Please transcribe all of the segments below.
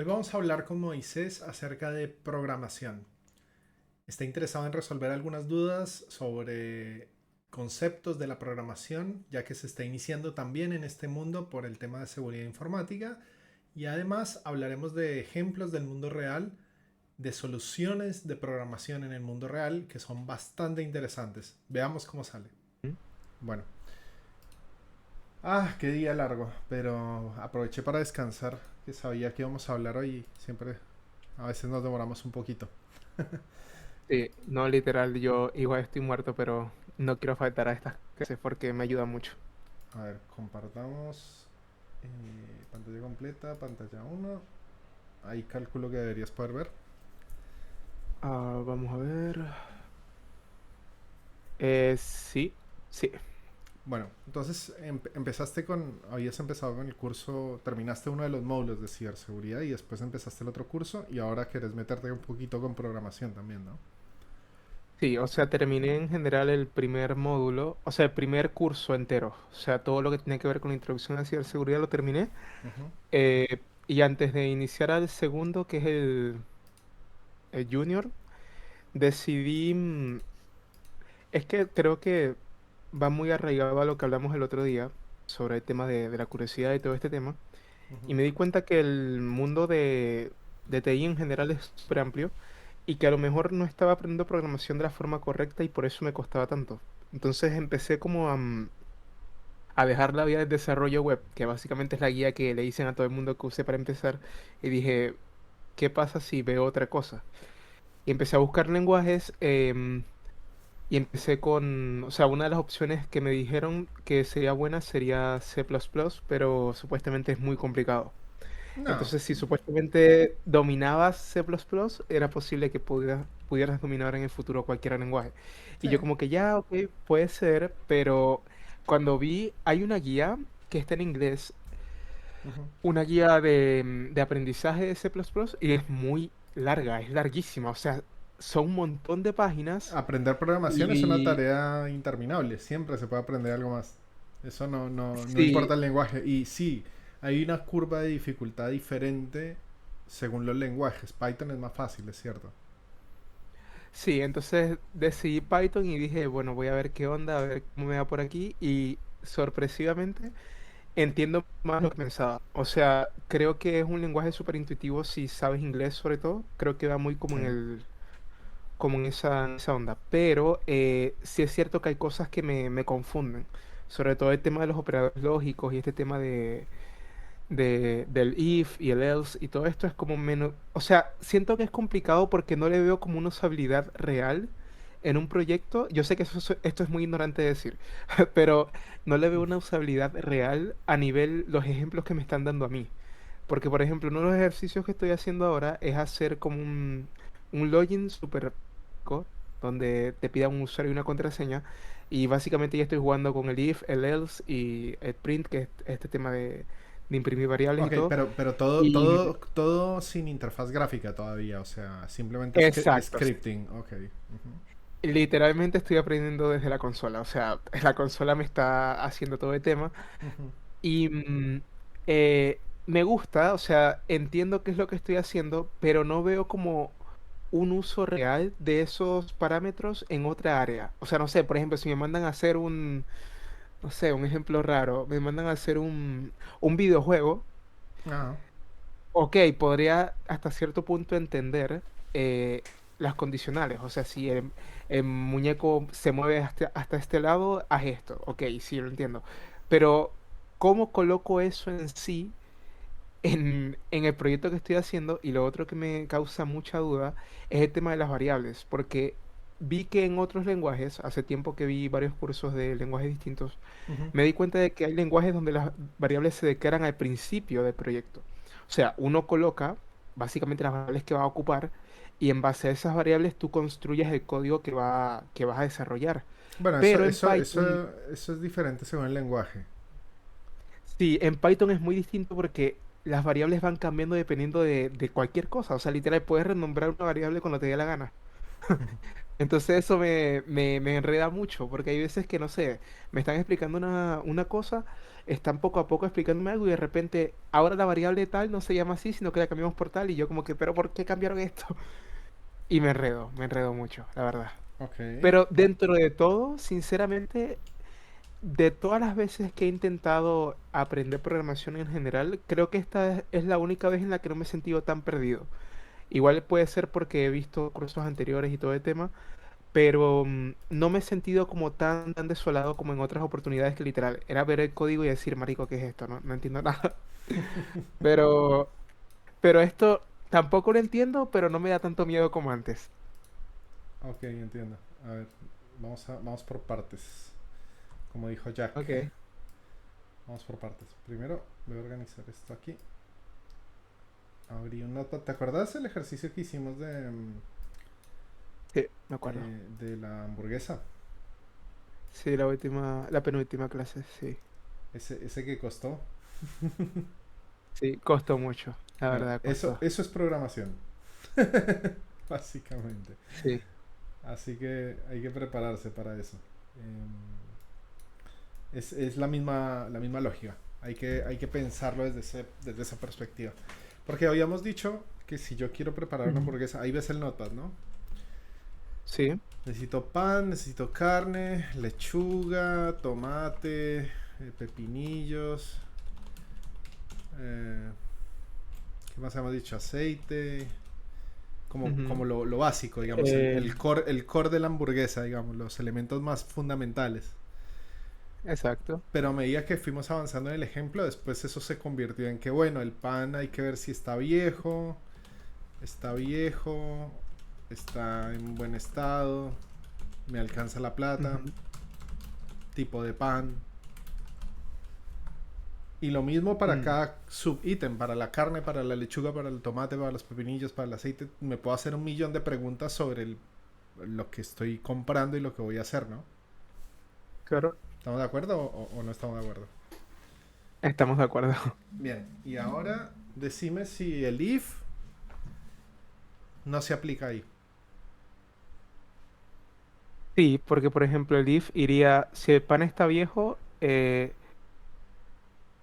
Hoy vamos a hablar con Moisés acerca de programación. Está interesado en resolver algunas dudas sobre conceptos de la programación, ya que se está iniciando también en este mundo por el tema de seguridad informática. Y además hablaremos de ejemplos del mundo real, de soluciones de programación en el mundo real, que son bastante interesantes. Veamos cómo sale. ¿Mm? Bueno, qué día largo, pero aproveché para descansar, que sabía que íbamos a hablar hoy y siempre a veces nos demoramos un poquito. Sí, no literal, yo igual estoy muerto, pero no quiero faltar a estas clases porque me ayuda mucho. A ver, compartamos pantalla completa, pantalla uno. Ahí calculo que deberías poder ver. Vamos a ver. Sí, sí. Bueno, entonces habías empezado con el curso, terminaste uno de los módulos de ciberseguridad y después empezaste el otro curso y ahora quieres meterte un poquito con programación también, ¿no? Sí, o sea, terminé en general el primer módulo, o sea, el primer curso entero. O sea, todo lo que tenía que ver con la introducción a la ciberseguridad lo terminé. Ujú. Y antes de iniciar al segundo, que es el junior, decidí. Es que creo que va muy arraigado a lo que hablamos el otro día sobre el tema de la curiosidad y todo este tema. Y me di cuenta que el mundo de TI en general es súper amplio y que a lo mejor no estaba aprendiendo programación de la forma correcta y por eso me costaba tanto. Entonces empecé como a dejar la vía del desarrollo web, que básicamente es la guía que le dicen a todo el mundo que use para empezar, y dije, ¿qué pasa si veo otra cosa? Y empecé a buscar lenguajes y empecé con, o sea, una de las opciones que me dijeron que sería buena sería C++, pero supuestamente es muy complicado. No, Entonces, si supuestamente dominabas C++, era posible que pudieras dominar en el futuro cualquier lenguaje. Y sí. yo como que ya, ok, puede ser, pero cuando vi, hay una guía que está en inglés, Ujú. una guía de aprendizaje de C++, y es muy larga, es larguísima, o sea, son un montón de páginas Aprender programación es una y tarea interminable, siempre se puede aprender algo más. Eso no importa sí. el lenguaje. Y sí, hay una curva de dificultad diferente según los lenguajes. Python es más fácil, es cierto. Sí, entonces decidí Python y dije, bueno, voy a ver qué onda, a ver cómo me va por aquí. Y sorpresivamente entiendo más lo que pensaba. O sea, creo que es un lenguaje súper intuitivo si sabes inglés sobre todo. Creo que va muy como Sí. como en esa onda. Pero sí es cierto que hay cosas que me confunden. Sobre todo el tema de los operadores lógicos y este tema del if y el else y todo esto es como menos, o sea, siento que es complicado porque no le veo como una usabilidad real en un proyecto. Yo sé que esto es muy ignorante de decir, pero no le veo una usabilidad real a nivel los ejemplos que me están dando a mí. Porque, por ejemplo, uno de los ejercicios que estoy haciendo ahora es hacer como un login súper básico, donde te pida un usuario y una contraseña. Y básicamente ya estoy jugando con el if, el else y el print, que es este tema de imprimir variables y Ok, todo. pero todo, Y todo sin interfaz gráfica todavía, o sea, simplemente exacto, sí. scripting, ok. Ujú. Literalmente estoy aprendiendo desde la consola. O sea, la consola me está haciendo todo el tema. Ujú. Y me gusta, o sea, entiendo qué es lo que estoy haciendo, pero no veo como un uso real de esos parámetros en otra área. O sea, no sé, por ejemplo, si me mandan a hacer no sé, un ejemplo raro, me mandan a hacer un videojuego, Ah, ok, podría hasta cierto punto entender las condicionales. O sea, si el muñeco se mueve hasta este lado, haz esto. Ok, sí, lo entiendo. Pero, ¿cómo coloco eso en sí en el proyecto que estoy haciendo? Y lo otro que me causa mucha duda es el tema de las variables, porque vi que en otros lenguajes, hace tiempo que vi varios cursos de lenguajes distintos, ujú. me di cuenta de que hay lenguajes donde las variables se declaran al principio del proyecto. O sea, uno coloca básicamente las variables que va a ocupar y en base a esas variables tú construyes el código que vas a desarrollar. Bueno, Pero en Python, eso es diferente según el lenguaje. sí, en Python es muy distinto porque las variables van cambiando dependiendo de cualquier cosa. O sea, literal, puedes renombrar una variable cuando te dé la gana. Entonces eso me enreda mucho, porque hay veces que, no sé, me están explicando una cosa, están poco a poco explicándome algo y de repente, ahora la variable tal no se llama así, sino que la cambiamos por tal y yo como que, pero ¿por qué cambiaron esto? Y me enredo mucho, la verdad. Ok. Pero dentro de todo, sinceramente, de todas las veces que he intentado aprender programación en general, creo que esta es la única vez en la que no me he sentido tan perdido. Igual puede ser porque he visto cursos anteriores y todo el tema, pero no me he sentido como tan desolado como en otras oportunidades que literal era ver el código y decir, marico, ¿qué es esto? No, no entiendo nada. Pero, pero esto tampoco lo entiendo, pero no me da tanto miedo como antes. Ok, entiendo. A ver, vamos por partes. Como dijo Jack. Ok. Vamos por partes. Primero voy a organizar esto aquí. Abrí un nota. ¿Te acuerdas el ejercicio que hicimos Sí, me acuerdo. de la hamburguesa? Sí, la penúltima clase, sí. Ese que costó. Sí, costó mucho, la Bueno, verdad, eso, costó. eso es programación. Básicamente. Sí. Así que hay que prepararse para eso. Es la misma lógica. Hay que pensarlo desde esa perspectiva. Porque habíamos dicho que si yo quiero preparar una Ujú. hamburguesa, ahí ves el notas, ¿no? Sí. Necesito pan, necesito carne, lechuga, tomate, pepinillos. eh, ¿Qué más hemos dicho? Aceite. Como Ujú. lo básico, digamos, Eh, el core de la hamburguesa, digamos, los elementos más fundamentales. exacto. Pero a medida que fuimos avanzando en el ejemplo, después eso se convirtió en que, bueno, el pan hay que ver si está viejo, está en buen estado, me alcanza la plata, Ujú. tipo de pan. Y lo mismo para Mm, cada subítem, para la carne, para la lechuga, para el tomate, para los pepinillos, para el aceite. Me puedo hacer un millón de preguntas sobre lo que estoy comprando y lo que voy a hacer, ¿no? claro. ¿Estamos de acuerdo o no estamos de acuerdo? Estamos de acuerdo. Bien, y ahora decime si el if no se aplica ahí. Sí, porque por ejemplo el if iría, si el pan está viejo,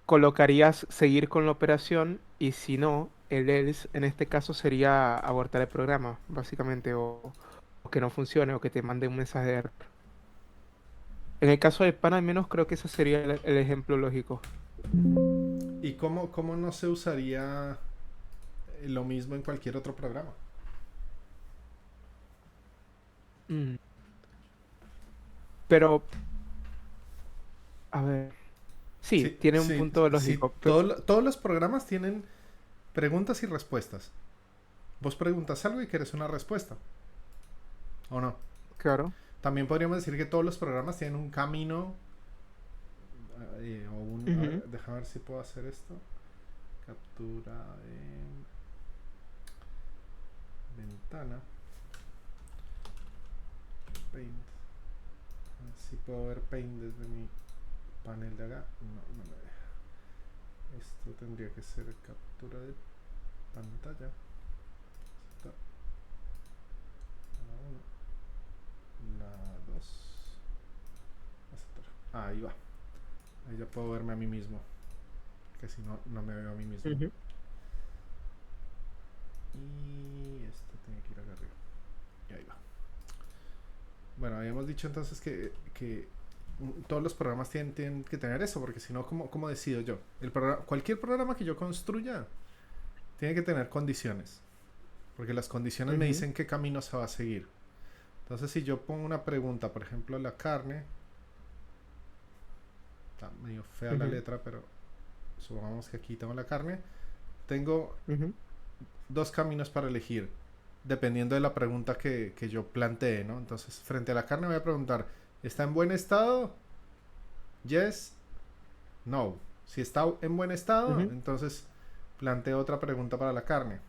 colocarías seguir con la operación y si no, el else en este caso sería abortar el programa, básicamente, o que no funcione o que te mande un mensaje de error. En el caso del pan al menos creo que ese sería el ejemplo lógico. ¿Y cómo no se usaría lo mismo en cualquier otro programa? Mm, Pero, a ver, sí, Sí, tiene un sí, punto sí, lógico. todos los programas tienen preguntas y respuestas. Vos preguntas algo y quieres una respuesta, ¿o no? Claro. También podríamos decir que todos los programas tienen un camino a Ujú. ver, déjame ver si puedo hacer esto. Captura de ventana. Paint. A ver si puedo ver Paint desde mi panel de acá. No, no me deja. Esto tendría que ser captura de pantalla. Está la 1, la 2. Ahí va. Ahí ya puedo verme a mí mismo. Que si no, no me veo a mí mismo. Ujú. Y esto tiene que ir acá arriba. Y ahí va. Bueno, habíamos dicho entonces que todos los programas tienen que tener eso, porque si no, ¿cómo decido yo? Cualquier programa que yo construya tiene que tener condiciones, porque las condiciones me Ujú. dicen qué camino se va a seguir. Entonces, si yo pongo una pregunta, por ejemplo, la carne, está medio fea la Ujú. letra, pero supongamos que aquí tengo la carne, tengo Ujú. dos caminos para elegir, dependiendo de la pregunta que yo plantee, ¿no? Entonces, frente a la carne voy a preguntar, ¿está en buen estado? Yes, no. Si está en buen estado, Ujú. entonces planteo otra pregunta para la carne.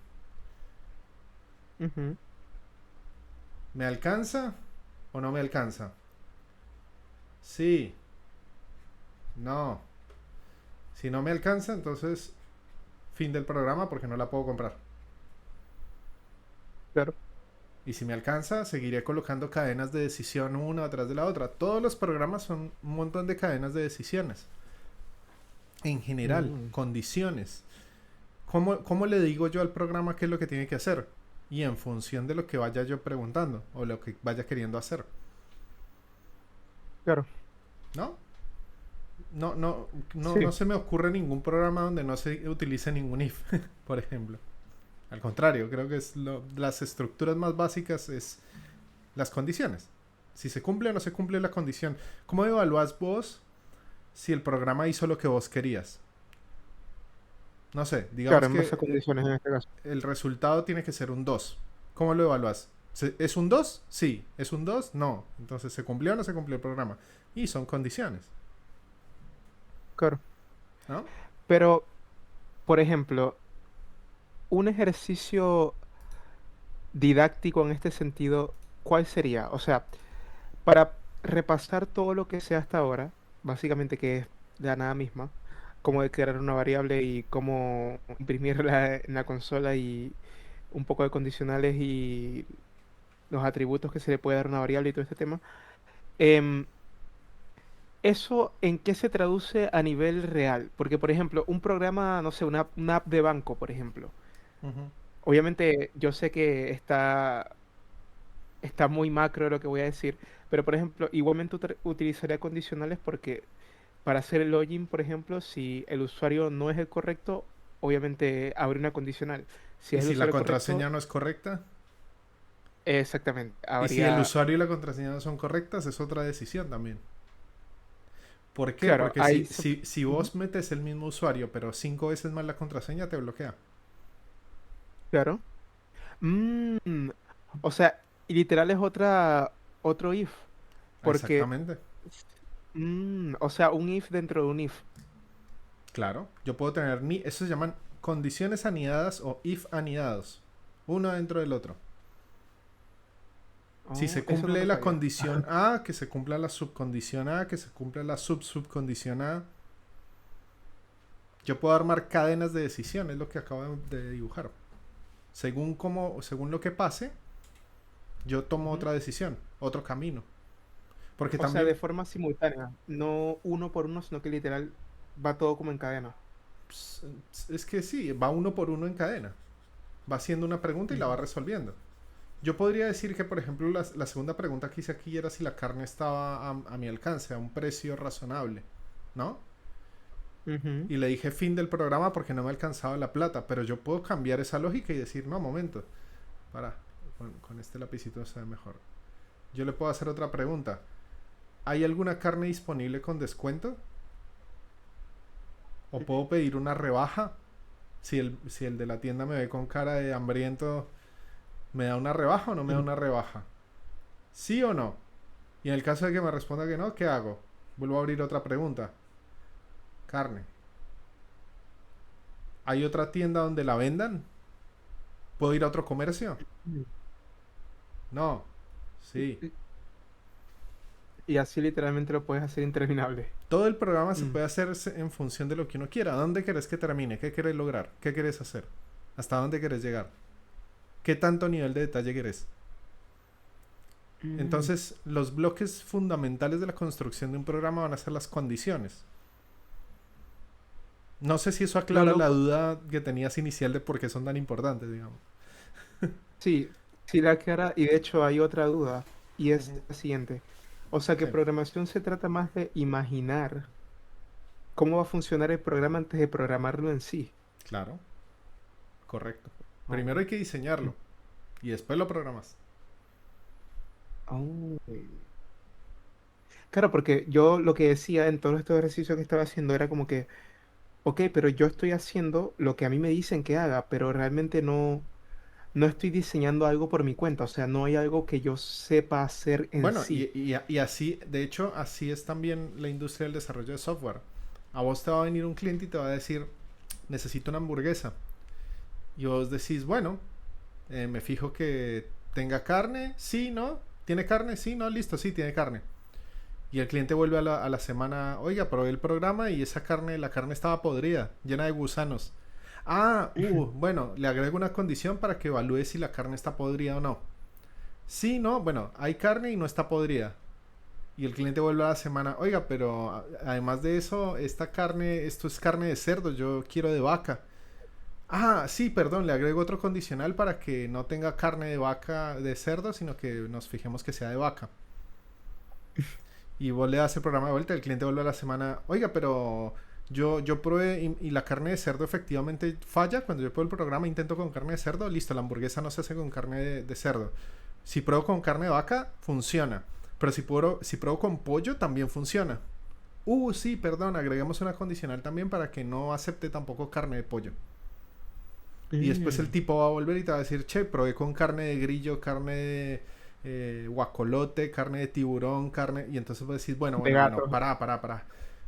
Ujú. ¿Me alcanza o no me alcanza? Sí, no. Si no me alcanza, entonces fin del programa porque no la puedo comprar. Claro. Y si me alcanza, seguiré colocando cadenas de decisión una atrás de la otra. Todos los programas son un montón de cadenas de decisiones. En general, Mm, condiciones. ¿Cómo le digo yo al programa qué es lo que tiene que hacer? Y en función de lo que vaya yo preguntando o lo que vaya queriendo hacer. claro, ¿No? No sí, se me ocurre ningún programa donde no se utilice ningún if, por ejemplo. Al contrario, creo que las estructuras más básicas es las condiciones. Si se cumple o no se cumple la condición. ¿Cómo evalúas vos si el programa hizo lo que vos querías? No sé, claro, digamos en base a que condiciones en este caso. el resultado tiene que ser un 2. ¿Cómo lo evalúas? ¿Es un 2? Sí. ¿Es un 2? No. Entonces, ¿se cumplió o no se cumplió el programa? Y son condiciones, Claro. ¿no? Pero, por ejemplo, un ejercicio didáctico en este sentido, ¿cuál sería? O sea, para repasar todo lo que sea hasta ahora, básicamente que es la nada misma, cómo declarar una variable y cómo imprimirla en la consola y un poco de condicionales y los atributos que se le puede dar a una variable y todo este tema. em, ¿Eso en qué se traduce a nivel real? Porque, por ejemplo, un programa, no sé, una app de banco, por ejemplo. Ujú. Obviamente, yo sé que está muy macro lo que voy a decir, pero, por ejemplo, igualmente utilizaría condicionales porque para hacer el login, por ejemplo, si el usuario no es el correcto, obviamente abre una condicional. Si Y es el si la usuario correcto, contraseña no es correcta, exactamente, y si el habría, usuario y la contraseña no son correctas, es otra decisión también. ¿Por qué? claro, Porque ahí si ujú, vos metes el mismo usuario, pero 5 veces más la contraseña, te bloquea. claro. Mm, o sea, y literal es otro if, porque, Exactamente. o sea, un if dentro de un if. Claro. Yo puedo tener ni. Eso se llaman condiciones anidadas o if anidados. Uno dentro del otro. Si Oh, se eso no cumple lo la sabía. condición A, que se cumpla la subcondición A, que se cumpla la subcondición A. Yo puedo armar cadenas de decisión, es lo que acabo de dibujar. Según lo que pase, yo tomo Ujú. otra decisión, otro camino. Porque O sea, de también, forma simultánea, no uno por uno, sino que literal va todo como en cadena. pues, es que sí, va uno por uno en cadena. Va haciendo una pregunta y la va Ujú. resolviendo. Yo podría decir que, por ejemplo, la segunda pregunta que hice aquí era si la carne estaba a mi alcance, a un precio razonable, ¿no? Ujú. Y le dije fin del programa porque no me alcanzaba la plata, pero yo puedo cambiar esa lógica y decir, no, momento, para, con este lapicito se ve mejor. Yo le puedo hacer otra pregunta. ¿Hay alguna carne disponible con descuento? ¿O puedo pedir una rebaja? Si el de la tienda me ve con cara de hambriento, ¿me da una rebaja o no me da Ujú. una rebaja? ¿Sí o no? Y en el caso de que me responda que no, ¿qué hago? Vuelvo a abrir otra pregunta. Carne. ¿Hay otra tienda donde la vendan? ¿Puedo ir a otro comercio? No. Sí. Y y así literalmente lo puedes hacer interminable. Todo el programa se Mm. puede hacer en función de lo que uno quiera. ¿Dónde querés que termine? ¿Qué querés lograr? ¿Qué querés hacer? ¿Hasta dónde querés llegar? ¿Qué tanto nivel de detalle querés? Mm. Entonces, los bloques fundamentales de la construcción de un programa van a ser las condiciones. No sé si eso Lo aclara la loco, duda que tenías inicial de por qué son tan importantes, digamos. sí, sí la clara, y de hecho hay otra duda, y es Ujú. la siguiente. O sea que Sí, programación se trata más de imaginar cómo va a funcionar el programa antes de programarlo en sí. claro, correcto. Primero Oh. hay que diseñarlo y después lo programas. Oh. Claro, porque yo lo que decía en todos estos ejercicios que estaba haciendo era como que, ok, pero yo estoy haciendo lo que a mí me dicen que haga, pero realmente no estoy diseñando algo por mi cuenta, o sea, no hay algo que yo sepa hacer en Bueno, y, sí. y así, de hecho, así es también la industria del desarrollo de software. A vos te va a venir un cliente y te va a decir, necesito una hamburguesa. Y vos decís, bueno, me fijo que tenga carne, sí, no, tiene carne, sí, no, listo, sí, tiene carne. Y el cliente vuelve a la semana, oiga, probé el programa y esa carne, la carne estaba podrida, llena de gusanos. Ah, bueno, le agrego una condición para que evalúe si la carne está podrida o no. Sí, no, bueno, hay carne y no está podrida. Y el cliente vuelve a la semana, oiga, pero además de eso, esta carne, esto es carne de cerdo, yo quiero de vaca. Ah, sí, perdón, le agrego otro condicional para que no tenga carne de vaca, de cerdo, sino que nos fijemos que sea de vaca. Y vos le das el programa de vuelta, el cliente vuelve a la semana, oiga, pero yo probé y la carne de cerdo efectivamente falla. Cuando yo pruebo el programa, intento con carne de cerdo, listo, la hamburguesa no se hace con carne de cerdo. Si pruebo con carne de vaca, funciona. Pero si pruebo con pollo, también funciona. Sí, perdón, agregamos una condicional también para que no acepte tampoco carne de pollo. Y después el Mm, tipo va a volver y te va a decir, che, probé con carne de grillo, carne de guacolote, carne de tiburón, carne... Y entonces vos decís, de bueno, gato. para.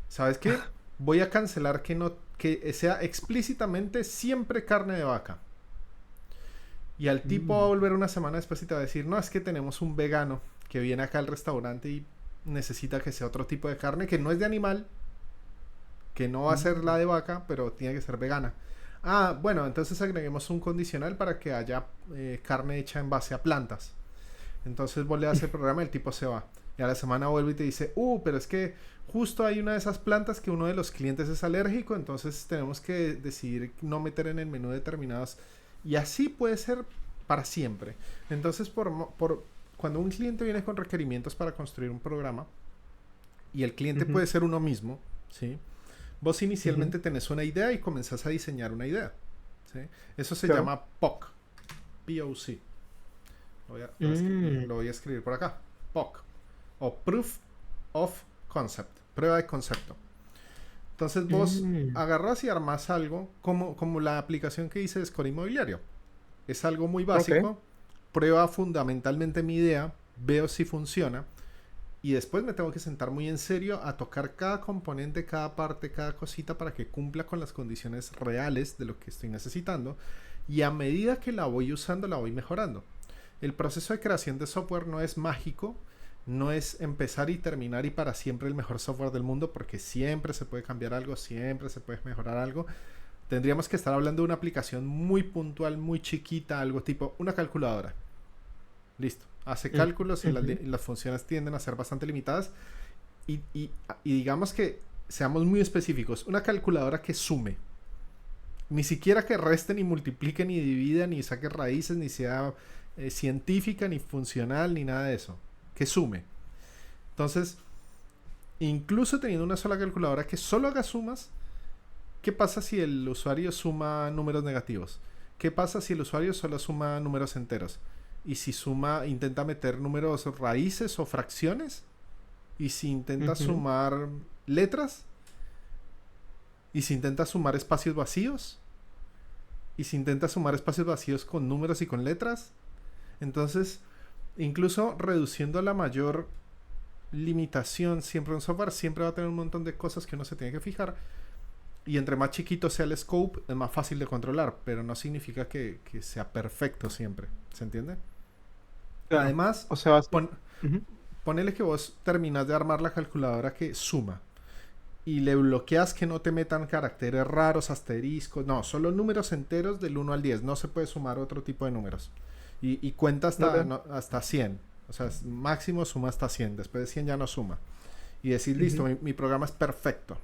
¿Sabes qué? Voy a cancelar que no que sea explícitamente siempre carne de vaca. Y al tipo va a Mm, volver una semana después y te va a decir, no, es que tenemos un vegano que viene acá al restaurante y necesita que sea otro tipo de carne que no es de animal, que no va a ser la mm, de vaca, pero tiene que ser vegana. Ah, bueno, entonces agreguemos un condicional para que haya carne hecha en base a plantas. Entonces vos le das el programa y el tipo se va. Y a la semana vuelve y te dice, pero es que justo hay una de esas plantas que uno de los clientes es alérgico, entonces tenemos que decidir no meter en el menú determinados. Y así puede ser para siempre. Entonces, cuando un cliente viene con requerimientos para construir un programa, y el cliente ujú, puede ser uno mismo, ¿sí? Vos ujú. inicialmente tenés una idea y comenzás a diseñar una idea. ¿Sí? Eso se Claro. llama POC. POC. Mm, Lo voy a escribir por acá. POC. O Proof of Concept. Prueba de concepto. Entonces vos mm, agarras y armas algo como la aplicación que hice de Score Inmobiliario. Es algo muy ok. básico. Prueba fundamentalmente mi idea. Veo si funciona. Y después me tengo que sentar muy en serio a tocar cada componente, cada parte, cada cosita para que cumpla con las condiciones reales de lo que estoy necesitando. Y a medida que la voy usando, la voy mejorando. El proceso de creación de software no es mágico, no es empezar y terminar y para siempre el mejor software del mundo, porque siempre se puede cambiar algo, siempre se puede mejorar algo. Tendríamos que estar hablando de una aplicación muy puntual, muy chiquita, algo tipo una calculadora. Listo. Hace Mm, cálculos y ujú. las funciones tienden a ser bastante limitadas. Y digamos que seamos muy específicos. Una calculadora que sume. Ni siquiera que reste, ni multiplique, ni divida, ni saque raíces, ni sea científica, ni funcional, ni nada de eso. Que sume. Entonces, incluso teniendo una sola calculadora que solo haga sumas, ¿qué pasa si el usuario suma números negativos? ¿Qué pasa si el usuario solo suma números enteros? Y si intenta meter números raíces o fracciones, y si intenta Ujú. sumar letras, y si intenta sumar espacios vacíos, y si intenta sumar espacios vacíos con números y con letras, entonces, incluso reduciendo la mayor limitación siempre un software, siempre va a tener un montón de cosas que uno se tiene que fijar. Y entre más chiquito sea el scope, es más fácil de controlar, pero no significa que sea perfecto siempre. ¿Se entiende? Claro. Además, O sea, pon, ujú, ponele que vos terminás de armar la calculadora que suma y le bloqueas que no te metan caracteres raros, asteriscos, no, solo números enteros del 1 al 10, no se puede sumar otro tipo de números. Y cuenta hasta, ok, no, hasta 100, o sea, máximo suma hasta 100, después de 100 ya no suma. Y decir, listo, ujú, mi programa es perfecto.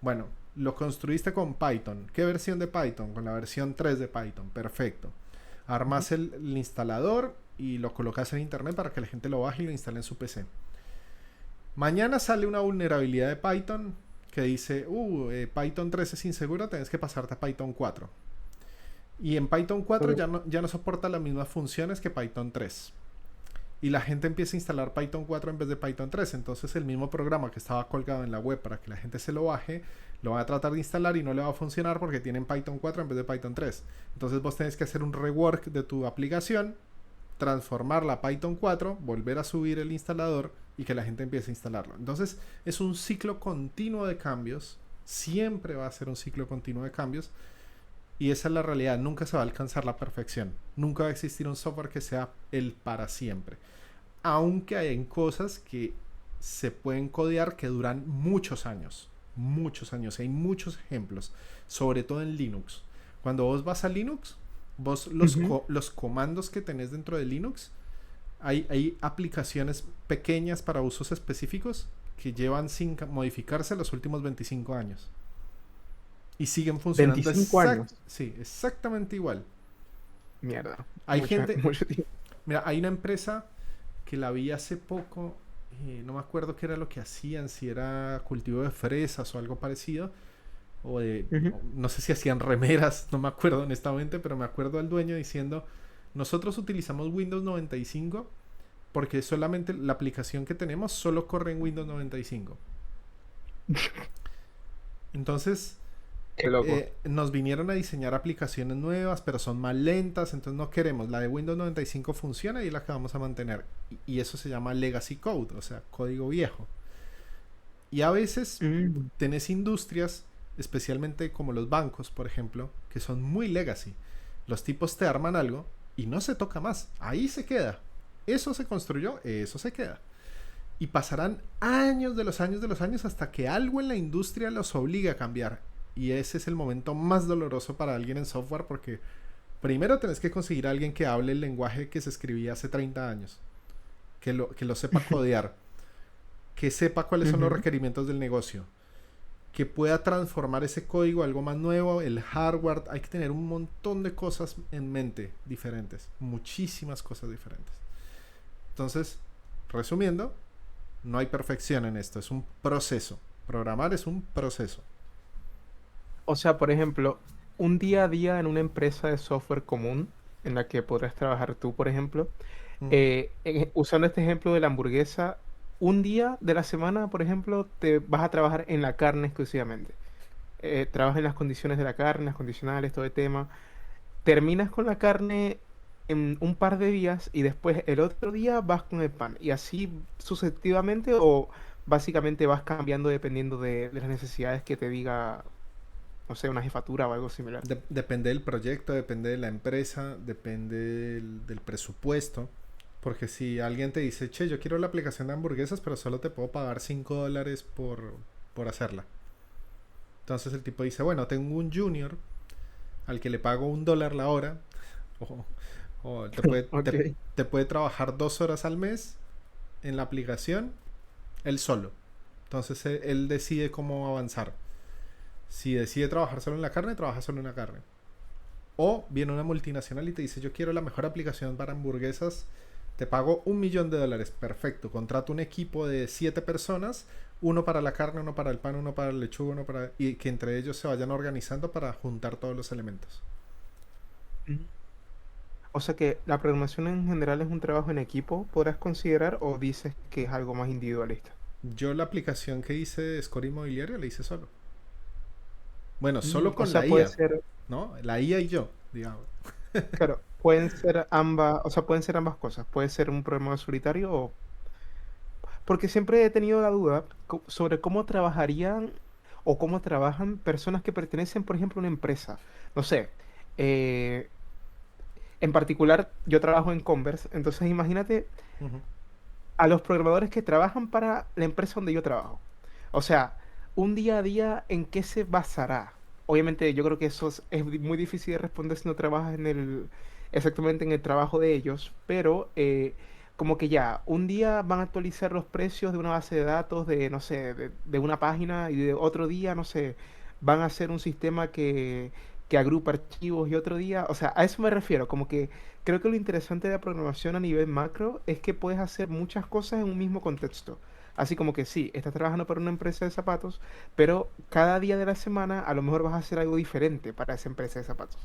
Bueno, lo construiste con Python. ¿Qué versión de Python? Con la versión 3 de Python, perfecto. ujú, Armas el instalador y lo colocas en internet para que la gente lo baje y lo instale en su PC. Mañana sale una vulnerabilidad de Python que dice, Python 3 es inseguro, tienes que pasarte a Python 4. Y en Python 4 ok, ya no soporta las mismas funciones que Python 3. Y la gente empieza a instalar Python 4 en vez de Python 3. Entonces el mismo programa que estaba colgado en la web para que la gente se lo baje, lo va a tratar de instalar y no le va a funcionar porque tienen Python 4 en vez de Python 3. Entonces vos tenés que hacer un rework de tu aplicación, transformarla a Python 4, volver a subir el instalador y que la gente empiece a instalarlo. Entonces es un ciclo continuo de cambios, siempre va a ser un ciclo continuo de cambios y esa es la realidad, nunca se va a alcanzar la perfección, nunca va a existir un software que sea el para siempre, aunque hay cosas que se pueden codear que duran muchos años, hay muchos ejemplos, sobre todo en Linux. Cuando vos vas a Linux, vos ujú, los comandos que tenés dentro de Linux Hay aplicaciones pequeñas para usos específicos que llevan sin modificarse los últimos 25 años. Y siguen funcionando 25 años. sí, exactamente igual. Mierda. Hay Mucho, gente... mucho tiempo. Mira, hay una empresa que la vi hace poco, no me acuerdo qué era lo que hacían, si era cultivo de fresas o algo parecido, o de, Ujú. no sé si hacían remeras, no me acuerdo honestamente, pero me acuerdo al dueño diciendo, nosotros utilizamos Windows 95 porque solamente la aplicación que tenemos solo corre en Windows 95. Entonces, Qué loco. nos vinieron a diseñar aplicaciones nuevas, pero son más lentas, entonces no queremos. La de Windows 95 funciona y es la que vamos a mantener. Y eso se llama legacy code, o sea, código viejo. Y a veces Mm. tenés industrias, especialmente como los bancos, por ejemplo, que son muy legacy. Los tipos te arman algo y no se toca más. Ahí se queda. Eso se construyó, eso se queda. Y pasarán años de los años de los años hasta que algo en la industria los obligue a cambiar. Y ese es el momento más doloroso para alguien en software porque primero tenés que conseguir a alguien que hable el lenguaje que se escribía hace 30 años. Que lo sepa codear. Que sepa cuáles son los Ujú. requerimientos del negocio. Que pueda transformar ese código a algo más nuevo, el hardware. Hay que tener un montón de cosas en mente diferentes. Muchísimas cosas diferentes. Entonces, resumiendo, no hay perfección en esto, es un proceso. Programar es un proceso. O sea, por ejemplo, un día a día en una empresa de software común en la que podrás trabajar tú, por ejemplo, Mm. usando este ejemplo de la hamburguesa, un día de la semana, por ejemplo, te vas a trabajar en la carne exclusivamente. Trabajas en las condiciones de la carne, las condicionales, todo el tema. Terminas con la carne en un par de días y después el otro día vas con el pan. Y así sucesivamente o básicamente vas cambiando dependiendo de las necesidades que te diga, no sé, una jefatura o algo similar. Depende del proyecto, depende de la empresa, depende del presupuesto. Porque si alguien te dice, che, yo quiero la aplicación de hamburguesas, pero solo te puedo pagar $5 por hacerla. Entonces el tipo dice, bueno, tengo un junior al que le pago $1 la hora, o, o Ok. te puede trabajar 2 horas al mes en la aplicación, él solo. Entonces él decide cómo avanzar. Si decide trabajar solo en la carne, trabaja solo en la carne. O viene una multinacional y te dice, yo quiero la mejor aplicación para hamburguesas, te pago $1.000.000. Perfecto, contrato un equipo de 7 personas, uno para la carne, uno para el pan, uno para el lechuga, uno para... Y que entre ellos se vayan organizando para juntar todos los elementos. Mm. O sea que la programación en general es un trabajo en equipo, ¿podrás considerar o dices que es algo más individualista? Yo la aplicación que hice de Score Inmobiliario la hice solo. Bueno, solo O con la sea, puede IA, ser, ¿no? La IA y yo, digamos. claro, pueden ser ambas, o sea, pueden ser ambas cosas. Puede ser un programa solitario o... Porque siempre he tenido la duda sobre cómo trabajarían o cómo trabajan personas que pertenecen, por ejemplo, a una empresa. No sé, eh, en particular yo trabajo en Converse, entonces imagínate Ujú. a los programadores que trabajan para la empresa donde yo trabajo. O sea, un día a día, ¿en qué se basará? Obviamente, yo creo que eso es muy difícil de responder si no trabajas en exactamente en el trabajo de ellos, pero como que ya, un día van a actualizar los precios de una base de datos de, no sé, de una página y de otro día, no sé, van a hacer un sistema que agrupa archivos y otro día, o sea, a eso me refiero, como que creo que lo interesante de la programación a nivel macro es que puedes hacer muchas cosas en un mismo contexto. Así como que sí, estás trabajando para una empresa de zapatos, pero cada día de la semana a lo mejor vas a hacer algo diferente para esa empresa de zapatos.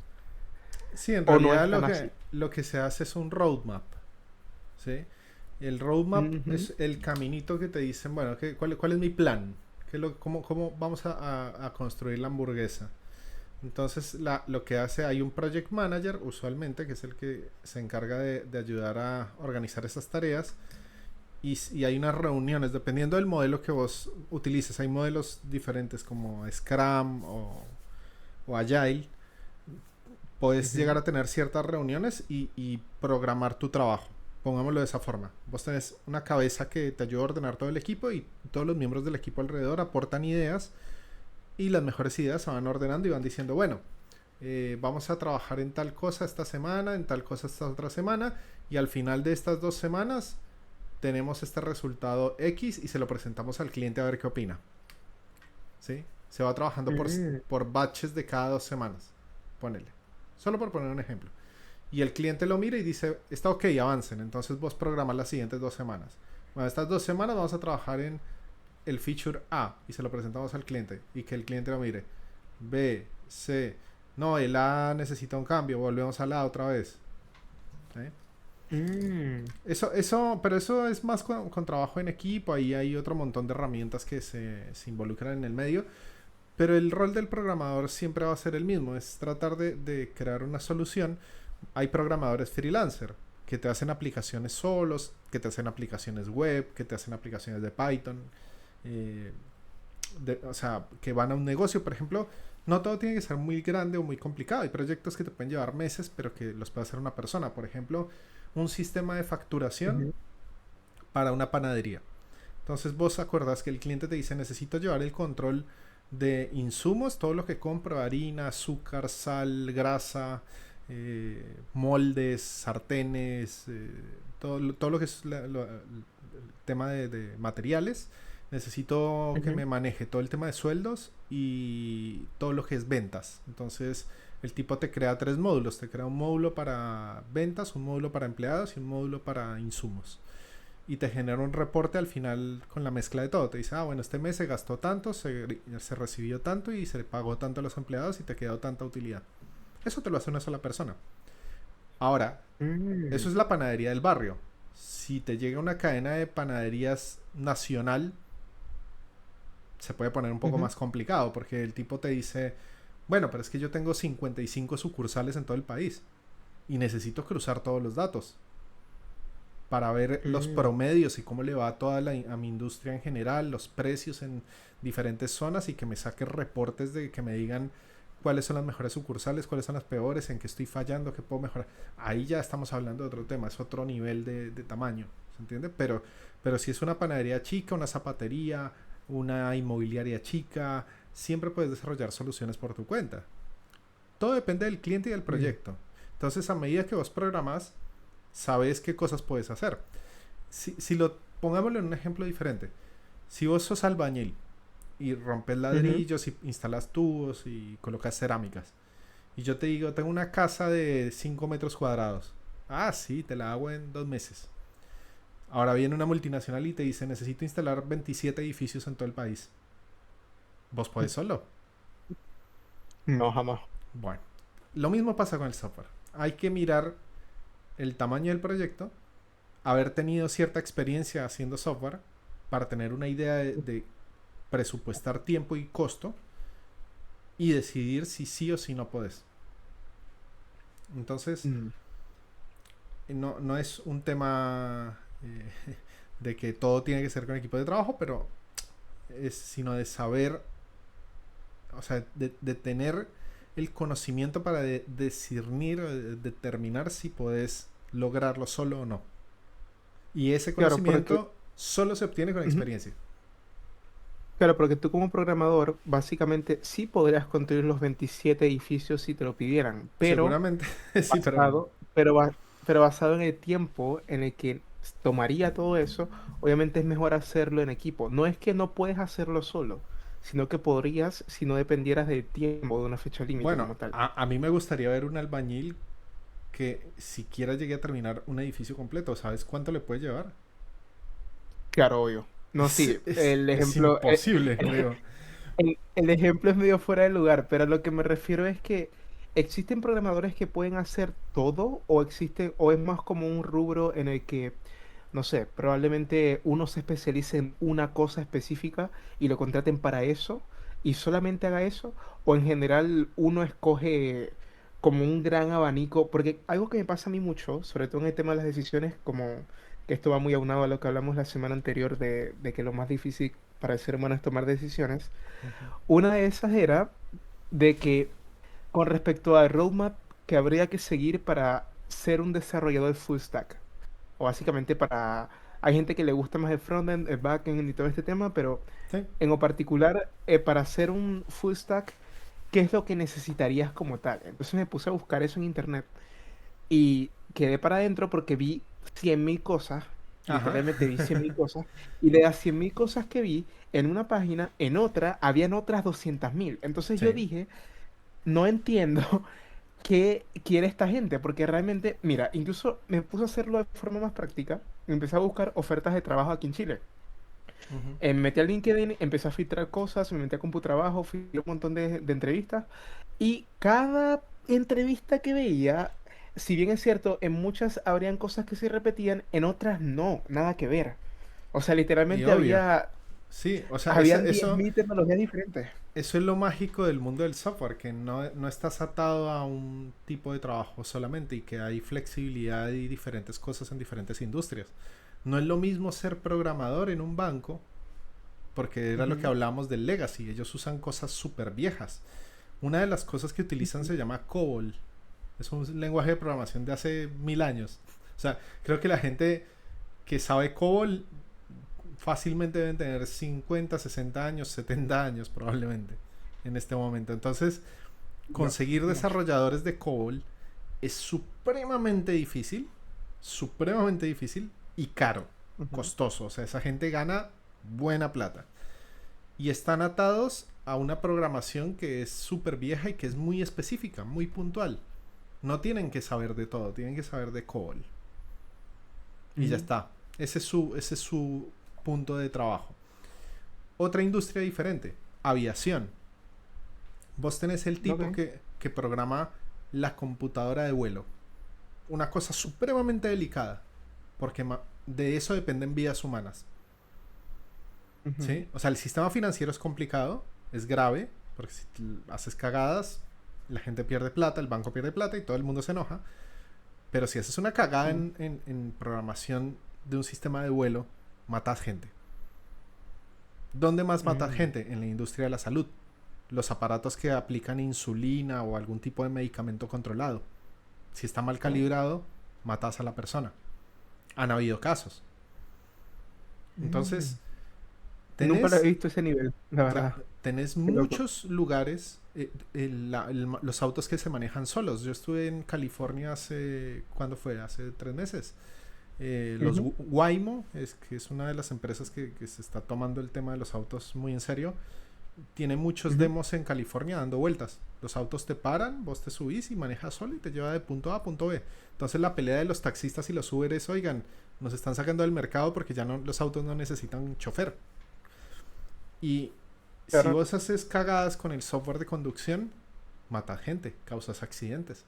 Sí, en O no realidad es lo tan que, así. lo que se hace es un roadmap, ¿sí? El roadmap Ujú. es el caminito que te dicen, bueno, ¿cuál es mi plan? ¿Cómo vamos a construir la hamburguesa? Entonces, lo que hace, hay un project manager, usualmente, que es el que se encarga de ayudar a organizar esas tareas. Y hay unas reuniones, dependiendo del modelo que vos utilices. Hay modelos diferentes como Scrum o Agile. Puedes llegar Ujú. a tener ciertas reuniones y programar tu trabajo. Pongámoslo de esa forma. Vos tenés una cabeza que te ayuda a ordenar todo el equipo y todos los miembros del equipo alrededor aportan ideas y las mejores ideas se van ordenando y van diciendo, bueno, vamos a trabajar en tal cosa esta semana, en tal cosa esta otra semana, y al final de estas 2 semanas tenemos este resultado X y se lo presentamos al cliente a ver qué opina. ¿Sí? Se va trabajando Mm, por batches de cada 2 semanas. Ponele. Solo por poner un ejemplo. Y el cliente lo mira y dice, está ok, avancen. Entonces vos programas las siguientes 2 semanas. Bueno, estas 2 semanas vamos a trabajar en el feature A y se lo presentamos al cliente. Y que el cliente lo mire. B, C. No, el A necesita un cambio. Volvemos al A otra vez. ¿Sí? mm, Pero eso es más con trabajo en equipo. Ahí hay otro montón de herramientas que se involucran en el medio. Pero el rol del programador siempre va a ser el mismo, es tratar de crear una solución. Hay programadores freelancer que te hacen aplicaciones solos, que te hacen aplicaciones web, que te hacen aplicaciones de Python, eh, o sea, que van a un negocio, por ejemplo. No todo tiene que ser muy grande o muy complicado. Hay proyectos que te pueden llevar meses, pero que los puede hacer una persona. Por ejemplo, un sistema de facturación ujú, para una panadería. Entonces vos acordás que el cliente te dice, necesito llevar el control de insumos, todo lo que compro, harina, azúcar, sal, grasa, moldes, sartenes, todo lo que es el tema de materiales. Necesito que ujú. me maneje todo el tema de sueldos y todo lo que es ventas. Entonces el tipo te crea 3 módulos. Te crea un módulo para ventas, un módulo para empleados y un módulo para insumos y te genera un reporte al final con la mezcla de todo. Te dice, bueno, este mes se gastó tanto, se recibió tanto y se pagó tanto a los empleados y te quedó tanta utilidad. Eso te lo hace una sola persona. Ahora, eso Mm, es la panadería del barrio. Si te llega una cadena de panaderías nacional, se puede poner un poco ujú. más complicado porque el tipo te dice, bueno, pero es que yo tengo 55 sucursales en todo el país y necesito cruzar todos los datos para ver los Mm. promedios y cómo le va a a mi industria en general, los precios en diferentes zonas y que me saque reportes de que me digan cuáles son las mejores sucursales, cuáles son las peores, en qué estoy fallando, qué puedo mejorar. Ahí ya estamos hablando de otro tema, es otro nivel de tamaño, ¿se entiende? Pero si es una panadería chica, una zapatería, una inmobiliaria chica, siempre puedes desarrollar soluciones por tu cuenta. Todo depende del cliente y del Mm, proyecto. Entonces, a medida que vos programas, sabes qué cosas puedes hacer. Si lo pongámoslo en un ejemplo diferente. Si vos sos albañil y rompes ujú. ladrillos y instalas tubos y colocas cerámicas. Y yo te digo, tengo una casa de 5 metros cuadrados. Ah, sí, te la hago en 2 meses. Ahora viene una multinacional y te dice, necesito instalar 27 edificios en todo el país. Vos podés solo. No, jamás. Bueno, lo mismo pasa con el software. Hay que mirar el tamaño del proyecto, haber tenido cierta experiencia haciendo software para tener una idea de presupuestar tiempo y costo y decidir si sí o si no puedes. Entonces, Mm. no es un tema de que todo tiene que ser con equipo de trabajo, pero es sino de saber, o sea, de tener el conocimiento para discernir, determinar si puedes lograrlo solo o no. Y ese Claro, porque, conocimiento solo se obtiene con ujú. experiencia. Claro, porque tú como programador, básicamente sí podrías construir los 27 edificios si te lo pidieran, pero Seguramente sí, pero no. basado, pero basado en el tiempo en el que tomaría todo eso, obviamente es mejor hacerlo en equipo. No es que no puedes hacerlo solo, sino que podrías si no dependieras del tiempo, de una fecha límite Bueno, como tal. a mí me gustaría ver un albañil que siquiera llegue a terminar un edificio completo. ¿Sabes cuánto le puede llevar? Claro, obvio. No, sí, el Es ejemplo, imposible, creo. el ejemplo es medio fuera de lugar, pero a lo que me refiero es que existen programadores que pueden hacer todo o existen, o es más como un rubro en el que, no sé, probablemente uno se especialice en una cosa específica y lo contraten para eso y solamente haga eso, o en general uno escoge como un gran abanico, porque algo que me pasa a mí mucho, sobre todo en el tema de las decisiones, como que esto va muy aunado a lo que hablamos la semana anterior de que lo más difícil para el ser humano es tomar decisiones. Ujú. Una de esas era de que con respecto al roadmap que habría que seguir para ser un desarrollador full stack, o básicamente para... Hay gente que le gusta más el frontend, el backend y todo este tema, pero Sí. en lo particular, para ser un full stack, qué es lo que necesitarías como tal. Entonces me puse a buscar eso en internet y quedé para adentro porque vi 100.000 cosas, Ajá. literalmente vi 100.000 cosas, y de las 100.000 cosas que vi, en una página, en otra, habían otras 200.000. Entonces yo Sí. dije, no entiendo qué quiere esta gente, porque realmente, mira, incluso me puse a hacerlo de forma más práctica, empecé a buscar ofertas de trabajo aquí en Chile. Ujú. Me metí a LinkedIn, empecé a filtrar cosas, me metí a CompuTrabajo, filtré un montón de entrevistas y cada entrevista que veía, si bien es cierto, en muchas habrían cosas que se repetían, en otras no, nada que ver. O sea, Y literalmente obvio. Sí, o sea, habían 10.000 tecnologías diferentes. eso es lo mágico del mundo del software, que no estás atado a un tipo de trabajo solamente y que hay flexibilidad y diferentes cosas en diferentes industrias. No es lo mismo ser programador en un banco, porque era lo que Ujú, hablábamos del legacy, ellos usan cosas súper viejas. Una de las cosas que utilizan ujú. se llama COBOL, es un lenguaje de programación de hace 1000 años. O sea, creo que la gente que sabe COBOL fácilmente deben tener 50, 60 años, 70 años probablemente en este momento. Entonces, No, conseguir mucho. desarrolladores de COBOL es supremamente difícil y caro, Ujú. costoso. O sea, esa gente gana buena plata. Y están atados a una programación que es súper vieja y que es muy específica, muy puntual. No tienen que saber de todo, tienen que saber de COBOL. Y ya Ujú. está. Ese es su punto de trabajo. Otra industria diferente, aviación. Vos tenés el tipo Ok. que programa la computadora de vuelo. Una cosa supremamente delicada, porque de eso dependen vidas humanas. Ujú. ¿Sí? O sea, el sistema financiero es complicado, es grave, porque si haces cagadas, la gente pierde plata, el banco pierde plata y todo el mundo se enoja. Pero si haces una cagada Sí. en programación de un sistema de vuelo, matas gente. ¿Dónde más matas Mm, gente? En la industria de la salud. Los aparatos que aplican insulina o algún tipo de medicamento controlado. Si está mal ok. calibrado, matas a la persona. Han habido casos. Mm. Entonces, Nunca lo he tenés, visto ese nivel, la verdad. tenés Qué loco. muchos lugares, los autos que se manejan solos. Yo estuve en California hace, ¿cuándo fue? Hace 3 meses. Los Ujú, Waymo, que es una de las empresas que se está tomando el tema de los autos muy en serio, tiene muchos ujú. demos en California dando vueltas. Los autos te paran, vos te subís y manejas solo y te lleva de punto A a punto B. Entonces la pelea de los taxistas y los Uber es, oigan, nos están sacando del mercado porque ya no, los autos no necesitan chofer. Y si Claro. vos haces cagadas con el software de conducción, matas gente, causas accidentes.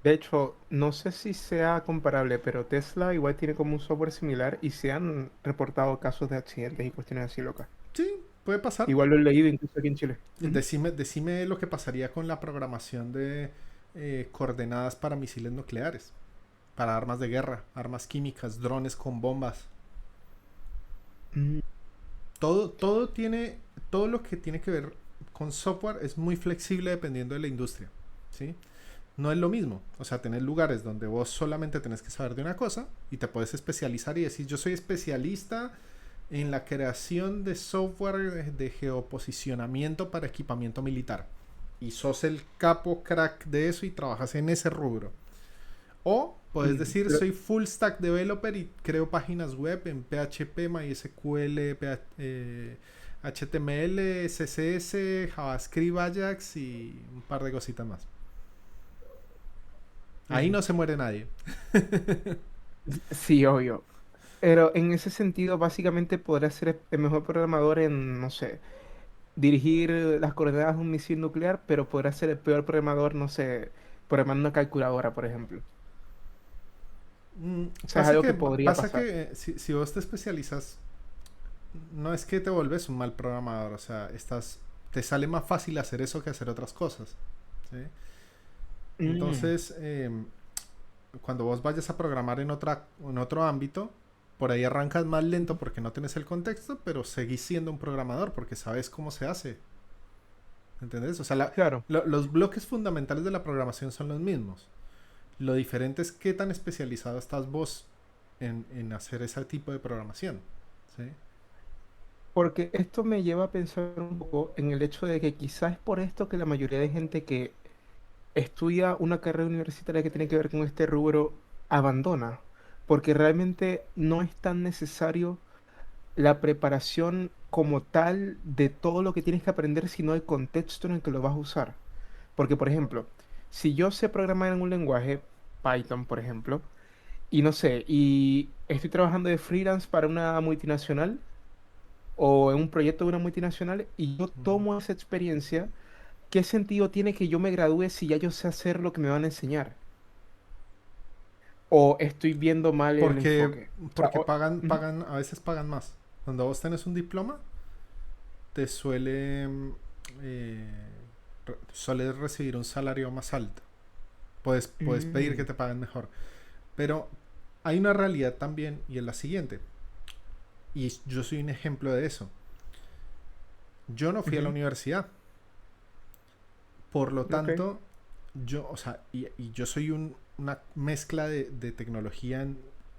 De hecho, no sé si sea comparable, pero Tesla igual tiene como un software similar y se han reportado casos de accidentes y cuestiones así locas. Sí, puede pasar. Igual lo he leído incluso aquí en Chile. Ujú. Decime lo que pasaría con la programación de coordenadas para misiles nucleares, para armas de guerra, armas químicas, drones con bombas. Mm, Todo lo que tiene que ver con software es muy flexible dependiendo de la industria, ¿sí? No es lo mismo, o sea, tenés lugares donde vos solamente tenés que saber de una cosa y te puedes especializar y decir, yo soy especialista en la creación de software de geoposicionamiento para equipamiento militar. Y sos el capo crack de eso y trabajas en ese rubro. O puedes decir, pero soy full stack developer y creo páginas web en PHP, MySQL, HTML, CSS, JavaScript, Ajax y un par de cositas más. Ahí mm, no se muere nadie. sí, obvio. Pero en ese sentido, básicamente podrás ser el mejor programador en, no sé, dirigir las coordenadas de un misil nuclear, pero podrás ser el peor programador, no sé, programando una calculadora, por ejemplo. Mm, O sea, es pasa algo que, que podría pasa pasar. que si vos te especializas, no es que te vuelves un mal programador, o sea, te sale más fácil hacer eso que hacer otras cosas. ¿Sí? Mm, Entonces, cuando vos vayas a programar en otro ámbito, por ahí arrancas más lento ujú. porque no tienes el contexto, pero seguís siendo un programador porque sabes cómo se hace. ¿Entendés? O sea, Claro. los bloques fundamentales de la programación son los mismos. Lo diferente es qué tan especializado estás vos en hacer ese tipo de programación. ¿Sí? porque esto me lleva a pensar un poco en el hecho de que quizás es por esto que la mayoría de gente que estudia una carrera universitaria que tiene que ver con este rubro abandona, porque realmente no es tan necesario la preparación como tal de todo lo que tienes que aprender, sino el contexto en el que lo vas a usar. Porque, por ejemplo, si yo sé programar en un lenguaje, Python, por ejemplo, y no sé, y estoy trabajando de freelance para una multinacional o en un proyecto de una multinacional y yo Ujú. tomo esa experiencia, ¿qué sentido tiene que yo me gradúe si ya yo sé hacer lo que me van a enseñar? ¿O estoy viendo mal el Porque, enfoque? O sea, porque ujú, a veces pagan más. Cuando vos tenés un diploma, te eh, sueles recibir un salario más alto. Puedes pedir que mm, te paguen mejor. Pero hay una realidad también y es la siguiente. Y yo soy un ejemplo de eso. Yo no fui a la ujú, universidad. Por lo ok, tanto, o sea, y yo soy una mezcla de tecnología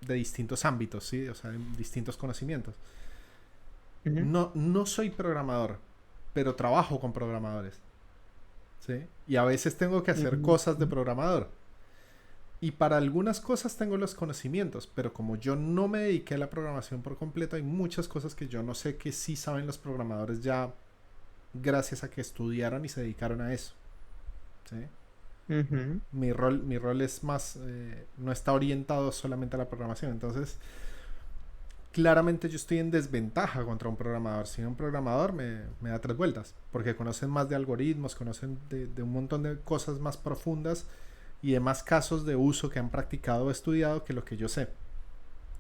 de distintos ámbitos, ¿sí? O sea, en distintos conocimientos. ujú, No soy programador, pero trabajo con programadores, ¿sí? Y a veces tengo que hacer ujú, cosas de programador. Y para algunas cosas tengo los conocimientos, pero como yo no me dediqué a la programación por completo, hay muchas cosas que yo no sé que sí saben los programadores ya gracias a que estudiaron y se dedicaron a eso, ¿sí? ujú, Mi rol es más, no está orientado solamente a la programación. Entonces, claramente yo estoy en desventaja contra un programador. Si un programador me da tres vueltas, porque conocen más de algoritmos, conocen de un montón de cosas más profundas y de más casos de uso que han practicado o estudiado que lo que yo sé.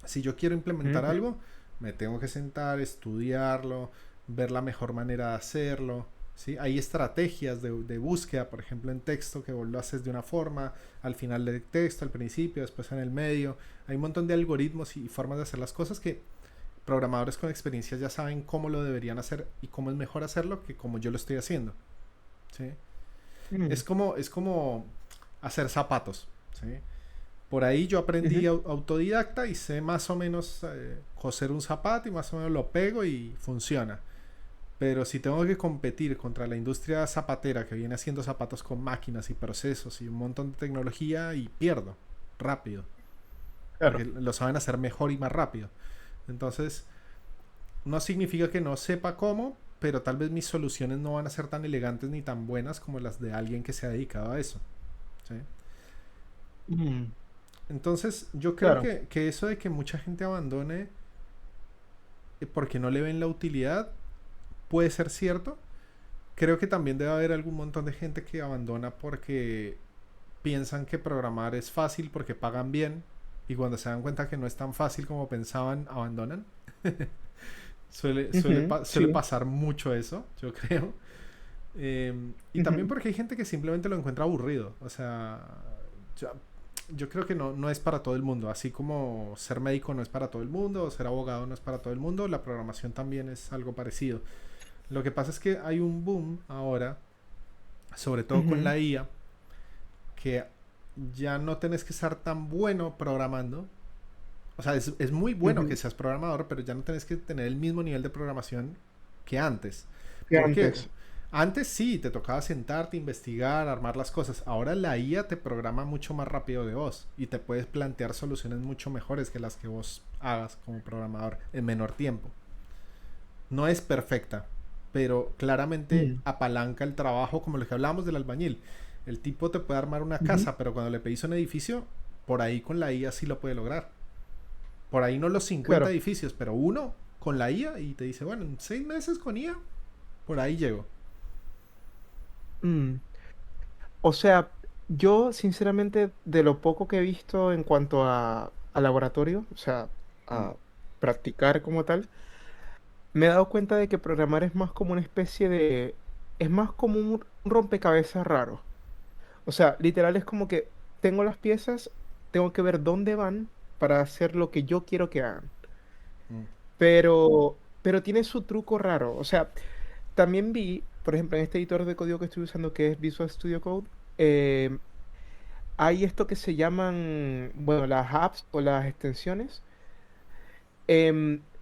Si yo quiero implementar ujú, algo, me tengo que sentar, estudiarlo, ver la mejor manera de hacerlo. ¿Sí? Hay estrategias de búsqueda, por ejemplo, en texto, que vos lo haces de una forma, al final del texto, al principio, después en el medio. Hay un montón de algoritmos y formas de hacer las cosas que programadores con experiencia ya saben cómo lo deberían hacer y cómo es mejor hacerlo que como yo lo estoy haciendo. ¿Sí? ujú, Es como hacer zapatos. ¿Sí? Por ahí yo aprendí ujú, autodidacta y sé más o menos coser un zapato y más o menos lo pego y funciona. Pero si tengo que competir contra la industria zapatera que viene haciendo zapatos con máquinas y procesos y un montón de tecnología y pierdo rápido. Porque claro. lo saben hacer mejor y más rápido. Entonces, no significa que no sepa cómo, pero tal vez mis soluciones no van a ser tan elegantes ni tan buenas como las de alguien que se ha dedicado a eso. ¿Sí? Mm, Entonces, yo creo claro. que eso de que mucha gente abandone porque no le ven la utilidad puede ser cierto. Creo que también debe haber algún montón de gente que abandona porque piensan que programar es fácil porque pagan bien y cuando se dan cuenta que no es tan fácil como pensaban, abandonan. Ujú, Suele sí. pasar mucho eso, yo creo. Y también Ujú, porque hay gente que simplemente lo encuentra aburrido. O sea, yo, yo creo que no es para todo el mundo. Así como ser médico no es para todo el mundo, o ser abogado no es para todo el mundo, la programación también es algo parecido. Lo que pasa es que hay un boom ahora, sobre todo con ujú, la IA, que ya no tenés que estar tan bueno programando. O sea, es muy bueno que ujú. seas programador, pero ya no tenés que tener el mismo nivel de programación que antes. Que ¿Por qué? antes. Antes sí, te tocaba sentarte, investigar, armar las cosas. Ahora la IA te programa mucho más rápido de vos y te puedes plantear soluciones mucho mejores que las que vos hagas como programador en menor tiempo. No es perfecta, pero claramente Mm, apalanca el trabajo como lo que hablábamos del albañil. El tipo te puede armar una ujú, casa, pero cuando le pedís un edificio, por ahí con la IA sí lo puede lograr. Por ahí no los 50 claro. edificios, pero uno con la IA y te dice, bueno, en 6 meses con IA, por ahí llego. Mm. O sea, yo sinceramente de lo poco que he visto en cuanto a laboratorio, o sea, Mm, a practicar como tal, me he dado cuenta de que programar es más como una especie de... Es más como un rompecabezas raro. O sea, literal es como que tengo las piezas, tengo que ver dónde van para hacer lo que yo quiero que hagan. mm, Pero tiene su truco raro. O sea, también vi, por ejemplo, en este editor de código que estoy usando, que es Visual Studio Code, hay esto que se llaman, bueno, las apps o las extensiones.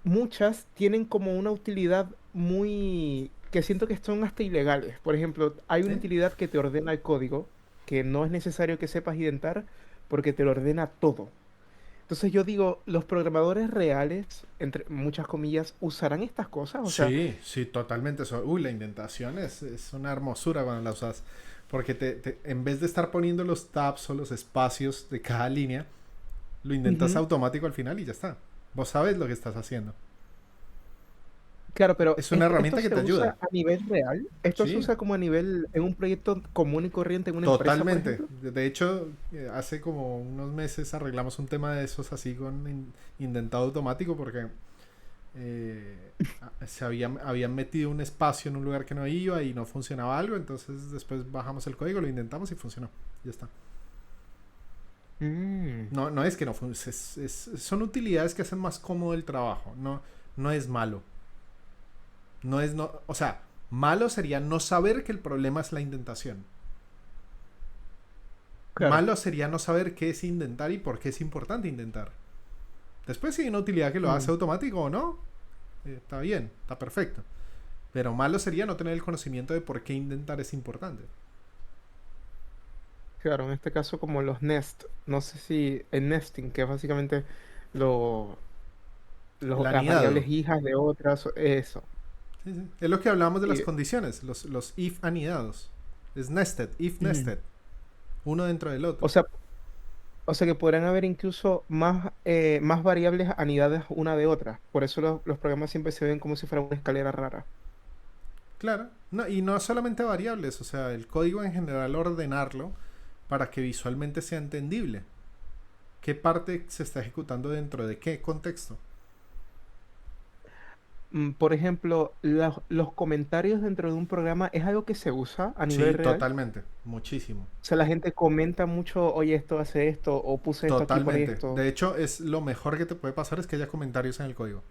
muchas tienen como una utilidad muy, que siento que son hasta ilegales. Por ejemplo, hay una ¿Sí? utilidad que te ordena el código, que no es necesario que sepas identar, porque te lo ordena todo. Entonces yo digo, los programadores reales, entre muchas comillas, usarán estas cosas. O sea, Sí, sí, totalmente. Uy, la indentación es una hermosura cuando la usas. Porque en vez de estar poniendo los tabs o los espacios de cada línea, lo intentas ujú. automático al final y ya está. Vos sabes lo que estás haciendo. Claro, pero Es una esto herramienta que se te ayuda. usa a nivel real. Esto se Sí, usa como a nivel en un proyecto común y corriente en una empresa, por totalmente. ejemplo. De hecho, hace como unos meses arreglamos un tema de esos así con indentado automático porque habían metido un espacio en un lugar que no iba y no funcionaba algo. Entonces después bajamos el código, lo intentamos y funcionó. Ya está. Mm, No, no es que no funcione. Son utilidades que hacen más cómodo el trabajo. No, no es malo. No es no. O sea, malo sería no saber que el problema es la indentación. claro. Malo sería no saber qué es intentar y por qué es importante intentar. Después, si hay una utilidad que lo hace Mm, automático o no, está bien, está perfecto. Pero malo sería no tener el conocimiento de por qué intentar es importante. claro, en este caso como los nest. No sé si el nesting, que es básicamente lo, El las variables anidado. hijas de otras, eso. Sí, sí. Es lo que hablábamos de las Y, condiciones, los if anidados. Es nested, if ujú. nested. Uno dentro del O otro. sea, o sea que podrán haber incluso más variables anidadas una de otra. Por eso los programas siempre se ven como si fuera una escalera rara. Claro. No, y no solamente variables, o sea, el código en general ordenarlo para que visualmente sea entendible. ¿Qué parte se está ejecutando dentro de qué contexto? Por ejemplo, los comentarios dentro de un programa es algo que se usa a nivel Sí, real. totalmente. Muchísimo. O sea, la gente comenta mucho, oye, esto hace esto, o puse esto aquí por Totalmente. esto. De hecho, es lo mejor que te puede pasar es que haya comentarios en el código.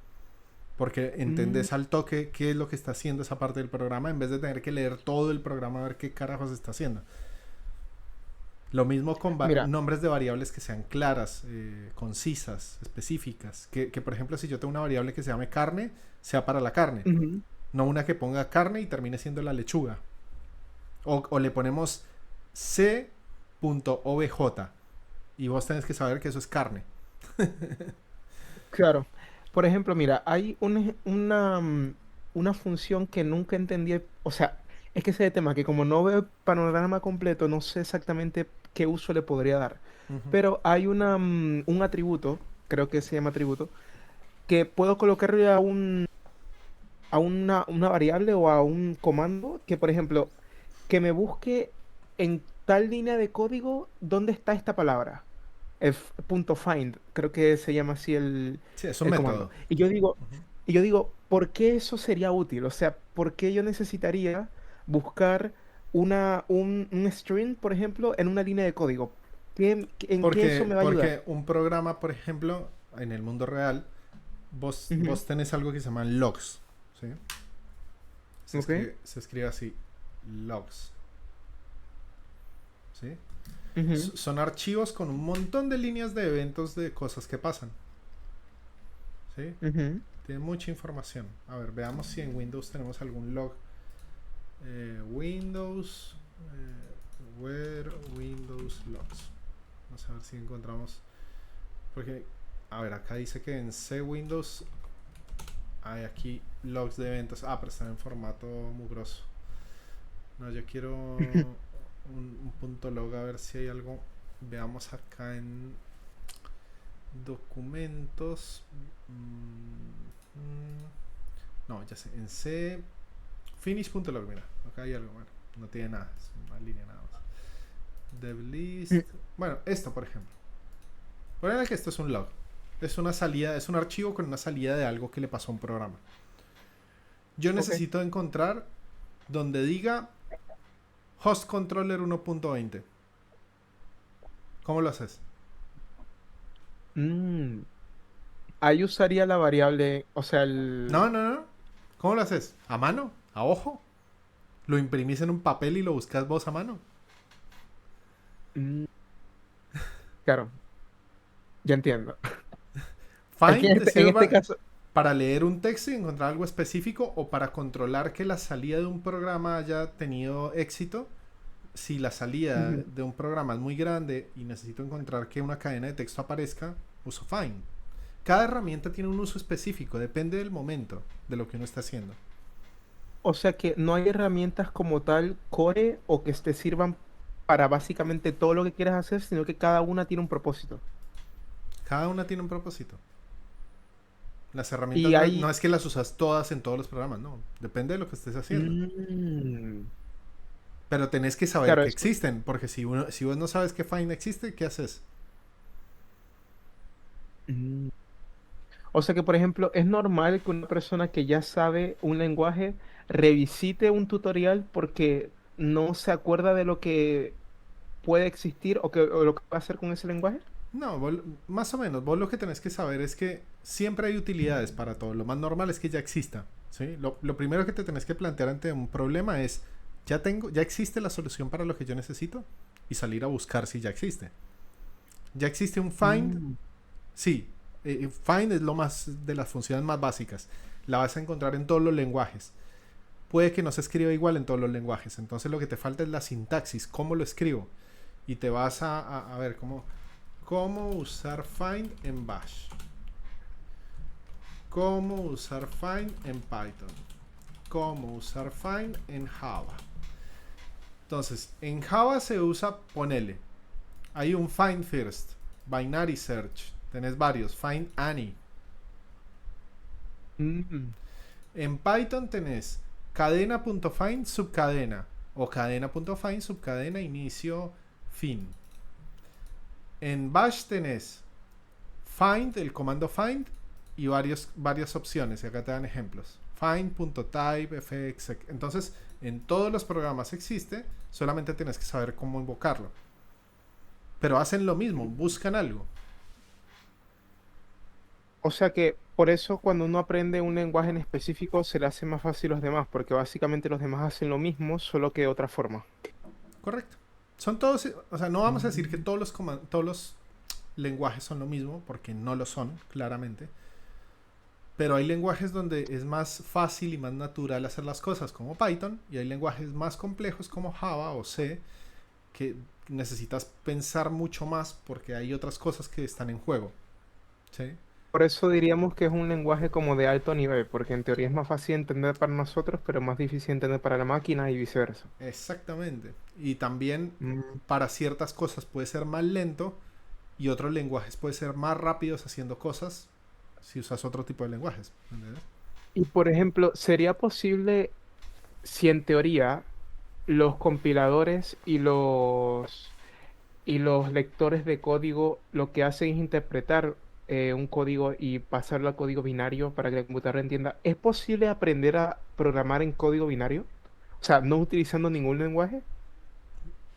Porque Mm, entendés al toque qué es lo que está haciendo esa parte del programa en vez de tener que leer todo el programa a ver qué carajos está haciendo. Lo mismo con Mira, nombres de variables que sean claras, concisas, específicas. Que, por ejemplo, si yo tengo una variable que se llame carne, sea para la carne. ujú, No una que ponga carne y termine siendo la lechuga. O le ponemos c.obj y vos tenés que saber que eso es carne. claro. Por ejemplo, mira, hay una función que nunca entendí. O sea, es que ese es el tema, que como no veo el panorama completo, no sé exactamente qué uso le podría dar. Ujú. Pero hay un atributo, creo que se llama atributo, que puedo colocarle a una variable o a un comando que, por ejemplo, que me busque en tal línea de código dónde está esta palabra. Punto find, creo que se llama así Sí, es un el comando. método. Y yo digo, ¿por qué eso sería útil? O sea, ¿por qué yo necesitaría buscar un string, por ejemplo, en una línea de código? ¿En qué eso me va a ayudar? Porque un programa, por ejemplo, en el mundo real, Ujú, vos tenés algo que se llaman logs. ¿Sí? ok, Se escribe así, logs. ¿Sí? ujú, Son archivos con un montón de líneas de eventos de cosas que pasan. ¿Sí? ujú. Tiene mucha información. A ver, veamos si en Windows tenemos algún log. Windows. Where Windows logs. Vamos a ver si encontramos. Porque, a ver, acá dice que en C Windows hay aquí logs de eventos. Ah, pero están en formato mugroso. No, yo quiero un punto log a ver si hay algo. Veamos acá en documentos. No, ya sé. En C. Finish.log, mira. Acá hay algo. Bueno, no tiene nada. Es una línea nada más. Mm, Devlist. Bueno, esto por ejemplo. Ponle que esto es un log. Es una salida, es un archivo con una salida de algo que le pasó a un programa. Yo ok. necesito encontrar donde diga host controller 1.20. ¿Cómo lo haces? Mm, Ahí usaría la variable, o sea, No, no, no. ¿Cómo lo haces? ¿A mano? ¿A ojo? ¿Lo imprimís en un papel y lo buscas vos a mano? mm, claro, ya entiendo. Es que Find en te este, en sirve este caso. para leer un texto y encontrar algo específico o para controlar que la salida de un programa haya tenido éxito. Si la salida Ujú. de un programa es muy grande y necesito encontrar que una cadena de texto aparezca, uso find. Cada herramienta tiene un uso específico, depende del momento de lo que uno está haciendo. O sea que no hay herramientas como tal core o que te sirvan para básicamente todo lo que quieras hacer, sino que cada una tiene un propósito. Cada una tiene un propósito. Las herramientas Y no hay... es que las usas todas en todos los programas, no. Depende de lo que estés haciendo. Mm, Pero tenés que saber claro, que eso. existen, porque si vos no sabes que find existe, ¿qué haces? Mm. O sea que, por ejemplo, es normal que una persona que ya sabe un lenguaje revisite un tutorial porque no se acuerda de lo que puede existir o lo que va a hacer con ese lenguaje. No, más o menos. Vos lo que tenés que saber es que siempre hay utilidades para todo. Lo más normal es que ya exista. ¿Sí? Lo primero que te tenés que plantear ante un problema es, ya existe la solución para lo que yo necesito y salir a buscar si ya existe. Ya existe un find, Mm. sí. Find es lo más de las funciones más básicas. La vas a encontrar en todos los lenguajes. Puede que no se escriba igual en todos los lenguajes. Entonces lo que te falta es la sintaxis, cómo lo escribo. Y te vas a ver cómo usar find en Bash. Cómo usar find en Python. Cómo usar find en Java. Entonces, en Java se usa, ponele. Hay un find first, binary search. Tenés varios, find any. Mm. En Python tenés cadena.find subcadena o cadena.find subcadena inicio fin. En Bash tenés find, el comando find y varias opciones. Y acá te dan ejemplos. Find.type, fx. Entonces, en todos los programas existe, solamente tienes que saber cómo invocarlo. Pero hacen lo mismo, buscan algo. O sea que por eso cuando uno aprende un lenguaje en específico se le hace más fácil a los demás, porque básicamente los demás hacen lo mismo, solo que de otra forma. Correcto. Son todos, o sea, no vamos a decir que Mm. todos los lenguajes son lo mismo, porque no lo son, claramente. Pero hay lenguajes donde es más fácil y más natural hacer las cosas, como Python, y hay lenguajes más complejos como Java o C, que necesitas pensar mucho más porque hay otras cosas que están en juego. ¿Sí? Por eso diríamos que es un lenguaje como de alto nivel, porque en teoría es más fácil de entender para nosotros, pero más difícil de entender para la máquina y viceversa. Exactamente. Y también Mm. para ciertas cosas puede ser más lento y otros lenguajes puede ser más rápidos haciendo cosas si usas otro tipo de lenguajes. ¿Entendés? Y por ejemplo, ¿sería posible si en teoría los compiladores y los lectores de código lo que hacen es interpretar un código y pasarlo a código binario para que la computadora entienda? ¿Es posible aprender a programar en código binario? O sea, no utilizando ningún lenguaje.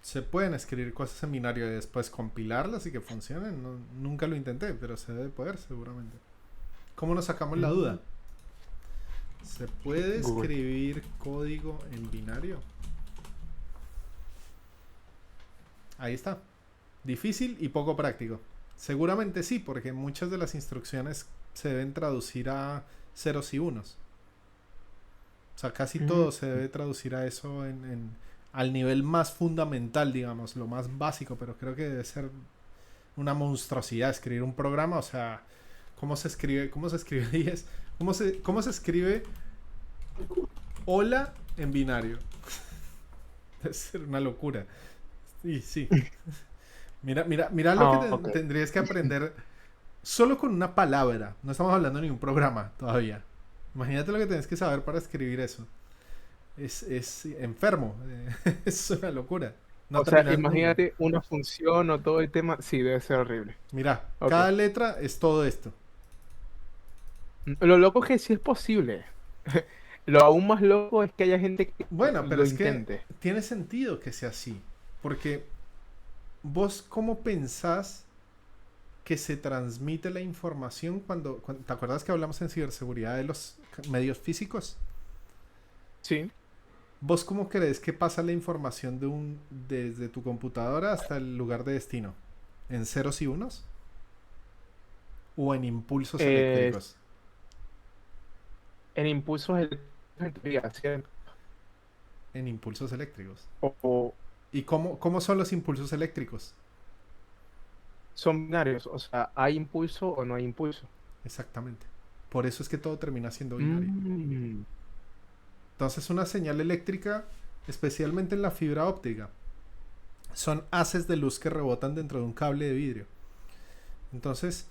Se pueden escribir cosas en binario y después compilarlas y que funcionen. Nunca lo intenté, pero se debe poder seguramente. ¿Cómo nos sacamos la Mm. duda? ¿Se puede Google. escribir código en binario? Ahí está. Difícil y poco práctico. Seguramente sí, porque muchas de las instrucciones se deben traducir a ceros y unos. O sea, casi Mm. todo se debe traducir a eso al nivel más fundamental, digamos, lo más básico, pero creo que debe ser una monstruosidad escribir un programa. O sea, ¿cómo se escribe? ¿Cómo se escribe 10? Cómo se escribe hola en binario? Debe ser una locura. Y sí. Mira lo que Ah, ok. tendrías que aprender solo con una palabra. No estamos hablando de un programa todavía. Imagínate lo que tienes que saber para escribir eso. Es enfermo. Es una locura. No O sea, terminas nunca. imagínate una función o todo el tema. Sí, debe ser horrible. Mira, Ok. cada letra es todo esto. Lo loco es que sí es posible. Lo aún más loco es que haya gente que Bueno, pero lo es que intente. tiene sentido que sea así. Porque vos, ¿cómo pensás que se transmite la información ¿te acuerdas que hablamos en ciberseguridad de los medios físicos? Sí. ¿Vos cómo crees que pasa la información desde tu computadora hasta el lugar de destino? ¿En ceros y unos? ¿O en impulsos Eh, eléctricos? en impulsos eléctricos en teoría, ¿cierto? En impulsos eléctricos. O ¿Y cómo son los impulsos eléctricos? son binarios, o sea, ¿hay impulso o no hay impulso? Exactamente. Por eso es que todo termina siendo binario. Mm, Entonces una señal eléctrica, especialmente en la fibra óptica, son haces de luz que rebotan dentro de un cable de vidrio. Entonces,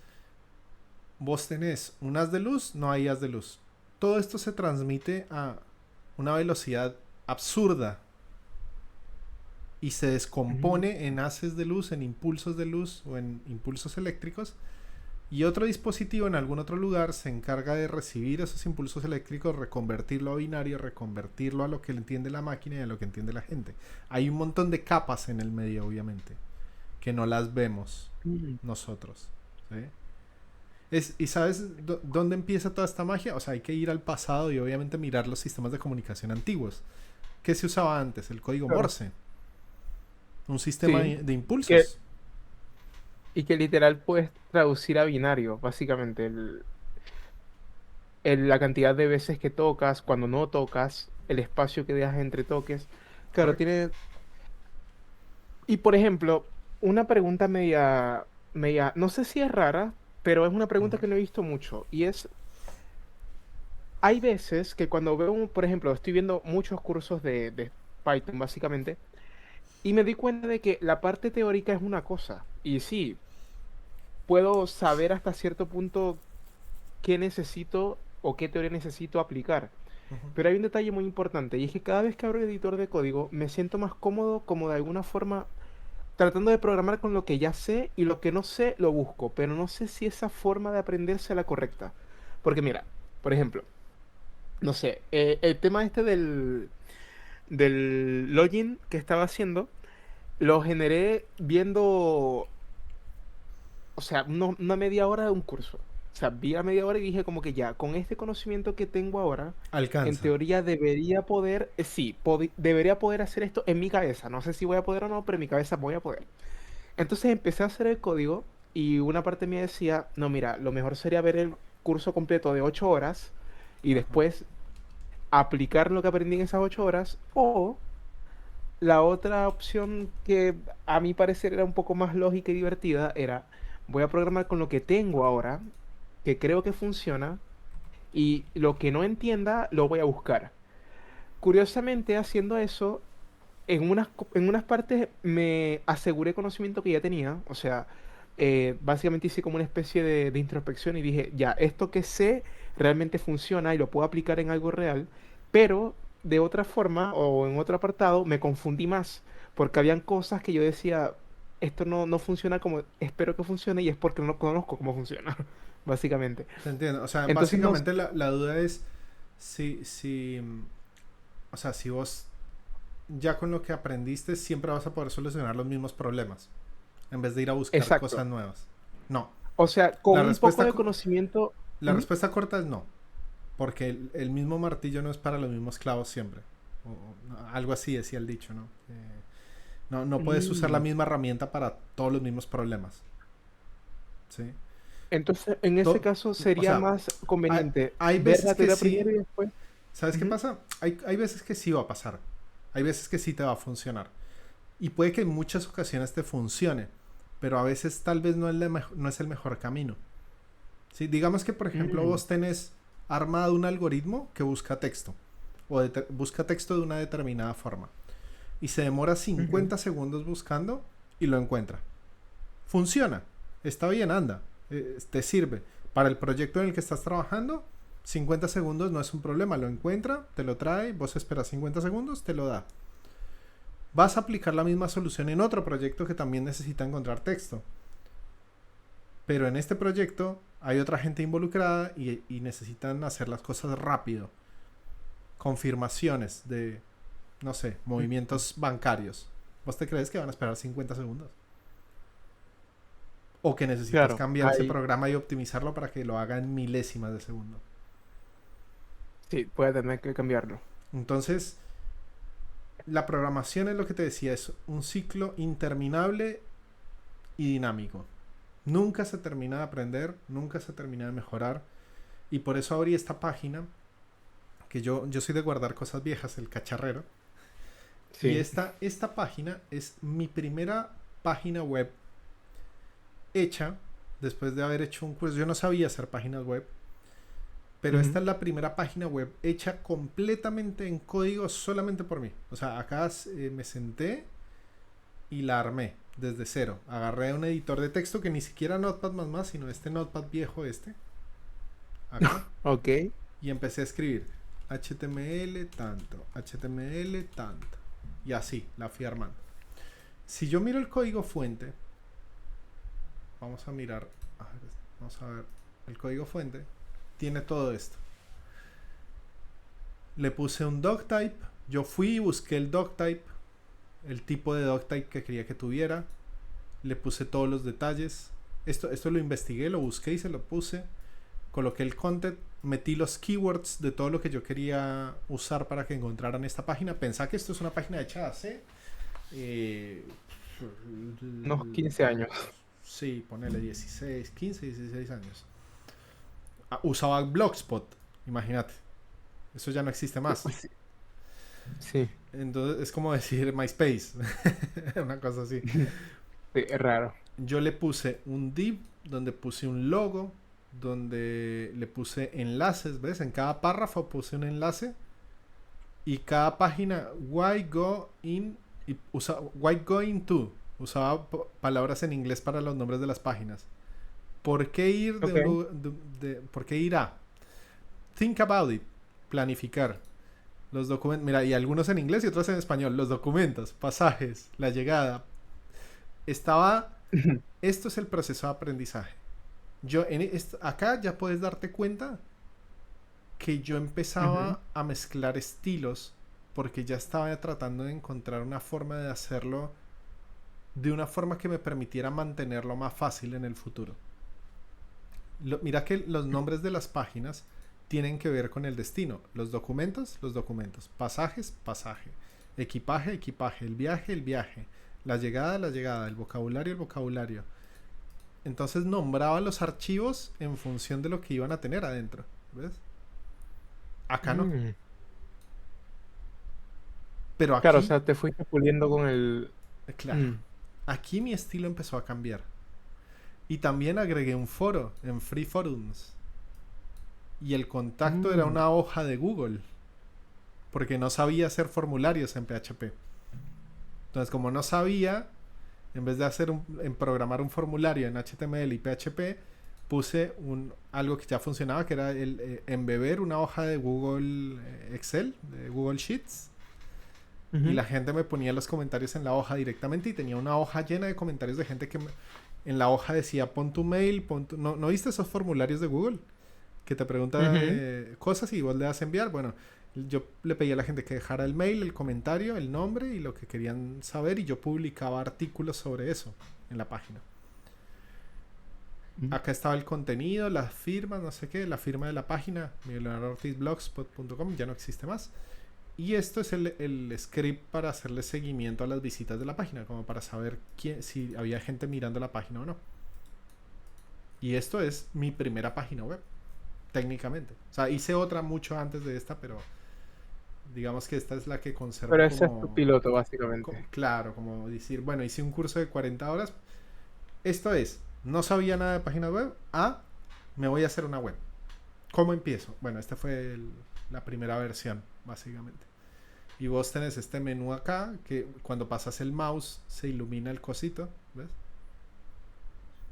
vos tenés un haz de luz, no hay haz de luz. Todo esto se transmite a una velocidad absurda y se mm, descompone en haces de luz, en impulsos de luz o en impulsos eléctricos. Y otro dispositivo en algún otro lugar se encarga de recibir esos impulsos eléctricos, reconvertirlo a binario, reconvertirlo a lo que entiende la máquina y a lo que entiende la gente. Hay un montón de capas en el medio, obviamente, que no las vemos mm. nosotros. ¿Sí? ¿Y sabes dónde empieza toda esta magia? O sea, hay que ir al pasado y obviamente mirar los sistemas de comunicación antiguos. ¿Qué se usaba antes? El código Claro. Morse. Un sistema Sí, de que, impulsos. y que literal puedes traducir a binario, básicamente, la cantidad de veces que tocas, cuando no tocas, el espacio que dejas entre toques. Claro, Correcto. tiene... Y por ejemplo, una pregunta media, no sé si es rara, pero es una pregunta Ujú. que no he visto mucho, y es, hay veces que cuando veo, por ejemplo, estoy viendo muchos cursos de Python, básicamente, y me di cuenta de que la parte teórica es una cosa, y sí, puedo saber hasta cierto punto qué necesito o qué teoría necesito aplicar. Pero hay un detalle muy importante y es que cada vez que abro el editor de código me siento más cómodo como de alguna forma tratando de programar con lo que ya sé y lo que no sé lo busco, pero no sé si esa forma de aprender sea la correcta. Porque mira, por ejemplo, no sé, el tema este del login que estaba haciendo, lo generé viendo, o sea, una media hora de un curso. O sea, vi a media hora y dije como que ya, con este conocimiento que tengo ahora, en Alcanza. teoría debería poder, sí, debería poder hacer esto en mi cabeza. No sé si voy a poder o no, pero en mi cabeza voy a poder. Entonces empecé a hacer el código y una parte mía decía, no, mira, lo mejor sería ver el curso completo de 8 horas y después aplicar lo que aprendí en esas 8 horas. O la otra opción que a mi parecer era un poco más lógica y divertida era, voy a programar con lo que tengo ahora, que creo que funciona, y lo que no entienda lo voy a buscar. Curiosamente, haciendo eso, en unas partes me aseguré conocimiento que ya tenía, o sea, básicamente hice como una especie de introspección y dije, ya, esto que sé realmente funciona y lo puedo aplicar en algo real, pero de otra forma o en otro apartado me confundí más, porque habían cosas que yo decía, esto no funciona como espero que funcione y es porque no conozco cómo funciona, básicamente. Te entiendo. O sea, Entonces, no, básicamente la duda es si, o sea, si vos ya con lo que aprendiste siempre vas a poder solucionar los mismos problemas en vez de ir a buscar exacto. cosas nuevas. No. O sea, La con un poco respuesta, de conocimiento... la Ujú. respuesta corta es no. Porque el mismo martillo no es para los mismos clavos siempre. Algo así decía el dicho, ¿no? No puedes usar la Mm. misma herramienta para todos los mismos problemas. ¿Sí? Entonces, en ese To- caso, o sería sea, más hay, conveniente hay ver veces la que teoría sí. primero y después. ¿Sabes qué Ujú. pasa? Hay veces que sí va a pasar. Hay veces que sí te va a funcionar. Y puede que en muchas ocasiones te funcione. Pero a veces tal vez no es el mejor camino. ¿Sí? Digamos que, por ejemplo, Mm, vos tenés armado un algoritmo que busca texto. O busca texto de una determinada forma. Y se demora ujú. 50 segundos buscando y lo encuentra. Funciona. Está bien, anda. Te sirve. Para el proyecto en el que estás trabajando, 50 segundos no es un problema. Lo encuentra, te lo trae, vos esperas 50 segundos, te lo da. Vas a aplicar la misma solución en otro proyecto que también necesita encontrar texto. Pero en este proyecto hay otra gente involucrada y necesitan hacer las cosas rápido. Confirmaciones de, no sé, Ujú. movimientos bancarios. ¿Vos te crees que van a esperar 50 segundos? O que necesitas Claro, cambiar ese ahí programa y optimizarlo para que lo haga en milésimas de segundo. sí, puede tener que cambiarlo. Entonces, la programación es lo que te decía, es un ciclo interminable y dinámico. Nunca se termina de aprender, nunca se termina de mejorar. Y por eso abrí esta página que yo soy de guardar cosas viejas, el cacharrero. Y Sí. esta página es mi primera página web hecha después de haber hecho un curso. Yo no sabía hacer páginas web, pero esta Ujú. es la primera página web hecha completamente en código solamente por mí. O sea, acá me senté y la armé desde cero. Agarré un editor de texto que ni siquiera Notepad++, sino este Notepad viejo acá, Ok. y empecé a escribir HTML tanto, HTML tanto, y así la fui armando. Si yo miro el código fuente, vamos a mirar, vamos a ver, el código fuente tiene todo esto. Le puse un doctype, yo fui y busqué el doctype, el tipo de doctype que quería que tuviera, le puse todos los detalles. Esto lo investigué, lo busqué y se lo puse. Coloqué el content, metí los keywords de todo lo que yo quería usar para que encontraran esta página. Pensá que esto es una página hecha hace... eh, Unos 15 años. sí, ponele 16 años. Usaba Blogspot, imagínate. Eso ya no existe más. Sí. Sí. Entonces es como decir MySpace, una cosa así. Sí, es raro. Yo le puse un div donde puse un logo, donde le puse enlaces, ¿ves? En cada párrafo puse un enlace y cada página why go in y why going to usaba palabras en inglés para los nombres de las páginas. ¿Por qué ir de Ok. un lugar por qué ir a? Think about it, planificar. Los documentos, mira, y algunos en inglés y otros en español. Los documentos, pasajes, la llegada. Estaba Esto es el proceso de aprendizaje. Acá ya puedes darte cuenta que yo Ujú. empezaba a mezclar estilos porque ya estaba tratando de encontrar una forma de hacerlo de una forma que me permitiera mantenerlo más fácil en el futuro. Mira que los nombres de las páginas tienen que ver con el destino. Los documentos. Pasajes, pasaje. Equipaje, equipaje. El viaje. La llegada. El vocabulario. Entonces nombraba los archivos en función de lo que iban a tener adentro. ¿Ves? Acá no. Mm. Pero Claro, o aquí, sea, te fuiste puliendo con el... claro, Mm. aquí mi estilo empezó a cambiar. Y también agregué un foro en Free Forums. Y el contacto era Mm. una hoja de Google. Porque no sabía hacer formularios en PHP. Entonces, como no sabía, en vez de en programar un formulario en HTML y PHP, puse algo que ya funcionaba, que era embeber una hoja de Google Excel, de Google Sheets, y Ujú. la gente me ponía los comentarios en la hoja directamente y tenía una hoja llena de comentarios de gente que en la hoja decía pon tu mail, ¿No viste esos formularios de Google? Que te pregunta Ujú. cosas y vos le das a enviar. Bueno, yo le pedí a la gente que dejara el mail, el comentario, el nombre y lo que querían saber y yo publicaba artículos sobre eso en la página. Mm. Acá estaba el contenido, las firmas, no sé qué, la firma de la página, miguelleonardoortizblogspot.com, ya no existe más. Y esto es el script para hacerle seguimiento a las visitas de la página, como para saber si había gente mirando la página o no. Y esto es mi primera página web, técnicamente. O sea, hice otra mucho antes de esta, pero digamos que esta es la que conservo Pero ese es tu como, piloto, básicamente. claro, como decir, bueno, hice un curso de 40 horas. Esto es, no sabía nada de página web, me voy a hacer una web. ¿Cómo empiezo? Bueno, esta fue la primera versión, básicamente. Y vos tenés este menú acá, que cuando pasas el mouse se ilumina el cosito, ¿ves?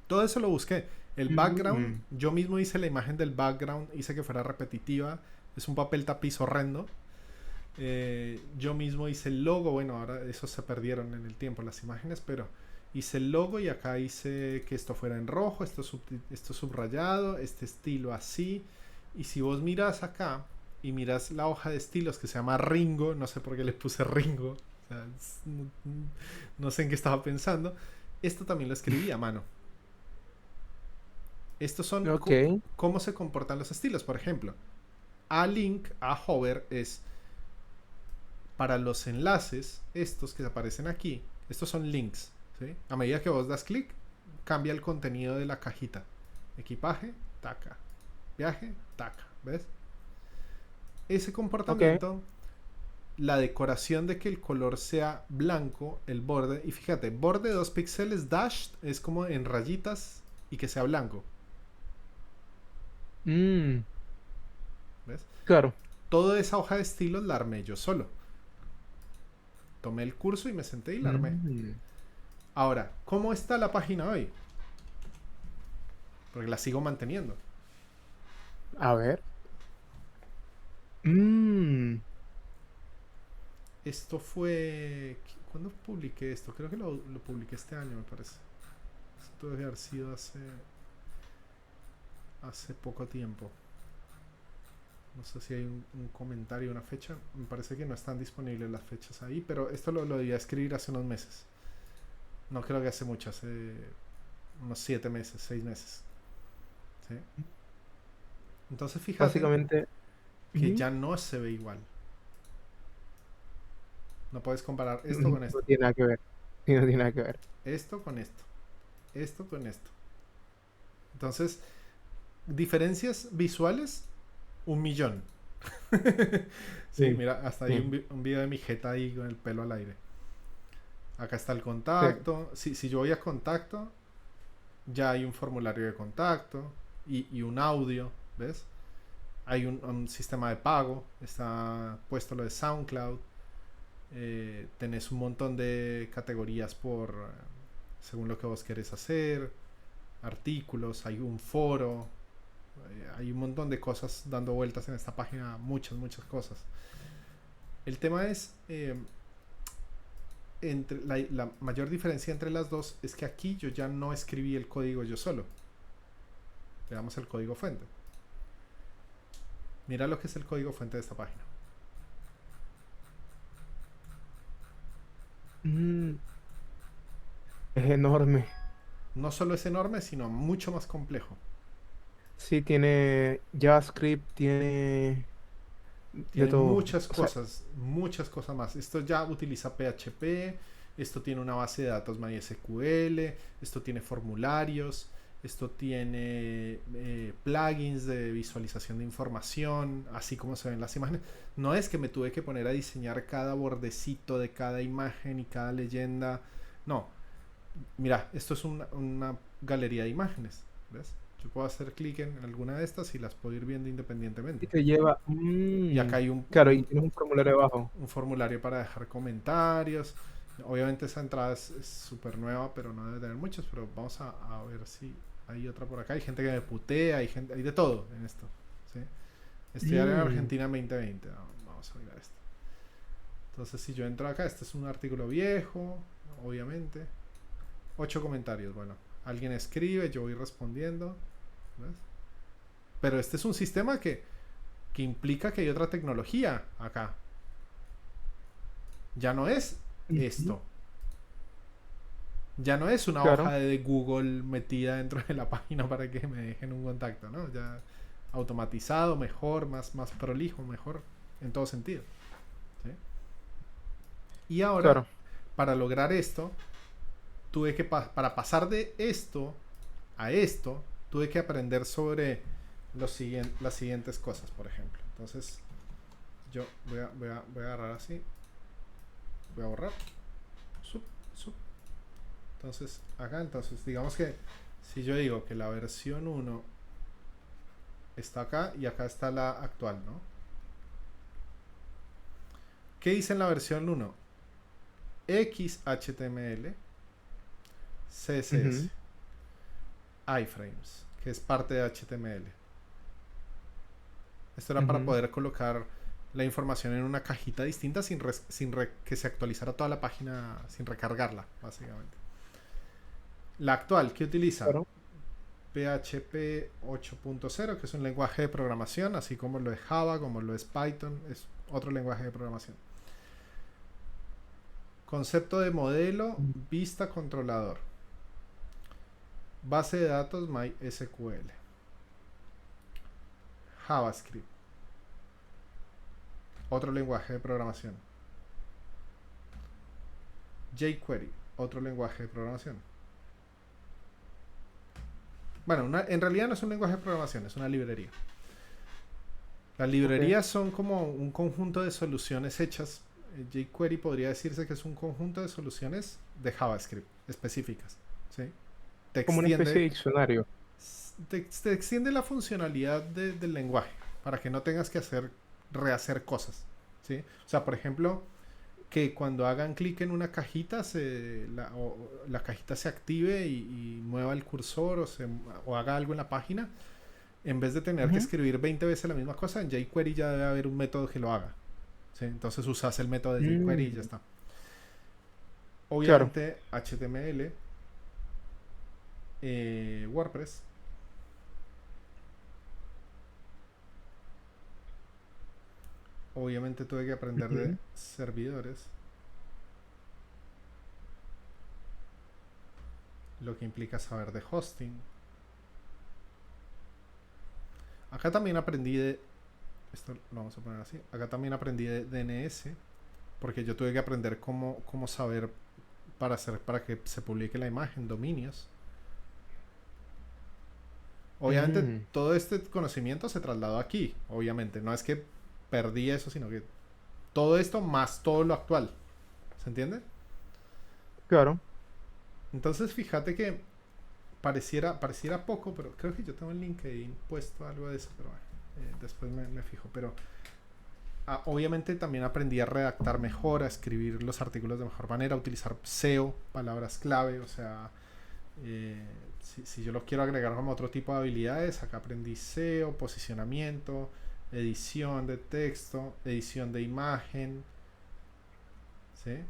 Todo eso lo busqué. El background, Mm. yo mismo hice la imagen del background, hice que fuera repetitiva. Es un papel tapiz horrendo. Yo mismo hice el logo, bueno, ahora esos se perdieron en el tiempo las imágenes, pero hice el logo y acá hice que esto fuera en rojo, esto subrayado, este estilo así. Y si vos miras acá y miras la hoja de estilos que se llama Ringo, no sé por qué le puse Ringo, o sea, no sé en qué estaba pensando, esto también lo escribí a mano. Estos son Ok. cómo se comportan los estilos, por ejemplo. A link, a hover es para los enlaces, estos que aparecen aquí, estos son links. ¿Sí? A medida que vos das clic, cambia el contenido de la cajita. Equipaje, taca. Viaje, taca. ¿Ves? ese Ok. comportamiento, la decoración de que el color sea blanco, el borde, y fíjate, borde 2 píxeles, dashed es como en rayitas y que sea blanco, Mm, ¿ves? claro. Toda esa hoja de estilos la armé yo solo. Tomé el curso y me senté y la armé. Mm, Ahora, ¿cómo está la página hoy? Porque la sigo manteniendo. a ver. Mm, Esto fue... ¿Cuándo publiqué esto? Creo que lo publiqué este año, me parece. Esto debe haber sido hace poco tiempo. No sé si hay un comentario, una fecha. Me parece que no están disponibles las fechas ahí, pero esto lo debía escribir hace unos meses. No creo que hace mucho, hace unos 7 meses, 6 meses. ¿Sí? Entonces fíjate básicamente. que Ujú. ya no se ve igual. No puedes comparar esto con No esto. tiene nada que ver. Sí, no tiene nada que ver. Esto con esto. Esto con esto. Entonces, diferencias visuales, un millón. Sí, Sí, mira, hasta hay sí, un video de mi jeta ahí con el pelo al aire. Acá está el sí. contacto. Si yo voy a contacto, ya hay un formulario de contacto y un audio, ¿ves? Hay un sistema de pago, está puesto lo de SoundCloud, tenés un montón de categorías según lo que vos querés hacer, artículos, hay un foro, hay un montón de cosas dando vueltas en esta página, muchas, muchas cosas. El tema es, la mayor diferencia entre las dos es que aquí yo ya no escribí el código yo solo. Veamos el código fuente. Mira lo que es el código fuente de esta página. Mm, es enorme. No solo es enorme, sino mucho más complejo. Sí, tiene JavaScript, tiene de Tiene todo. O sea, muchas cosas más. Esto ya utiliza PHP, esto tiene una base de datos MySQL, esto tiene formularios, esto tiene plugins de visualización de información, así como se ven las imágenes. No es que me tuve que poner a diseñar cada bordecito de cada imagen y cada leyenda. No, mira, esto es una galería de imágenes. ¿Ves? Yo puedo hacer clic en alguna de estas y las puedo ir viendo y independientemente. te lleva. Y acá hay Claro, y tienes un formulario abajo. un formulario para dejar comentarios. Obviamente esa entrada es súper nueva, pero no debe tener muchos. Pero vamos a ver si hay otra por acá. Hay gente que me putea, hay de todo en esto. ¿Sí? Estudiar en Mm, Argentina 2020. Vamos a mirar esto. Entonces, si yo entro acá, este es un artículo viejo, obviamente. 8 comentarios. Bueno, alguien escribe, yo voy respondiendo. ¿Ves? Pero este es un sistema que implica que hay otra tecnología acá. Ya no es ujú, esto. Ya no es una hoja claro, de Google metida dentro de la página para que me dejen un contacto, ¿no? Ya automatizado, mejor, más prolijo, mejor en todo sentido. ¿Sí? Y ahora, claro. para lograr esto, para pasar de esto a esto, tuve que aprender sobre las siguientes cosas, por ejemplo. Entonces, yo voy a agarrar así, voy a borrar, sub, sub. Entonces, acá, entonces, digamos que si yo digo que la versión 1 está acá y acá está la actual, ¿no? ¿Qué dice en la versión 1? XHTML, CSS, Ujú, iframes, que es parte de HTML. Esto era para ujú, poder colocar la información en una cajita distinta sin que se actualizara toda la página, sin recargarla, básicamente. La actual, ¿qué utiliza? claro. PHP 8.0, que es un lenguaje de programación, así como lo es Java, como lo es Python, es otro lenguaje de programación. Concepto de modelo, Mm, vista controlador. Base de datos MySQL. JavaScript, otro lenguaje de programación. jQuery, otro lenguaje de programación. Bueno, en realidad no es un lenguaje de programación, es una librería. Las Ok. librerías son como un conjunto de soluciones hechas. jQuery podría decirse que es un conjunto de soluciones de JavaScript específicas. ¿Sí? Te Como una especie extiende, de diccionario. te extiende la funcionalidad del lenguaje para que no tengas que rehacer cosas. ¿Sí? O sea, por ejemplo, que cuando hagan clic en una cajita, la cajita se active y mueva el cursor o haga algo en la página, en vez de tener que Ujú. escribir 20 veces la misma cosa, en jQuery ya debe haber un método que lo haga. ¿Sí? Entonces usas el método de jQuery y ya Mm, está. claro. Obviamente HTML, WordPress. Obviamente tuve que aprender de Ujú. servidores, lo que implica saber de hosting. Acá también aprendí de... Esto lo vamos a poner así. Acá también aprendí de DNS, porque yo tuve que aprender cómo saber para que se publique la imagen, dominios. Obviamente Mm, todo este conocimiento se trasladó aquí, obviamente. No es que perdí eso, sino que todo esto más todo lo actual. ¿Se entiende? claro. Entonces fíjate que pareciera poco, pero creo que yo tengo en LinkedIn puesto algo de eso, pero bueno, después me fijo. Pero obviamente también aprendí a redactar mejor, a escribir los artículos de mejor manera, a utilizar SEO, palabras clave, o sea, eh, si yo lo quiero agregar como otro tipo de habilidades, acá aprendí SEO, posicionamiento, edición de texto, edición de imagen, ¿sí?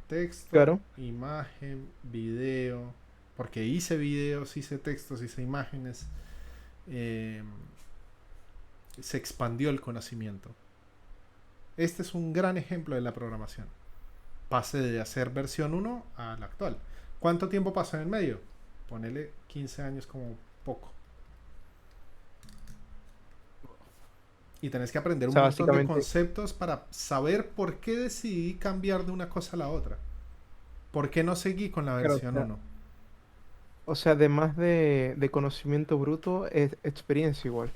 Texto, Claro. imagen, video, porque hice videos, hice textos, hice imágenes, eh, se expandió el conocimiento. Este es un gran ejemplo de la programación. Pase de hacer versión uno a la actual. ¿Cuánto tiempo pasó en el medio? Ponele 15 años como poco. Y tenés que aprender O un sea, montón de básicamente, conceptos para saber por qué decidí cambiar de una cosa a la otra. ¿Por qué no seguí con la claro, versión uno? o sea, además de conocimiento bruto, es experiencia igual.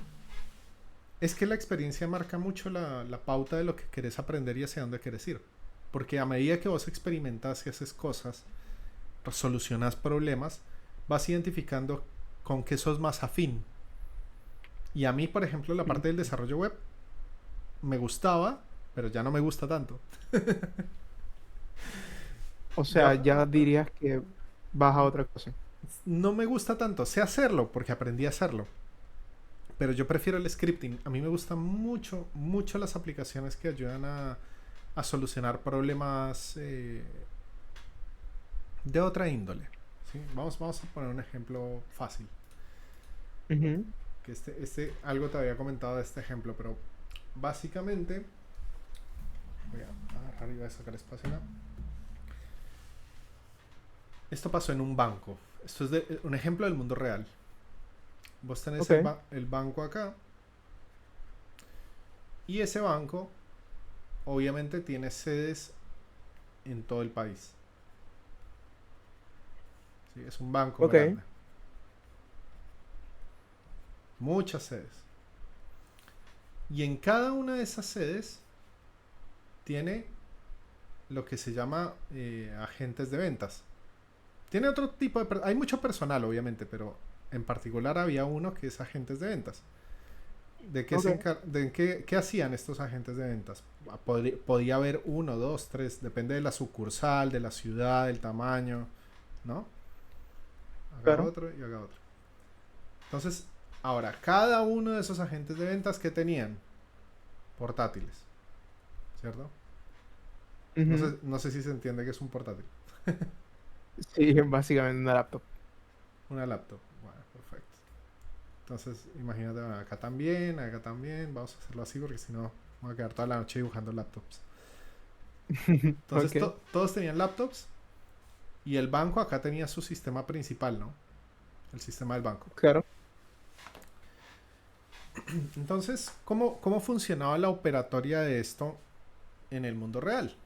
Es que la experiencia marca mucho la pauta de lo que querés aprender y hacia dónde querés ir. Porque a medida que vos experimentas y haces cosas, solucionas problemas, vas identificando con qué sos más afín. Y a mí, por ejemplo, la parte del Mm. desarrollo web me gustaba, pero ya no me gusta tanto. O Ya sea, ya dirías que vas a otra cosa. no me gusta tanto. Sé hacerlo porque aprendí a hacerlo. Pero yo prefiero el scripting. A mí me gustan mucho, mucho las aplicaciones que ayudan a solucionar problemas de otra índole. ¿Sí? Vamos a poner un ejemplo fácil. Ujú. Que algo te había comentado de este ejemplo, pero básicamente, voy a agarrar y voy a sacar espacio. ¿No? Esto pasó en un banco. Esto es un ejemplo del mundo real. Vos tenés Ok, el banco acá y ese banco obviamente tiene sedes en todo el país. ¿Sí? Es un banco ok. grande. Muchas sedes. Y en cada una de esas sedes tiene lo que se llama agentes de ventas. Tiene otro tipo de... Hay mucho personal, obviamente, pero en particular había uno que es agentes de ventas. Ok. ¿Qué hacían estos agentes de ventas? Podía haber uno, dos, tres, depende de la sucursal, de la ciudad, del tamaño, ¿no? Haga Claro. otro y haga otro. Entonces, ahora, cada uno de esos agentes de ventas que tenían portátiles, ¿cierto? Ujú. No sé si se entiende que es un portátil. Sí, básicamente una laptop. Una laptop. Bueno, perfecto. Entonces, imagínate, bueno, acá también. Vamos a hacerlo así porque si no, voy a quedar toda la noche dibujando laptops. Entonces, Ok, todos tenían laptops y el banco acá tenía su sistema principal, ¿no? El sistema del banco. claro. Entonces, ¿cómo funcionaba la operatoria de esto en el mundo real?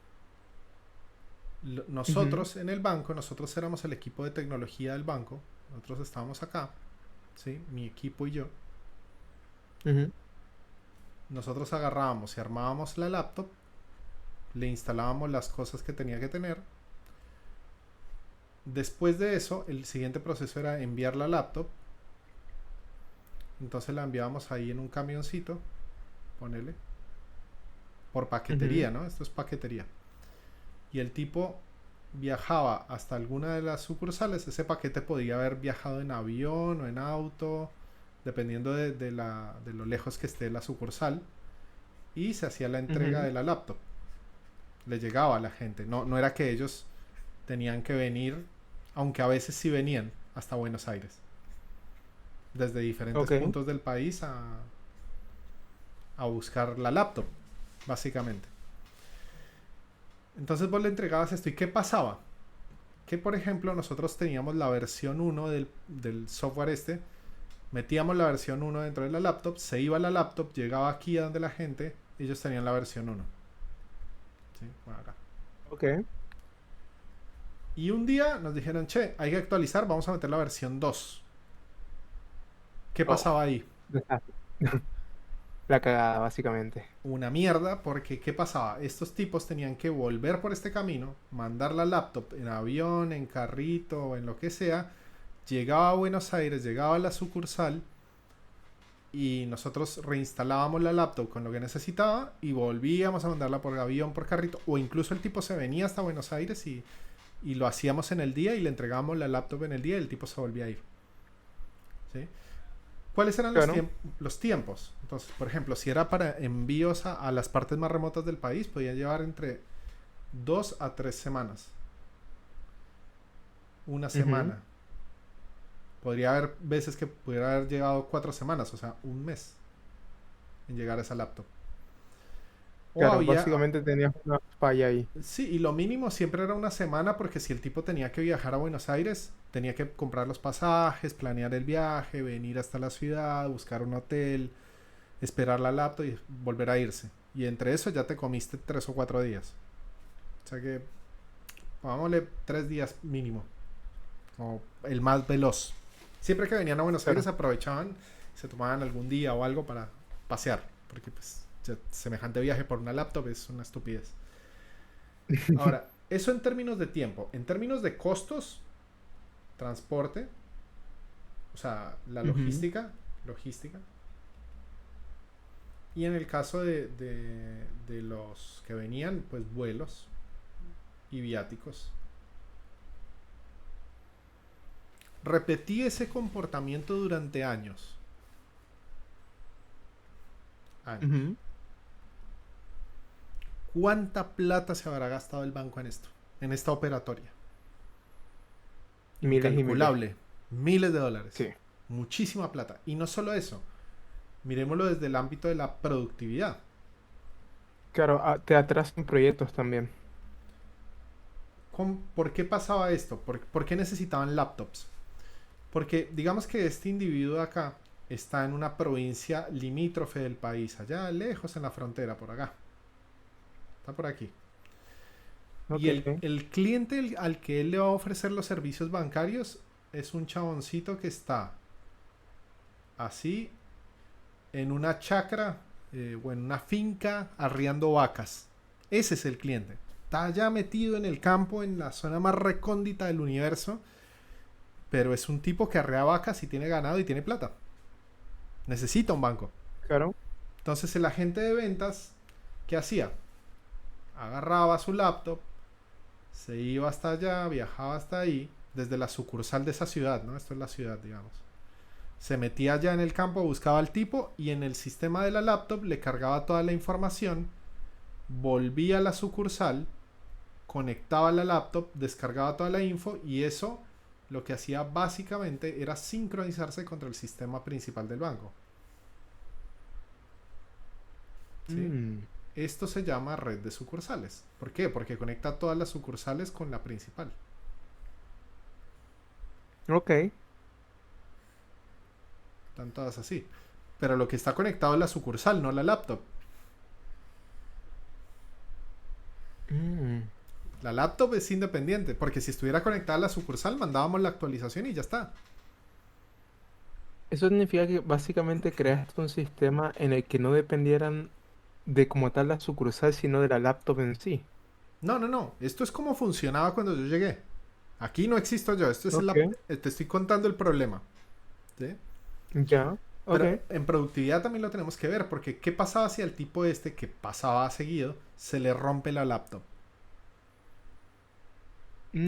Ujú. Nosotros en el banco, nosotros éramos el equipo de tecnología del banco. Nosotros estábamos acá, ¿sí? Mi equipo y yo. Ujú. nosotros agarrábamos y armábamos la laptop, le instalábamos las cosas que tenía que tener. Después de eso, el siguiente proceso era enviar la laptop. Entonces la enviábamos ahí en un camioncito, ponele, por paquetería, Ujú. ¿no? Esto es paquetería. Y el tipo viajaba hasta alguna de las sucursales. Ese paquete podía haber viajado en avión o en auto, dependiendo de lo lejos que esté la sucursal. Y se hacía la entrega Ujú. de la laptop. Le llegaba a la gente. No, no era que ellos tenían que venir, aunque a veces sí venían hasta Buenos Aires, desde diferentes Ok. puntos del país a buscar la laptop, básicamente. Entonces vos le entregabas esto. ¿Y qué pasaba? Que por ejemplo nosotros teníamos la versión uno del software este, metíamos la versión uno dentro de la laptop, se iba la laptop, llegaba aquí a donde la gente, ellos tenían la versión uno. ¿Sí? Bueno, acá. Ok. Y un día nos dijeron, che, hay que actualizar, vamos a meter la versión 2. ¿Qué Oh, pasaba ahí? desastre. La cagada, básicamente. Una mierda, porque ¿qué pasaba? Estos tipos tenían que volver por este camino, mandar la laptop en avión, en carrito o en lo que sea, llegaba a Buenos Aires, llegaba a la sucursal y nosotros reinstalábamos la laptop con lo que necesitaba y volvíamos a mandarla por avión, por carrito, o incluso el tipo se venía hasta Buenos Aires y lo hacíamos en el día y le entregábamos la laptop en el día y el tipo se volvía a ir. ¿Sí? ¿Cuáles eran Claro. los tiempos? Entonces, por ejemplo, si era para envíos a las partes más remotas del país, podían llevar entre 2 a 3 semanas. Una Ujú. semana. Podría haber veces que pudiera haber llegado 4 semanas, o sea, un mes en llegar a esa laptop. O Claro, había, básicamente tenías una falla ahí. sí, y lo mínimo siempre era una semana porque si el tipo tenía que viajar a Buenos Aires, tenía que comprar los pasajes, planear el viaje, venir hasta la ciudad, buscar un hotel, esperar la laptop y volver a irse. Y entre eso ya te comiste 3 o 4 días. O sea que, pongámosle 3 días mínimo, como el más veloz. Siempre que venían a Buenos Aires Claro. aprovechaban, se tomaban algún día o algo para pasear, porque pues semejante viaje por una laptop es una estupidez. Ahora, eso en términos de tiempo. En términos de costos, transporte, o sea, la Ujú. logística. Y en el caso de los que venían, pues vuelos y viáticos. Repetí ese comportamiento durante años. Años. Ujú. ¿Cuánta plata se habrá gastado el banco en esto? En esta operatoria. Miles y miles. Incalculable. Miles de dólares. Sí. Muchísima plata. Y no solo eso. Miremoslo desde el ámbito de la productividad. Claro, te atrasan proyectos también. ¿Por qué pasaba esto? ¿Por qué necesitaban laptops? Porque digamos que este individuo de acá está en una provincia limítrofe del país, allá lejos en la frontera, por acá. Está por aquí. Y Ok. el cliente al que él le va a ofrecer los servicios bancarios es un chaboncito que está así en una chacra o en una finca arriando vacas. Ese es el cliente. Está ya metido en el campo, en la zona más recóndita del universo, pero es un tipo que arrea vacas y tiene ganado y tiene plata. Necesita un banco. Claro. Entonces el agente de ventas, ¿qué hacía? Agarraba su laptop, se iba hasta allá, viajaba hasta ahí, desde la sucursal de esa ciudad, ¿no? Esto es la ciudad, digamos. Se metía allá en el campo, buscaba al tipo y en el sistema de la laptop le cargaba toda la información, volvía a la sucursal, conectaba la laptop, descargaba toda la info y eso lo que hacía básicamente era sincronizarse contra el sistema principal del banco. ¿Sí? Mm. Esto se llama red de sucursales. ¿Por qué? Porque conecta todas las sucursales con la principal. Ok. Están todas así. Pero lo que está conectado es la sucursal, no la laptop. Mm. La laptop es independiente, porque si estuviera conectada a la sucursal, mandábamos la actualización y ya está. Eso significa que básicamente creaste un sistema en el que no dependieran de como tal la sucursal, sino de la laptop en sí. No, no, no. Esto es como funcionaba cuando yo llegué. Aquí no existo yo. Ok, Te estoy contando el problema. ¿Sí? ya, ok. Pero en productividad también lo tenemos que ver, porque ¿qué pasaba si al tipo este que pasaba seguido se le rompe la laptop?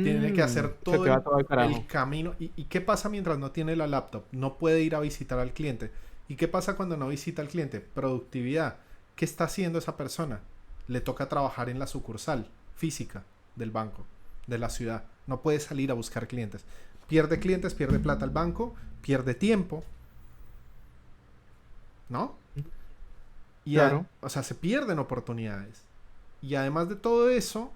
Tiene que hacer Se todo te va todo al el carajo. camino. ¿Y qué pasa mientras no tiene la laptop? No puede ir a visitar al cliente. ¿Y qué pasa cuando no visita al cliente? Productividad. ¿Qué está haciendo esa persona? Le toca trabajar en la sucursal física del banco, de la ciudad. No puede salir a buscar clientes. Pierde clientes, pierde plata al banco, pierde tiempo, ¿no? Claro, O sea, se pierden oportunidades. Y además de todo eso,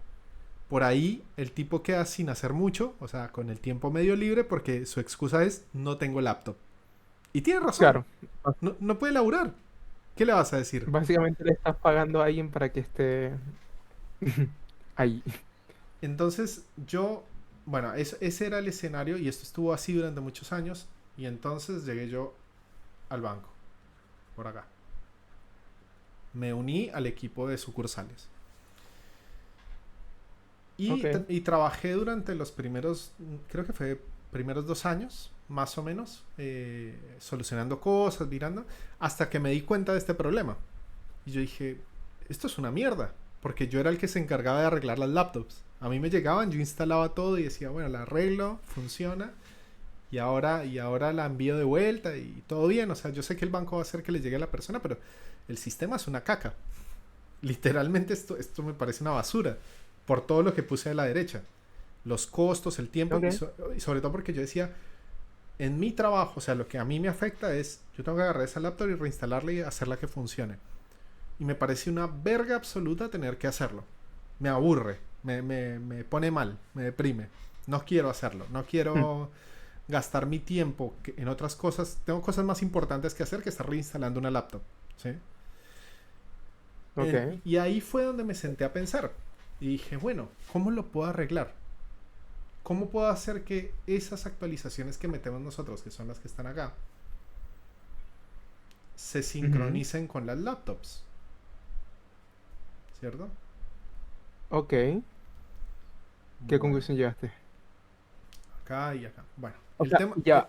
por ahí el tipo queda sin hacer mucho, o sea, con el tiempo medio libre, porque su excusa es no tengo laptop. Y tiene razón, claro. Bas- no puede laburar. ¿Qué le vas a decir? Básicamente le estás pagando a alguien para que esté ahí. Entonces yo, bueno, ese era el escenario y esto estuvo así durante muchos años y entonces llegué yo al banco, por acá. Me uní al equipo de sucursales. Ok. Y trabajé durante los primeros, creo que fue primeros 2 años, más o menos, solucionando cosas, mirando, hasta que me di cuenta de este problema. Y yo dije, esto es una mierda, porque yo era el que se encargaba de arreglar las laptops. A mí me llegaban, yo instalaba todo y decía, bueno, la arreglo, funciona, y ahora la envío de vuelta y todo bien. O sea, yo sé que el banco va a hacer que le llegue a la persona, pero el sistema es una caca. Literalmente esto me parece una basura, por todo lo que puse a la derecha. Los costos, el tiempo, Ok. y sobre todo porque yo decía, en mi trabajo, o sea, lo que a mí me afecta es, yo tengo que agarrar esa laptop y reinstalarla y hacerla que funcione. Y me parece una verga absoluta tener que hacerlo. Me aburre, me pone mal, me deprime. No quiero hacerlo, no Hmm. quiero gastar mi tiempo en otras cosas. Tengo cosas más importantes que hacer que estar reinstalando una laptop. ¿Sí? Ok. Y ahí fue donde me senté a pensar. Y dije, bueno, ¿cómo lo puedo arreglar? ¿Cómo puedo hacer que esas actualizaciones que metemos nosotros, que son las que están acá, se Ujú. sincronicen con las laptops? ¿Cierto? Ok. ¿Qué Bueno, conclusión llegaste? acá y acá. Bueno, O el sea, tema... ya,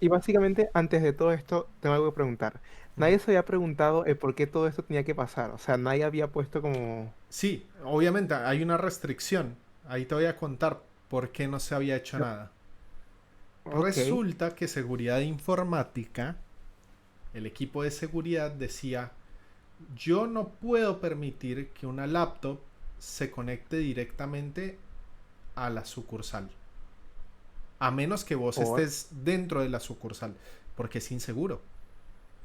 y básicamente antes de todo esto tengo algo que preguntar. Nadie se había preguntado el por qué todo esto tenía que pasar. O sea, nadie había puesto como... Sí, obviamente hay una restricción. Ahí te voy a contar por qué no se había hecho No. nada. Ok. Resulta que seguridad informática, el equipo de seguridad decía, yo no puedo permitir que una laptop se conecte directamente a la sucursal. A menos que vos Por... estés dentro de la sucursal, porque es inseguro.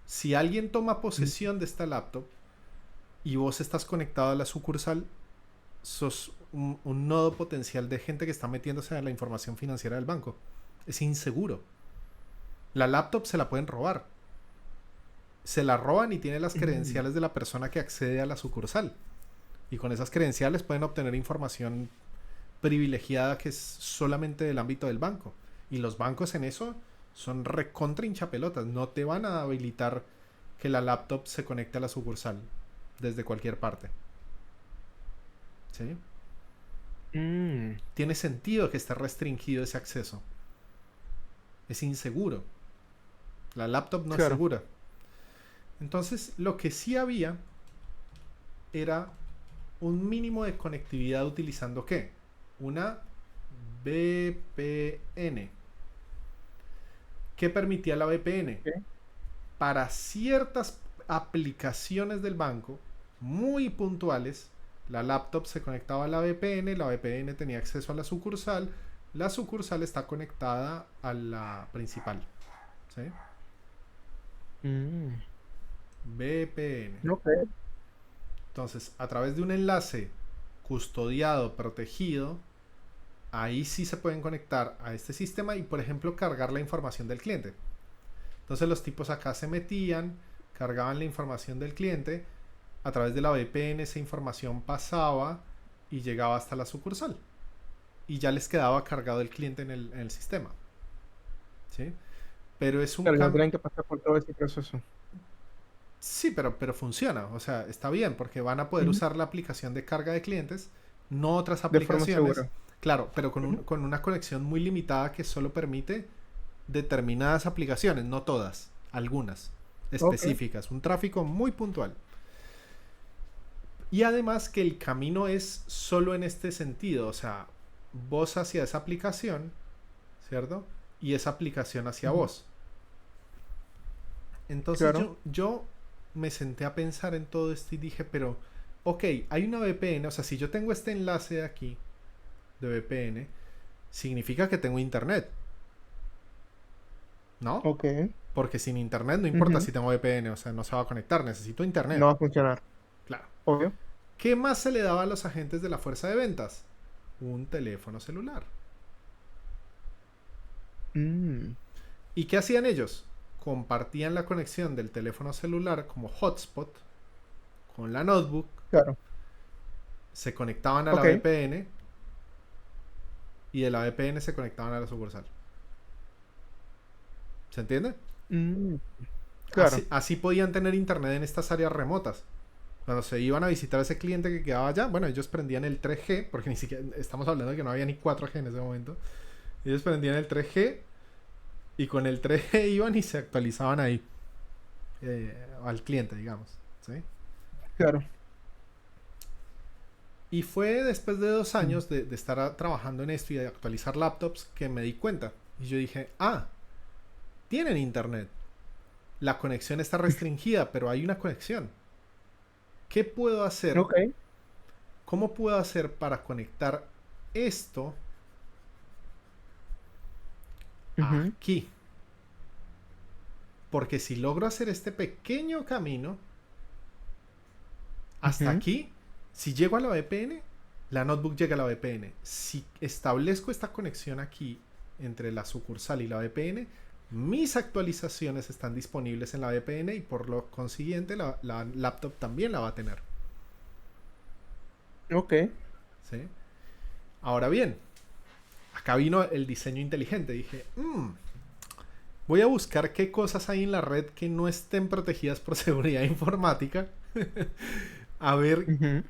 Si alguien toma Mm, posesión de esta laptop y vos estás conectado a la sucursal, sos un nodo potencial de gente que está metiéndose en la información financiera del banco. Es inseguro. La laptop se la pueden robar. Se la roban y tiene las mm, credenciales de la persona que accede a la sucursal. Y con esas credenciales pueden obtener información privilegiada que es solamente del ámbito del banco. Y los bancos en eso son recontra hinchapelotas. No te van a habilitar que la laptop se conecte a la sucursal desde cualquier parte. ¿Sí? mm, Tiene sentido que esté restringido ese acceso. Es inseguro. La laptop no es claro. segura. Entonces, lo que sí había era un mínimo de conectividad utilizando ¿qué? Una VPN. ¿Qué permitía la VPN? Ok. Para ciertas aplicaciones del banco muy puntuales, la laptop se conectaba a la VPN tenía acceso a la sucursal está conectada a la principal. ¿Sí? Mm, VPN. ok. Entonces, a través de un enlace custodiado, protegido, ahí sí se pueden conectar a este sistema y, por ejemplo, cargar la información del cliente. Entonces los tipos acá se metían, cargaban la información del cliente, a través de la VPN esa información pasaba y llegaba hasta la sucursal. Y ya les quedaba cargado el cliente en el sistema. ¿Sí? pero es un Claro, ya no cambio. tienen que pasar por todo ese proceso. Sí, pero funciona, o sea, está bien porque van a poder Ujú. usar la aplicación de carga de clientes, no otras De forma aplicaciones, segura. claro, pero Ujú. con una conexión muy limitada que solo permite determinadas aplicaciones, no todas, algunas Ok, específicas, un tráfico muy puntual. Y además que el camino es solo en este sentido, o sea, vos hacia esa aplicación, ¿cierto? Y esa aplicación hacia ujú, vos. Entonces claro. yo me senté a pensar en todo esto y dije, pero, ok, hay una VPN, o sea, si yo tengo este enlace de aquí, de VPN, significa que tengo internet, ¿no? Ok. Porque sin internet no importa Ujú. si tengo VPN, o sea, no se va a conectar, necesito internet. No va a funcionar. Claro. Obvio. ¿Qué más se le daba a los agentes de la fuerza de ventas? Un teléfono celular. Mm, ¿Y qué hacían ellos? Compartían la conexión del teléfono celular como hotspot con la notebook, claro. se conectaban a la Ok. VPN y de la VPN se conectaban a la sucursal. ¿Se entiende? Mm, claro. Así podían tener internet en estas áreas remotas. Cuando se iban a visitar a ese cliente que quedaba allá, bueno, ellos prendían el 3G, porque ni siquiera estamos hablando de que no había ni 4G en ese momento. Ellos prendían el 3G y con el 3G iban y se actualizaban ahí al cliente, digamos. ¿Sí? Claro. Y fue después de 2 años Mm, de estar trabajando en esto y de actualizar laptops que me di cuenta. Y yo dije, ah, tienen internet. La conexión está restringida, pero hay una conexión. ¿Qué puedo hacer? ok. ¿Cómo puedo hacer para conectar esto Ujú, aquí? Porque si logro hacer este pequeño camino hasta ujú, aquí, si llego a la VPN, la notebook llega a la VPN. Si establezco esta conexión aquí entre la sucursal y la VPN, mis actualizaciones están disponibles en la VPN y por lo consiguiente la laptop también la va a tener. ok. ¿Sí? Ahora bien, acá vino el diseño inteligente. Dije, voy a buscar qué cosas hay en la red que no estén protegidas por seguridad informática. A ver Ujú,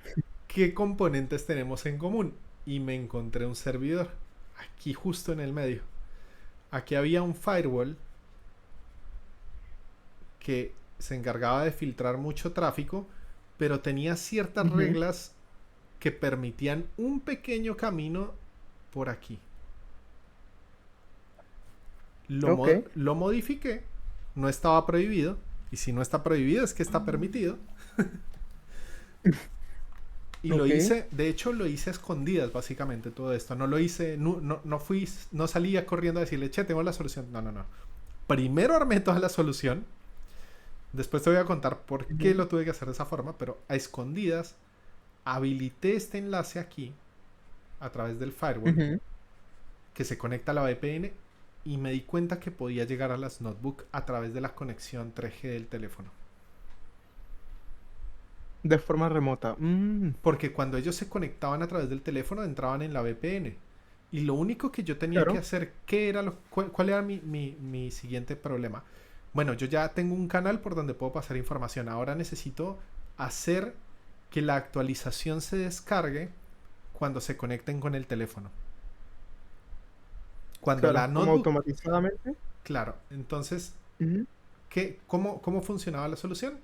qué componentes tenemos en común. Y me encontré un servidor. Aquí justo en el medio. Aquí había un firewall que se encargaba de filtrar mucho tráfico, pero tenía ciertas ujú, reglas que permitían un pequeño camino por aquí. ok. Lo modifiqué, no estaba prohibido, y si no está prohibido es que está permitido. Y lo Ok. hice, de hecho lo hice a escondidas básicamente todo esto. No lo hice, no fui, no salía corriendo a decirle, che, tengo la solución. No, no, no. Primero armé toda la solución. Después te voy a contar por qué Ujú, lo tuve que hacer de esa forma, pero a escondidas habilité este enlace aquí a través del firewall ujú. que se conecta a la VPN y me di cuenta que podía llegar a las notebook a través de la conexión 3G del teléfono. De forma remota. Porque cuando ellos se conectaban a través del teléfono entraban en la VPN. Y lo único que yo tenía que Claro. hacer, ¿qué era cuál era mi siguiente problema? Bueno, yo ya tengo un canal por donde puedo pasar información. Ahora necesito hacer que la actualización se descargue cuando se conecten con el teléfono. Cuando la Claro. Como notebook, automatizadamente. claro. Entonces, Ujú, ¿cómo funcionaba la solución?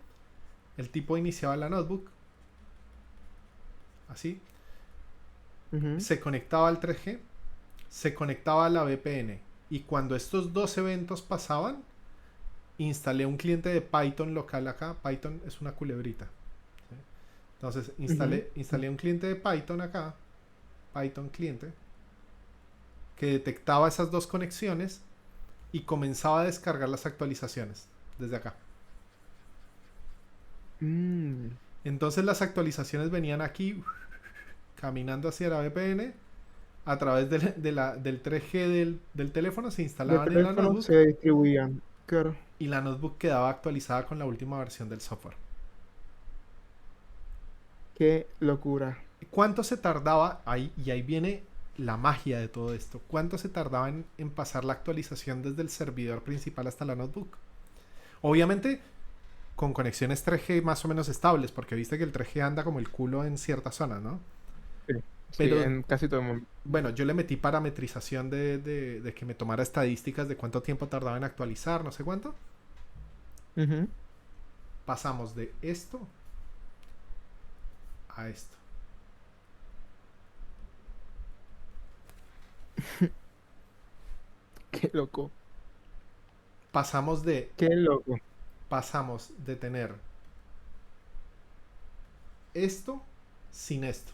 El tipo iniciaba la notebook, así, ujú. se conectaba al 3G, se conectaba a la VPN. Y cuando estos dos eventos pasaban, instalé un cliente de Python local acá. Python es una culebrita. ¿Sí? Entonces Ujú. instalé un cliente de Python acá, Python cliente, que detectaba esas dos conexiones y comenzaba a descargar las actualizaciones desde acá. Mm, Entonces las actualizaciones venían aquí caminando hacia la VPN a través del 3G del teléfono, se de instalaban en la teléfono notebook se distribuían. Claro. y la notebook quedaba actualizada con la última versión del software. Qué locura. ¿Cuánto se tardaba? Ahí, y ahí viene la magia de todo esto. ¿Cuánto se tardaba en pasar la actualización desde el servidor principal hasta la notebook? Obviamente con conexiones 3G más o menos estables, porque viste que el 3G anda como el culo en ciertas zonas, ¿no? Sí, sí, Pero en casi todo el mundo. bueno, yo le metí parametrización de que me tomara estadísticas de cuánto tiempo tardaba en actualizar, no sé cuánto. Ujú. Pasamos de esto a esto. Qué loco, Pasamos de, qué loco. pasamos de tener esto sin esto,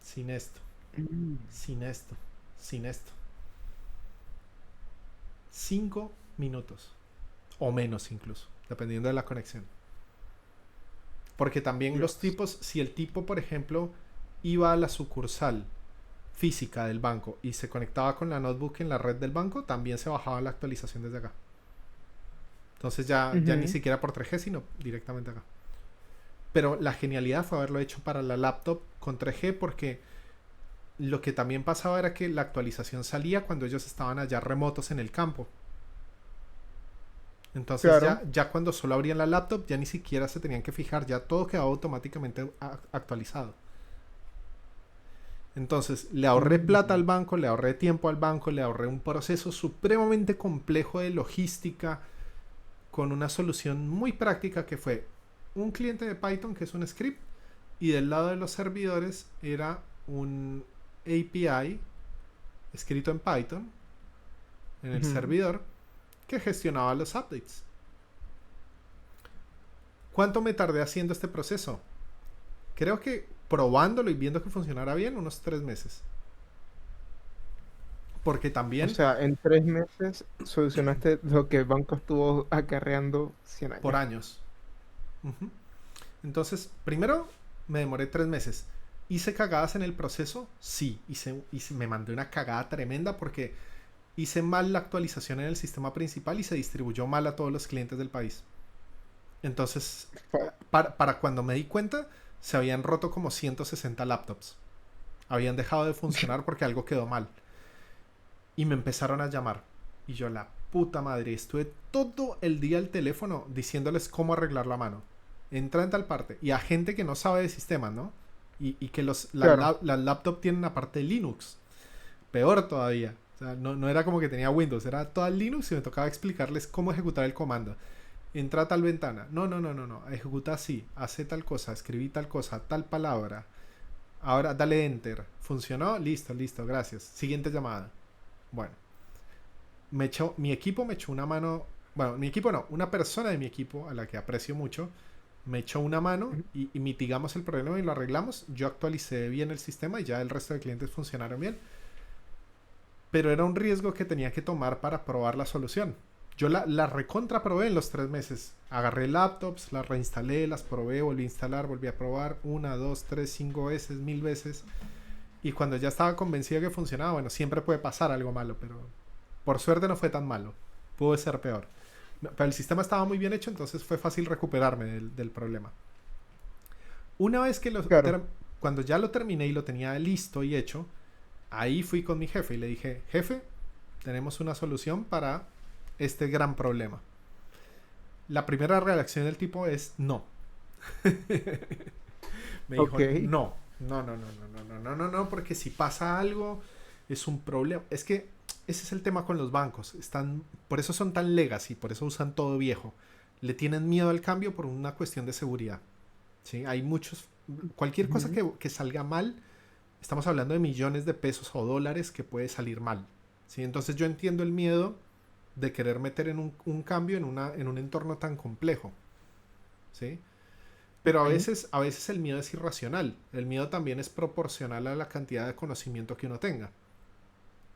sin esto, Mm. sin esto, sin esto. 5 minutos o menos incluso, dependiendo de la conexión. Porque también los Dios. tipos, si el tipo, por ejemplo, iba a la sucursal física del banco y se conectaba con la notebook en la red del banco, también se bajaba la actualización desde acá. Entonces ya ni Ujú. siquiera por 3G, sino directamente acá. Pero la genialidad fue haberlo hecho para la laptop con 3G porque lo que también pasaba era que la actualización salía cuando ellos estaban allá remotos en el campo. Entonces Claro. ya cuando solo abrían la laptop ya ni siquiera se tenían que fijar, ya todo quedaba automáticamente actualizado. Entonces le ahorré plata Mm. al banco, le ahorré tiempo al banco, le ahorré un proceso supremamente complejo de logística con una solución muy práctica que fue un cliente de Python que es un script y del lado de los servidores era un API escrito en Python en el Ujú. servidor que gestionaba los updates. ¿Cuánto me tardé haciendo este proceso? Creo que probándolo y viendo que funcionara bien, unos 3 meses. Porque O también sea, en 3 meses solucionaste lo que el banco estuvo acarreando 100 por años. años. Uh-huh. Entonces, primero me demoré 3 meses. ¿Hice cagadas en el proceso? Sí, me mandé una cagada tremenda porque hice mal la actualización en el sistema principal y se distribuyó mal a todos los clientes del país. Entonces, Fuck. para cuando me di cuenta, se habían roto como 160 laptops. Habían dejado de funcionar porque algo quedó mal. Y me empezaron a llamar. Y yo, la puta madre, estuve todo el día al teléfono diciéndoles cómo arreglar la mano. Entra en tal parte. Y a gente que no sabe de sistemas, ¿no? Y que Claro. las laptops tienen aparte Linux. Peor todavía. O sea, no era como que tenía Windows, era toda Linux y me tocaba explicarles cómo ejecutar el comando. Entra a tal ventana. No. Ejecuta así. Hace tal cosa. Escribí tal cosa. Tal palabra. Ahora dale enter. ¿Funcionó? Listo. Gracias. Siguiente llamada. Bueno, mi equipo me echó una mano. Bueno, mi equipo no. Una persona de mi equipo, a la que aprecio mucho, me echó una mano Ujú. y mitigamos el problema y lo arreglamos. Yo actualicé bien el sistema y ya el resto de clientes funcionaron bien. Pero era un riesgo que tenía que tomar para probar la solución. Yo la recontra probé en los 3 meses. Agarré laptops, las reinstalé, las probé, volví a instalar, volví a probar 1, 2, 3, 5 veces, 1000 veces. Y cuando ya estaba convencido que funcionaba, bueno, siempre puede pasar algo malo, pero por suerte no fue tan malo. Pudo ser peor. Pero el sistema estaba muy bien hecho, entonces fue fácil recuperarme del problema. Una vez que Claro. cuando ya lo terminé y lo tenía listo y hecho, ahí fui con mi jefe y le dije, jefe, tenemos una solución para este gran problema. La primera reacción del tipo es no. Me Ok. dijo, no, porque si pasa algo es un problema. Es que ese es el tema con los bancos. Por eso son tan legacy, por eso usan todo viejo. Le tienen miedo al cambio por una cuestión de seguridad. ¿Sí? Hay muchos, cualquier cosa Ujú. que salga mal, estamos hablando de millones de pesos o dólares que puede salir mal. ¿Sí? Entonces yo entiendo el miedo de querer meter en un cambio en un entorno tan complejo. ¿Sí? Pero Ok. a veces el miedo es irracional. El miedo también es proporcional a la cantidad de conocimiento que uno tenga.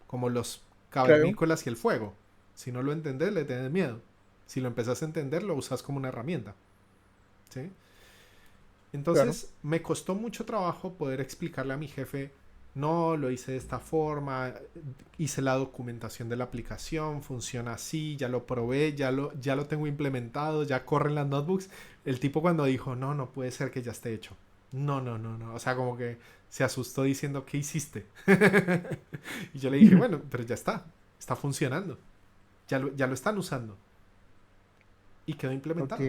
Como los Claro. cavernícolas y el fuego. Si no lo entendés, le tenés miedo. Si lo empezás a entender, lo usas como una herramienta. ¿Sí? Claro. Entonces me costó mucho trabajo poder explicarle a mi jefe, no, lo hice de esta forma, hice la documentación de la aplicación, funciona así, ya lo probé, ya lo tengo implementado, ya corren las notebooks. El tipo cuando dijo, no puede ser que ya esté hecho. No, no, no, no. O sea, como que se asustó diciendo, ¿qué hiciste? Y yo le dije, bueno, pero ya está funcionando, ya lo están usando y quedó Ok. implementado.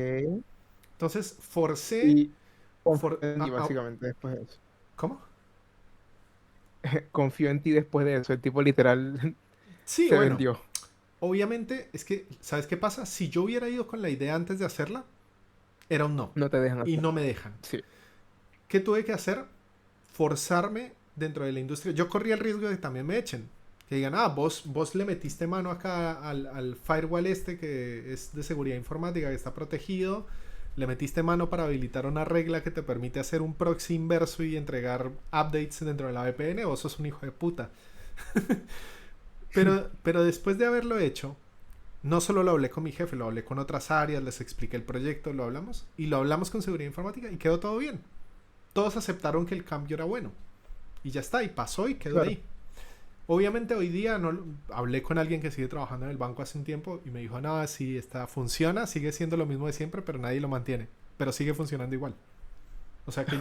Entonces, forcé, Y confío for, en ti básicamente después de eso. ¿cómo? Confío en ti después de eso. El tipo literal Sí, se bueno, vendió. obviamente es que, ¿sabes qué pasa? Si yo hubiera ido con la idea antes de hacerla, era un no. No te dejan Y hacer. no me dejan. Sí, ¿Qué tuve que hacer? Forzarme dentro de la industria. Yo corría el riesgo de que también me echen. Que digan, vos le metiste mano acá al firewall este que es de seguridad informática, que está protegido. Le metiste mano para habilitar una regla que te permite hacer un proxy inverso y entregar updates dentro de la VPN. Vos sos un hijo de puta. Pero después de haberlo hecho, no solo lo hablé con mi jefe, lo hablé con otras áreas, les expliqué el proyecto, lo hablamos. Y lo hablamos con seguridad informática y quedó todo bien. Todos aceptaron que el cambio era bueno. Y ya está, y pasó y quedó claro. ahí. Obviamente hoy día no hablé con alguien que sigue trabajando en el banco hace un tiempo y me dijo, no, sí, funciona, sigue siendo lo mismo de siempre, pero nadie lo mantiene. Pero sigue funcionando igual. O sea que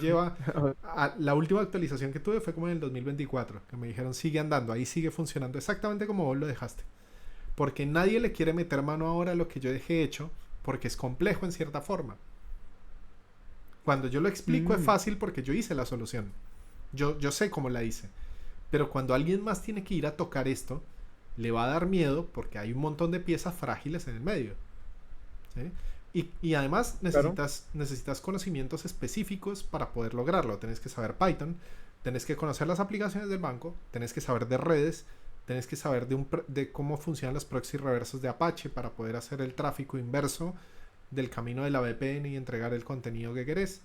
la última actualización que tuve fue como en el 2024, que me dijeron, sigue andando, ahí sigue funcionando exactamente como vos lo dejaste. Porque nadie le quiere meter mano ahora a lo que yo dejé hecho, porque es complejo en cierta forma. Cuando yo lo explico es Mm, fácil porque yo hice la solución. Yo sé cómo la hice. Pero cuando alguien más tiene que ir a tocar esto, le va a dar miedo porque hay un montón de piezas frágiles en el medio. ¿Sí? Y además claro. necesitas conocimientos específicos para poder lograrlo. Tenés que saber Python, tenés que conocer las aplicaciones del banco, tenés que saber de redes, tenés que saber de cómo funcionan los proxy reversos de Apache para poder hacer el tráfico inverso del camino de la VPN y entregar el contenido que querés.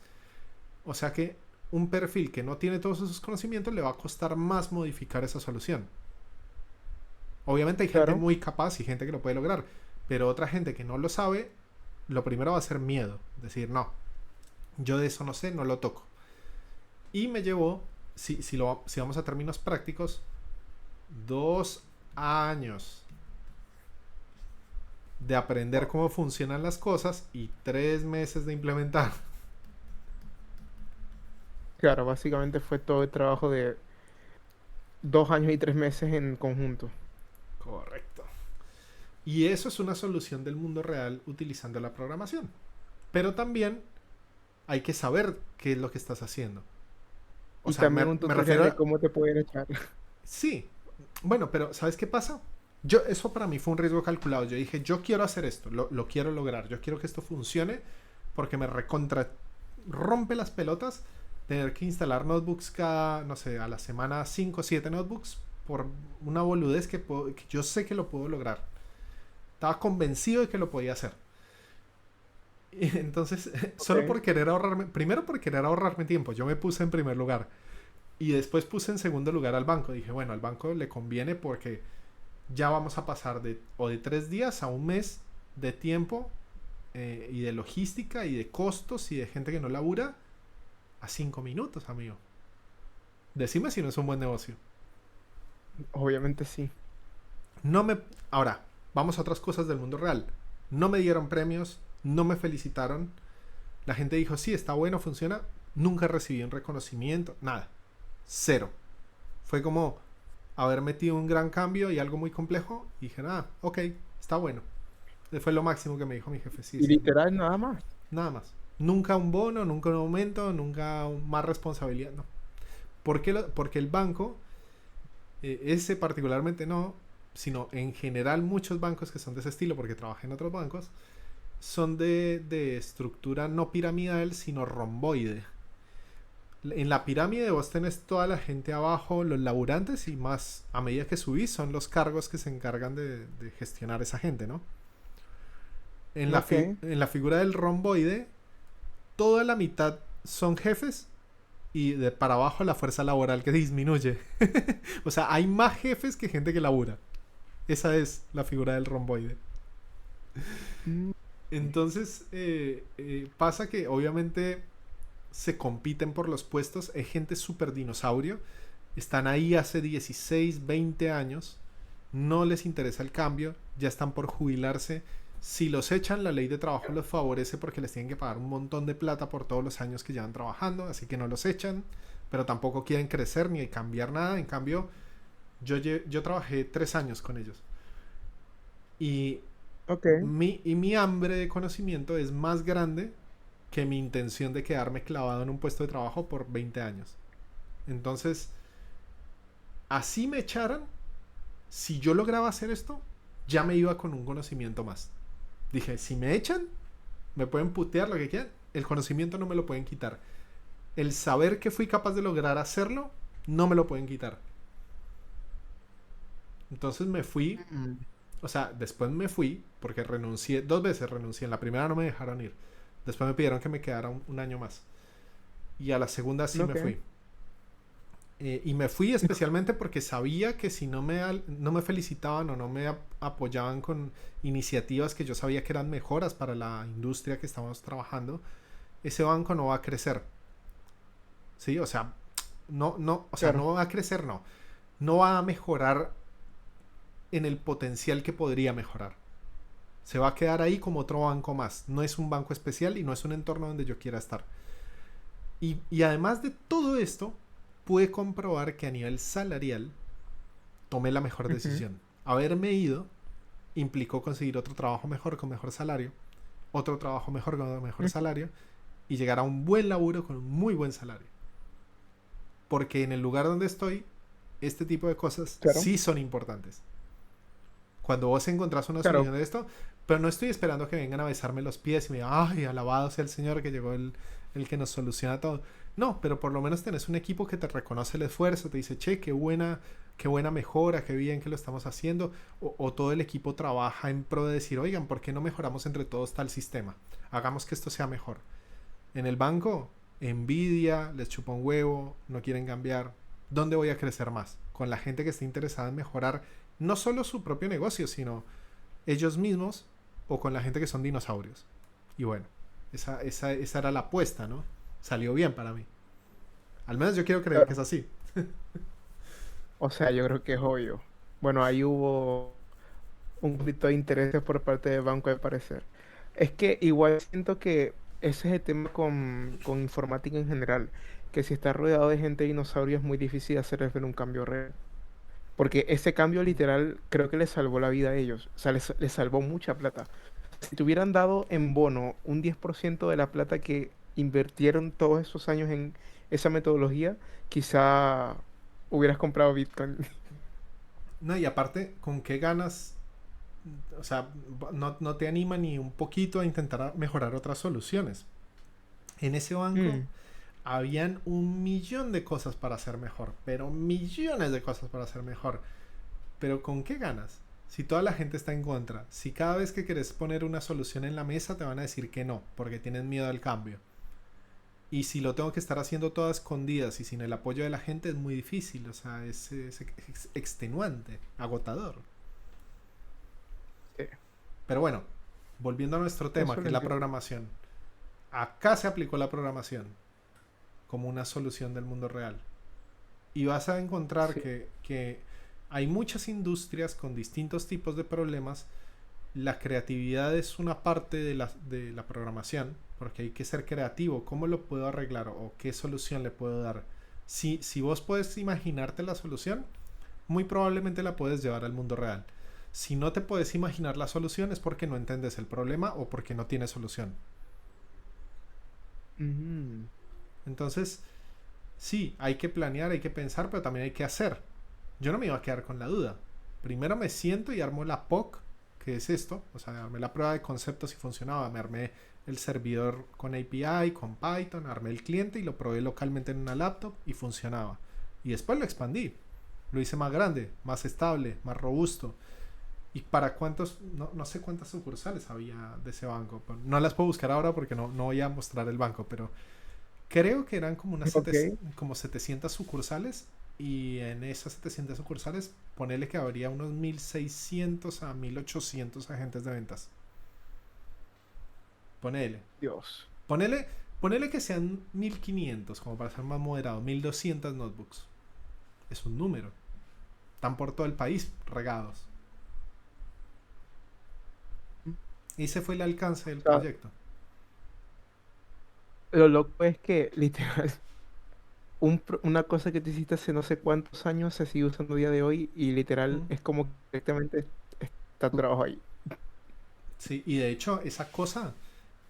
O sea que un perfil que no tiene todos esos conocimientos le va a costar más modificar esa solución. Obviamente hay gente Claro. muy capaz y gente que lo puede lograr, pero otra gente que no lo sabe, lo primero va a ser miedo. Decir, no, yo de eso no sé, no lo toco. Y me llevó, si vamos a términos prácticos, 2 años de aprender Wow. cómo funcionan las cosas y 3 meses de implementar. Claro, básicamente fue todo el trabajo de 2 años y 3 meses en conjunto. Correcto. Y eso es una solución del mundo real utilizando la programación. Pero también hay que saber qué es lo que estás haciendo. O Y sea, también un me tutorial refiero de a... cómo te pueden echar. Sí, bueno, pero ¿sabes qué pasa? Eso para mí fue un riesgo calculado. Yo dije, yo quiero hacer esto, lo quiero lograr, yo quiero que esto funcione porque me recontra rompe las pelotas tener que instalar notebooks cada, no sé, a la semana 5 o 7 notebooks por una boludez que yo sé que lo puedo lograr. Estaba convencido de que lo podía hacer. Y entonces, solo Ok. por querer ahorrarme, primero por querer ahorrarme tiempo, yo me puse en primer lugar y después puse en segundo lugar al banco. Dije, bueno, al banco le conviene porque ya vamos a pasar de 3 días a un mes de tiempo y de logística y de costos y de gente que no labura a 5 minutos, amigo. Decime si no es un buen negocio. Obviamente sí. No me... Ahora, vamos a otras cosas del mundo real. No me dieron premios, no me felicitaron. La gente dijo, sí, está bueno, funciona. Nunca recibí un reconocimiento, nada. Cero. Fue como haber metido un gran cambio y algo muy complejo. Y dije, ok, está bueno. Fue lo máximo que me dijo mi jefe. Sí, Y sí. literal nada más. Nada más. Nunca un bono, nunca un aumento, nunca más responsabilidad. No. Porque el banco, ese particularmente no, sino en general muchos bancos que son de ese estilo, porque trabajé en otros bancos, son de estructura no piramidal, sino romboide. En la pirámide vos tenés toda la gente abajo, los laburantes, y más a medida que subís son los cargos que se encargan de gestionar esa gente, ¿no? Ok. En la figura del romboide, toda la mitad son jefes y de para abajo la fuerza laboral que disminuye. O sea, hay más jefes que gente que labura. Esa es la figura del romboide. Mm, Entonces, pasa que obviamente se compiten por los puestos. Es gente súper dinosaurio. Están ahí hace 16 20 años. No les interesa el cambio. Ya están por jubilarse. Si los echan, la ley de trabajo los favorece porque les tienen que pagar un montón de plata por todos los años que llevan trabajando, así que no los echan, pero tampoco quieren crecer ni cambiar nada. En cambio, yo trabajé 3 años con ellos y Ok. mi hambre de conocimiento es más grande que mi intención de quedarme clavado en un puesto de trabajo por 20 años. Entonces, así me echaran, si yo lograba hacer esto, ya me iba con un conocimiento más. Dije, si me echan, me pueden putear lo que quieran, el conocimiento no me lo pueden quitar. El saber que fui capaz de lograr hacerlo, no me lo pueden quitar. Entonces me fui, Mm, o sea, después me fui, porque renuncié, 2 veces renuncié, en la primera no me dejaron ir. Después me pidieron que me quedara un año más. Y a la segunda sí me ok. fui. Y me fui especialmente porque sabía que si no me felicitaban o no me apoyaban con iniciativas que yo sabía que eran mejoras para la industria que estábamos trabajando, ese banco no va a crecer. ¿Sí? O sea, o sea, Claro, no va a crecer, no. No va a mejorar en el potencial que podría mejorar. Se va a quedar ahí como otro banco más. No es un banco especial y no es un entorno donde yo quiera estar. Y además de todo esto, pude comprobar que a nivel salarial tomé la mejor ujú, decisión. Haberme ido implicó conseguir otro trabajo mejor con mejor salario, otro trabajo mejor con mejor ujú, salario y llegar a un buen laburo con un muy buen salario. Porque en el lugar donde estoy, este tipo de cosas claro, sí son importantes. Cuando vos encontrás una claro. solución de esto, pero no estoy esperando que vengan a besarme los pies y me digan, ay, alabado sea el Señor que llegó el que nos soluciona todo. No, pero por lo menos tenés un equipo que te reconoce el esfuerzo, te dice, che, qué buena mejora, qué bien que lo estamos haciendo. O todo el equipo trabaja en pro de decir, oigan, ¿por qué no mejoramos entre todos tal sistema? Hagamos que esto sea mejor. En el banco, envidia, les chupa un huevo, no quieren cambiar. ¿Dónde voy a crecer más? Con la gente que está interesada en mejorar no solo su propio negocio, sino ellos mismos o con la gente que son dinosaurios. Y bueno, esa era la apuesta, ¿no? Salió bien para mí. Al menos yo quiero creer que es Claro. así. O sea, yo creo que es obvio. Bueno, ahí hubo un conflicto de intereses por parte del banco, al parecer. Es que igual siento que ese es el tema con informática en general, que si está rodeado de gente dinosaurio es muy difícil hacer ver un cambio real. Porque ese cambio literal creo que les salvó la vida a ellos. O sea, les salvó mucha plata. Si te hubieran dado en bono un 10% de la plata que invirtieron todos esos años en esa metodología, quizá hubieras comprado Bitcoin. No, y aparte, ¿con qué ganas? O sea, no te anima ni un poquito a intentar mejorar otras soluciones. En ese banco Mm, habían un millón de cosas para hacer mejor, pero millones de cosas para hacer mejor. Pero ¿con qué ganas? Si toda la gente está en contra, si cada vez que quieres poner una solución en la mesa te van a decir que no, porque tienen miedo al cambio. Y si lo tengo que estar haciendo todo a escondidas y sin el apoyo de la gente es muy difícil, o sea, es extenuante, agotador. sí, Pero bueno, volviendo a nuestro tema, eso que lo es la entiendo. programación. Acá se aplicó la programación como una solución del mundo real. Y vas a encontrar Sí. que hay muchas industrias con distintos tipos de problemas. La creatividad es una parte de la programación, porque hay que ser creativo. ¿Cómo lo puedo arreglar o qué solución le puedo dar? Si vos puedes imaginarte la solución, muy probablemente la puedes llevar al mundo real. Si no te puedes imaginar la solución es porque no entiendes el problema o porque no tiene solución. Mm, Entonces, sí, hay que planear, hay que pensar, pero también hay que hacer. Yo no me iba a quedar con la duda. Primero me siento y armo la POC, que es esto. O sea, armé la prueba de conceptos y funcionaba. Me armé el servidor con API, con Python, armé el cliente y lo probé localmente en una laptop y funcionaba. Y después lo expandí. Lo hice más grande, más estable, más robusto. ¿Y para cuántos? No sé cuántas sucursales había de ese banco. No las puedo buscar ahora porque no voy a mostrar el banco, pero creo que eran como ok, como 700 sucursales y en esas 700 sucursales ponele que habría unos 1600 a 1800 agentes de ventas. Ponele. Dios. Ponele, ponele que sean 1500 como para ser más moderado, 1200 notebooks. Es un número. Están por todo el país regados. Ese fue el alcance del O sea, proyecto. lo loco es que literal, una cosa que te hiciste hace no sé cuántos años se sigue usando a día de hoy y literal ¿Mm? es como que directamente está tu trabajo ahí. Sí, y de hecho esa cosa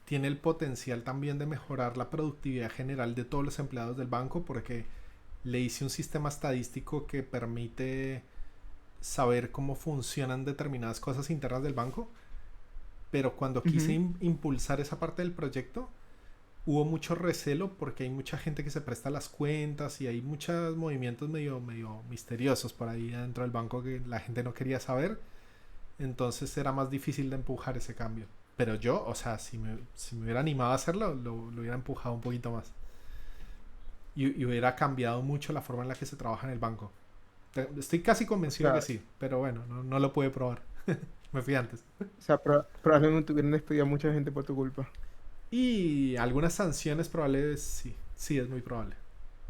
tiene el potencial también de mejorar la productividad general de todos los empleados del banco porque le hice un sistema estadístico que permite saber cómo funcionan determinadas cosas internas del banco, pero cuando quise Ujú. impulsar esa parte del proyecto, hubo mucho recelo porque hay mucha gente que se presta a las cuentas y hay muchos movimientos medio misteriosos por ahí dentro del banco que la gente no quería saber, entonces era más difícil de empujar ese cambio. Pero yo, o sea, si me hubiera animado a hacerlo, lo hubiera empujado un poquito más. Y hubiera cambiado mucho la forma en la que se trabaja en el banco. Estoy casi O convencido que sea, sí, pero bueno, no lo pude probar. Me fui antes. probablemente hubieran despedido a mucha gente por tu culpa. Y algunas sanciones probables, sí, sí, es muy probable.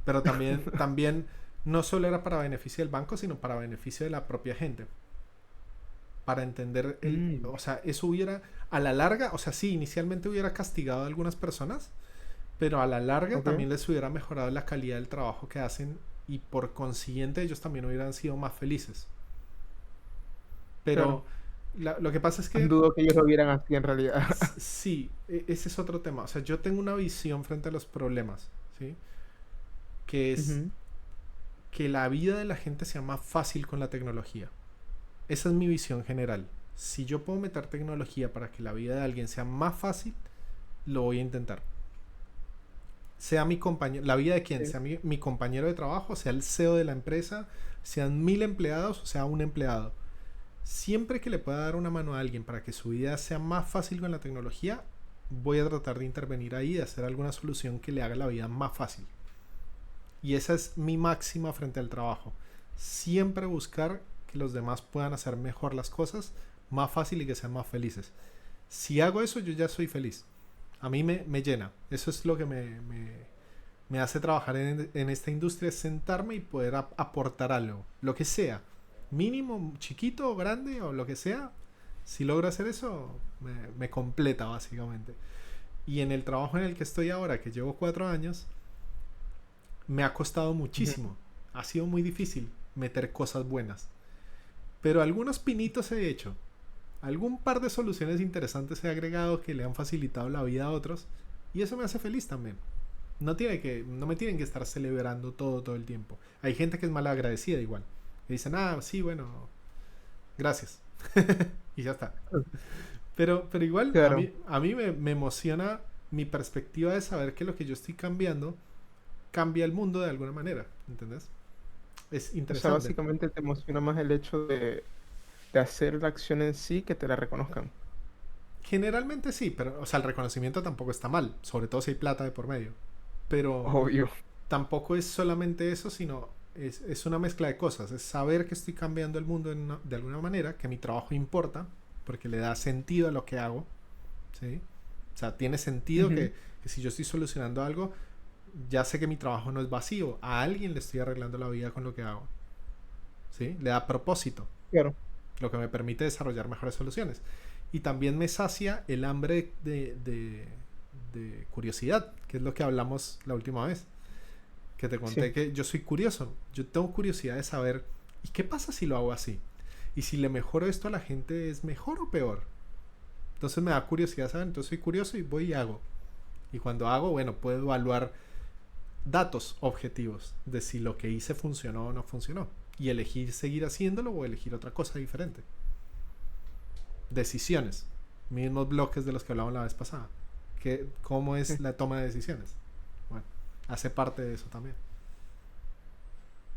Pero también no solo era para beneficio del banco, sino para beneficio de la propia gente. Para entender Mm, o sea, eso hubiera, a la larga, o sea, sí, inicialmente hubiera castigado a algunas personas, pero a la larga ok, también les hubiera mejorado la calidad del trabajo que hacen y por consiguiente ellos también hubieran sido más felices. claro. Pero lo que pasa es que Dudo que ellos lo vieran así en realidad. sí, ese es otro tema. O sea, yo tengo una visión frente a los problemas, ¿sí? Que es Ujú. que la vida de la gente sea más fácil con la tecnología. Esa es mi visión general. Si yo puedo meter tecnología para que la vida de alguien sea más fácil, lo voy a intentar. Sea mi compañero, la vida de quien, Sí. sea mi compañero de trabajo, sea el CEO de la empresa, sean 1000 empleados o sea un empleado. Siempre que le pueda dar una mano a alguien para que su vida sea más fácil con la tecnología, voy a tratar de intervenir ahí, de hacer alguna solución que le haga la vida más fácil. Y esa es mi máxima frente al trabajo. Siempre buscar que los demás puedan hacer mejor las cosas, más fácil y que sean más felices. Si hago eso, yo ya soy feliz. A mí me llena. Eso es lo que me hace trabajar en esta industria, es sentarme y poder aportar algo. Lo que sea. Mínimo, chiquito o grande o lo que sea. Si logro hacer eso, me completa básicamente. Y en el trabajo en el que estoy ahora, que llevo 4 años, me ha costado Ujú. muchísimo. Ha sido muy difícil meter cosas buenas. Pero algunos pinitos he hecho. Algún par de soluciones interesantes he agregado que le han facilitado la vida a otros. Y eso me hace feliz también. No me tienen que estar celebrando todo el tiempo. Hay gente que es mal agradecida igual. Que dicen, sí, bueno, gracias. Y ya está. Pero igual Claro. a mí me emociona mi perspectiva de saber que lo que yo estoy cambiando cambia el mundo de alguna manera. ¿Entendés? Es O sea, interesante. básicamente te emociona más el hecho de hacer la acción en sí que te la reconozcan. Generalmente sí, pero o sea, el reconocimiento tampoco está mal, sobre todo si hay plata de por medio. Pero Obvio. tampoco es solamente eso, sino es una mezcla de cosas. Es saber que estoy cambiando el mundo de alguna manera, que mi trabajo importa, porque le da sentido a lo que hago. ¿Sí? O sea, tiene sentido Ujú. que si yo estoy solucionando algo, ya sé que mi trabajo no es vacío. A alguien le estoy arreglando la vida con lo que hago. ¿Sí? Le da propósito, Claro. lo que me permite desarrollar mejores soluciones. Y también me sacia el hambre de curiosidad, que es lo que hablamos la última vez. Que te Sí. conté que yo soy curioso. Yo tengo curiosidad de saber, ¿y qué pasa si lo hago así? Y si le mejoro esto a la gente, ¿es mejor o peor? Entonces me da curiosidad saber, entonces soy curioso y voy y hago. Y cuando hago, bueno, puedo evaluar datos objetivos de si lo que hice funcionó o no funcionó. Y elegir seguir haciéndolo o elegir otra cosa diferente. Decisiones. Mismos bloques de los que hablamos la vez pasada. ¿Cómo es Sí. la toma de decisiones? Bueno, hace parte de eso también.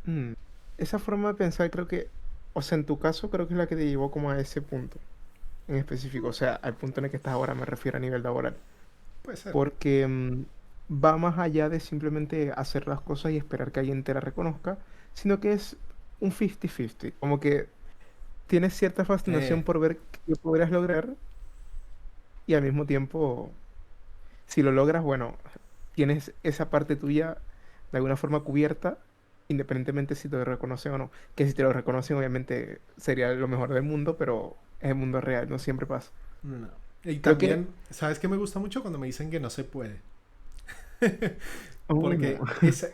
Mm. Esa forma de pensar creo que, o sea, en tu caso creo que es la que te llevó como a ese punto en específico, o sea, al punto en el que estás ahora me refiero a nivel laboral, Puede ser. porque va más allá de simplemente hacer las cosas y esperar que alguien te la reconozca, sino que es un 50-50, como que tienes cierta fascinación Eh, por ver qué podrías lograr y al mismo tiempo, si lo logras, bueno, tienes esa parte tuya de alguna forma cubierta, independientemente si te lo reconocen o no. Que si te lo reconocen, obviamente sería lo mejor del mundo, pero es el mundo real, no siempre pasa. no. Y Creo que, también, ¿sabes qué me gusta mucho cuando me dicen que no se puede? no. Porque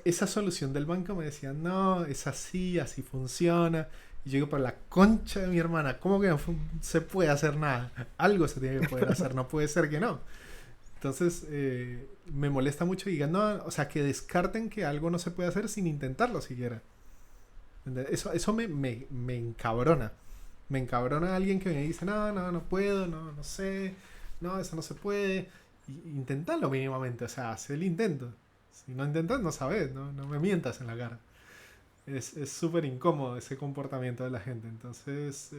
esa solución del banco me decía, no, es así, así funciona. Y yo digo, por la concha de mi hermana, ¿cómo que no se puede hacer nada? Algo se tiene que poder hacer, no puede ser que no. Entonces, me molesta mucho y digan, no, o sea, que descarten que algo no se puede hacer sin intentarlo siquiera. Eso me encabrona. Me encabrona alguien que me dice, no, no, no puedo, no, no sé, no, eso no se puede. Intentalo mínimamente, o sea, haz el intento. Si no intentas, no sabes, no, no me mientas en la cara. Es súper incómodo ese comportamiento de la gente. Entonces,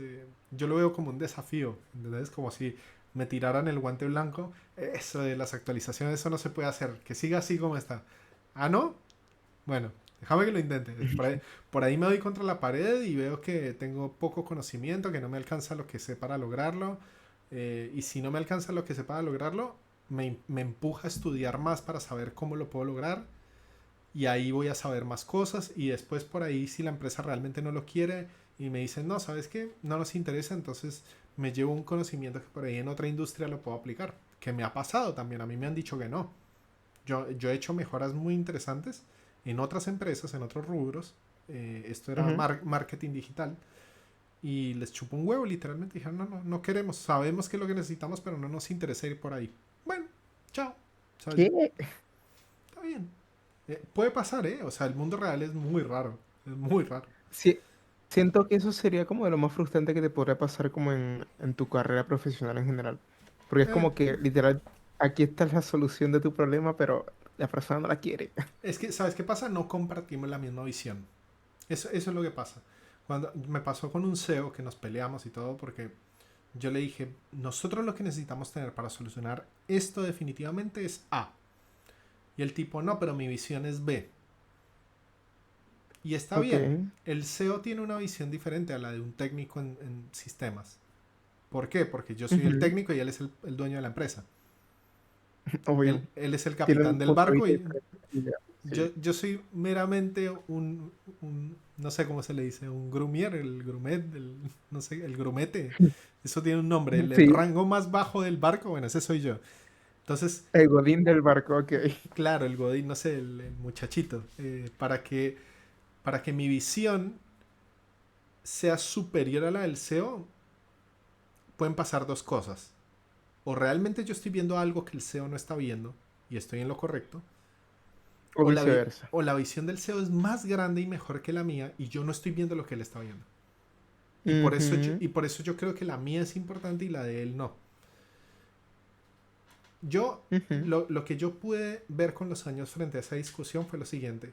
yo lo veo como un desafío. ¿Entendés? Como si me tiraran el guante blanco. Eso de las actualizaciones, eso no se puede hacer. Que siga así como está. Ah, ¿no? Bueno, déjame que lo intente. Por ahí me doy contra la pared y veo que tengo poco conocimiento, que no me alcanza lo que sé para lograrlo. Y si no me alcanza lo que sé para lograrlo, me empuja a estudiar más para saber cómo lo puedo lograr. Y ahí voy a saber más cosas. Y después por ahí, si la empresa realmente no lo quiere y me dicen, no, ¿sabes qué? No nos interesa, entonces me llevo un conocimiento que por ahí en otra industria lo puedo aplicar. Que me ha pasado también. A mí me han dicho que no. Yo he hecho mejoras muy interesantes en otras empresas, en otros rubros. Esto era Ujú. marketing digital. Y les chupó un huevo, literalmente. Dijeron, no, no, no queremos. Sabemos que es lo que necesitamos, pero no nos interesa ir por ahí. Bueno, chao. O sea, ¿Qué? está bien. Puede pasar, ¿eh? O sea, el mundo real es muy raro. Es muy raro. Sí, siento que eso sería como de lo más frustrante que te podría pasar como en tu carrera profesional en general. Porque es Eh, como que literal, aquí está la solución de tu problema, pero la persona no la quiere. es que, ¿sabes qué pasa? No compartimos la misma visión. Eso es lo que pasa. Cuando me pasó con un CEO que nos peleamos y todo porque yo le dije, nosotros lo que necesitamos tener para solucionar esto definitivamente es A. Y el tipo, no, pero mi visión es B. Y está Ok, bien, el SEO tiene una visión diferente a la de un técnico en sistemas. ¿Por qué? Porque yo soy el ujú, técnico y él es el dueño de la empresa. Él, obvio. él es el Tienen capitán un del punto de barco vista y diferente. Y ya, yo, sí. yo soy meramente no sé cómo se le dice, un grumier, el grumet, no sé, el grumete. Eso tiene un nombre, el Sí, rango más bajo del barco, bueno, ese soy yo. Entonces, el godín del barco, ok. claro, el godín, no sé, el muchachito, para que mi visión sea superior a la del SEO, pueden pasar dos cosas. O realmente yo estoy viendo algo que el SEO no está viendo y estoy en lo correcto, O o viceversa. o la visión del SEO es más grande y mejor que la mía y yo no estoy viendo lo que él está viendo. Ujú, Y por eso yo creo que la mía es importante y la de él no. Yo, ujú, lo que yo pude ver con los años frente a esa discusión fue lo siguiente.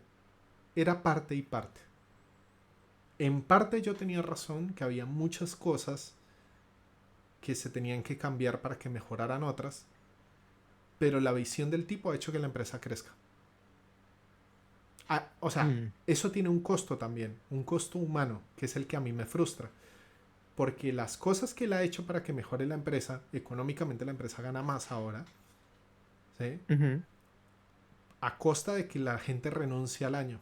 Era parte y parte. En parte yo tenía razón, que había muchas cosas que se tenían que cambiar para que mejoraran otras, pero la visión del tipo ha hecho que la empresa crezca. Ah, o sea, mm, eso tiene un costo también, un costo humano, que es el que a mí me frustra. Porque las cosas que él ha hecho para que mejore la empresa, económicamente la empresa gana más ahora, ¿sí? ujú, A costa de que la gente renuncie al año.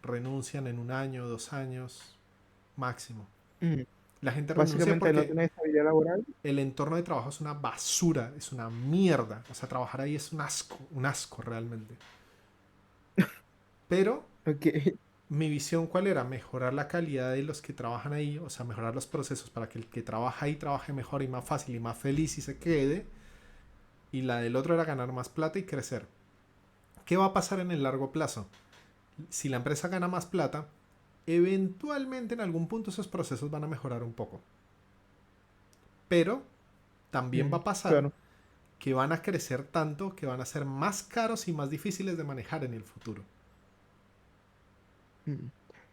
Renuncian en un año, 2 años, máximo. mm. La gente renuncia Básicamente no porque tener estabilidad laboral. el entorno de trabajo es una basura, es una mierda. O sea, trabajar ahí es un asco realmente. Pero Ok. mi visión cuál era, mejorar la calidad de los que trabajan ahí, o sea, mejorar los procesos para que el que trabaja ahí trabaje mejor y más fácil y más feliz y se quede. Y la del otro era ganar más plata y crecer. ¿Qué va a pasar en el largo plazo? Si la empresa gana más plata, eventualmente en algún punto esos procesos van a mejorar un poco. Pero también va a pasar Claro. que van a crecer tanto que van a ser más caros y más difíciles de manejar en el futuro. Mm.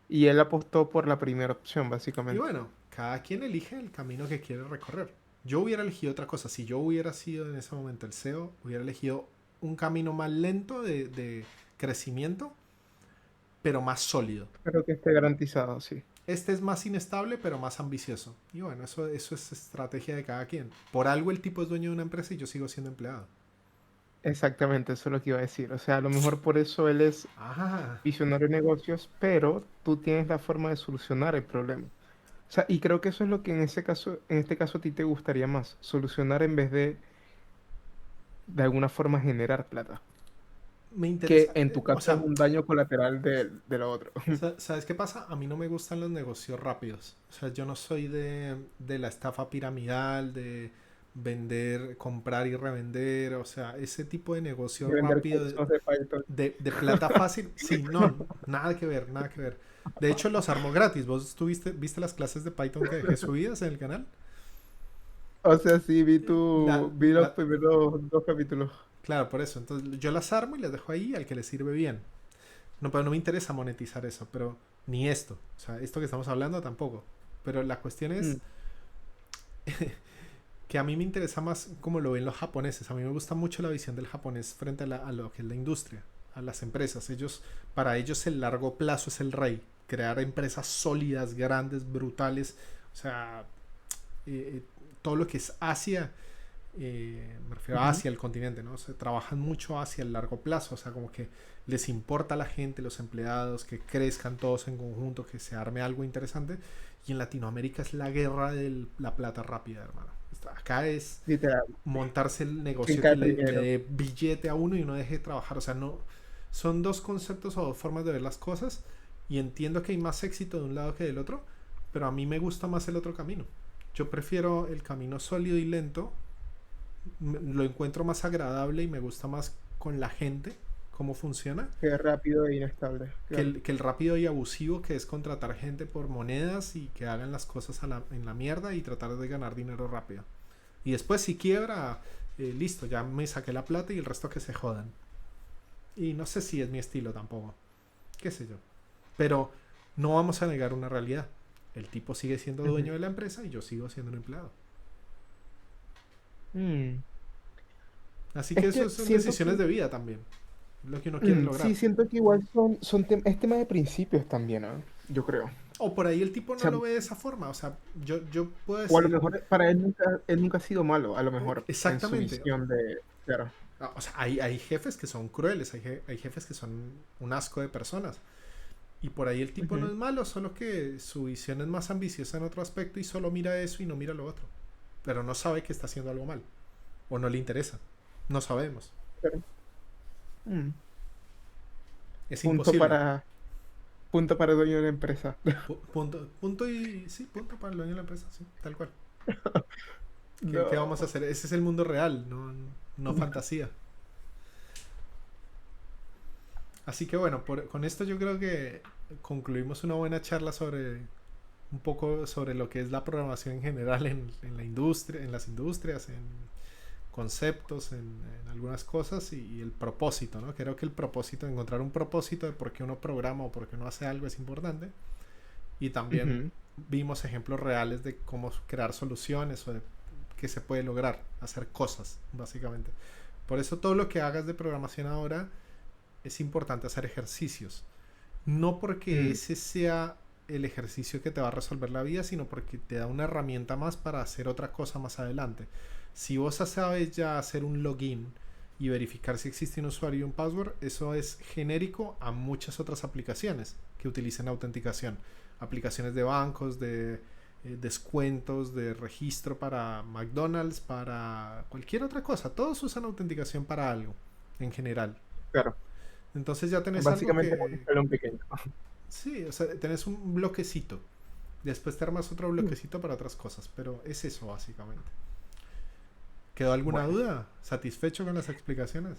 Y él apostó por la primera opción, Y básicamente. bueno, cada quien elige el camino que quiere recorrer. Yo hubiera elegido otra cosa. Si yo hubiera sido en ese momento el CEO, hubiera elegido un camino más lento de crecimiento, pero más sólido. Pero que esté garantizado, sí. Este es más inestable, pero más ambicioso. Y bueno, eso es estrategia de cada quien. Por algo el tipo es dueño de una empresa y yo sigo siendo empleado. Exactamente, eso es lo que iba a decir. O sea, a lo mejor por eso él es Ah, visionario de negocios, pero tú tienes la forma de solucionar el problema. O sea, y creo que eso es lo que en este caso a ti te gustaría más, solucionar en vez de alguna forma generar plata, Me que interesa, en tu o caso es sea, un daño colateral de lo otro. ¿sabes qué pasa? A mí no me gustan los negocios rápidos. O sea, yo no soy de la estafa piramidal, de vender, comprar y revender. O sea, ese tipo de negocio De vender rápido, cursos de Python. de plata fácil, sí, no, nada que ver, nada que ver. De hecho, los armo gratis. ¿Vos viste las clases de Python que dejé subidas en el canal? O sea, sí, La, vi los la- primeros dos capítulos. claro, por eso. Entonces, yo las armo y las dejo ahí al que le sirve bien. No, pero no me interesa monetizar eso, pero ni esto. O sea, esto que estamos hablando tampoco. Pero la cuestión Mm, es que a mí me interesa más como lo ven los japoneses. A mí me gusta mucho la visión del japonés frente a lo que es la industria, a las empresas. Para ellos el largo plazo es el rey. Crear empresas sólidas, grandes, brutales. O sea, eh, eh, todo lo que es Asia, me refiero a ujú. Asia, el continente, ¿no? O sea, trabajan mucho hacia el largo plazo, o sea, como que les importa a la gente, los empleados, que crezcan todos en conjunto, que se arme algo interesante. Y en Latinoamérica es la guerra de la plata rápida, hermano. Acá es Literal, montarse el ¿quién negocio que cae le primero? dé billete a uno y uno deje de trabajar. O sea, no. Son dos conceptos o dos formas de ver las cosas. Y entiendo que hay más éxito de un lado que del otro. Pero a mí me gusta más el otro camino. Yo prefiero el camino sólido y lento, lo encuentro más agradable y me gusta más con la gente, cómo funciona, Que es rápido e inestable, que claro. que el rápido y abusivo que es contratar gente por monedas y que hagan las cosas en la mierda y tratar de ganar dinero rápido. Y después si quiebra, listo, ya me saqué la plata y el resto que se jodan. Y no sé si es mi estilo tampoco, qué sé yo. Pero no vamos a negar una realidad. El tipo sigue siendo Ujú. dueño de la empresa y yo sigo siendo un empleado. Mm. Así que Es eso que son siento decisiones que, de vida también. Lo que uno quiere sí, lograr. siento que igual es tema de principios también, ¿ah? Yo creo. O por ahí el tipo O no sea, lo ve de esa forma. O sea, yo puedo o a lo decir mejor para él nunca ha sido malo, a lo mejor, en su exactamente. visión de, claro. O sea, hay jefes que son crueles, hay jefes que son un asco de personas. Y por ahí el tipo no Ujú. es malo, solo que su visión es más ambiciosa en otro aspecto y solo mira eso y no mira lo otro. Pero no sabe que está haciendo algo mal. O no le interesa. No sabemos. Claro. Mm. Es Punto imposible. para, punto para el dueño de la empresa. Punto, punto y sí, punto para el dueño de la empresa, sí, tal cual. ¿Qué vamos a No. hacer? Ese es el mundo real, no, no fantasía. Así que bueno, con esto yo creo que concluimos una buena charla sobre un poco sobre lo que es la programación en general en la industria, en las industrias, en conceptos, en algunas cosas y el propósito, ¿no? Creo que el propósito, encontrar un propósito de por qué uno programa o por qué uno hace algo es importante. Y también Ujú. vimos ejemplos reales de cómo crear soluciones o de qué se puede lograr, hacer cosas, básicamente. Por eso todo lo que hagas de programación ahora es importante hacer ejercicios. No porque Mm, ese sea el ejercicio que te va a resolver la vida, sino porque te da una herramienta más para hacer otra cosa más adelante. Si vos sabes ya hacer un login y verificar si existe un usuario y un password, eso es genérico a muchas otras aplicaciones que utilicen autenticación. Aplicaciones de bancos, de descuentos, de registro para McDonald's, para cualquier otra cosa. Todos usan autenticación para algo, en general. claro. Entonces ya tenés algo Básicamente un que... escalón pequeño. Sí, o sea, tenés un bloquecito. Después te armas otro Mm. bloquecito para otras cosas. Pero es eso, básicamente. ¿Quedó alguna Bueno, duda? ¿Satisfecho con las explicaciones?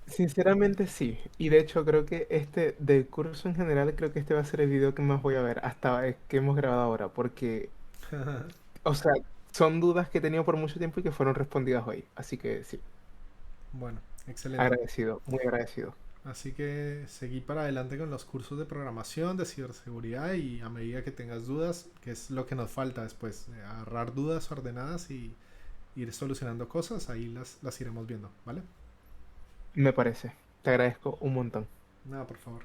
sinceramente sí. Y de hecho creo que este, del curso en general, creo que este va a ser el video que más voy a ver hasta el que hemos grabado ahora. Porque, o sea, son dudas que he tenido por mucho tiempo y que fueron respondidas hoy. Así que sí, Bueno, excelente. agradecido, muy agradecido. Así que seguí para adelante con los cursos de programación, de ciberseguridad y a medida que tengas dudas, que es lo que nos falta después, agarrar dudas ordenadas y ir solucionando cosas, ahí las iremos viendo, ¿vale? Me parece. Te agradezco un montón. Nada, por favor.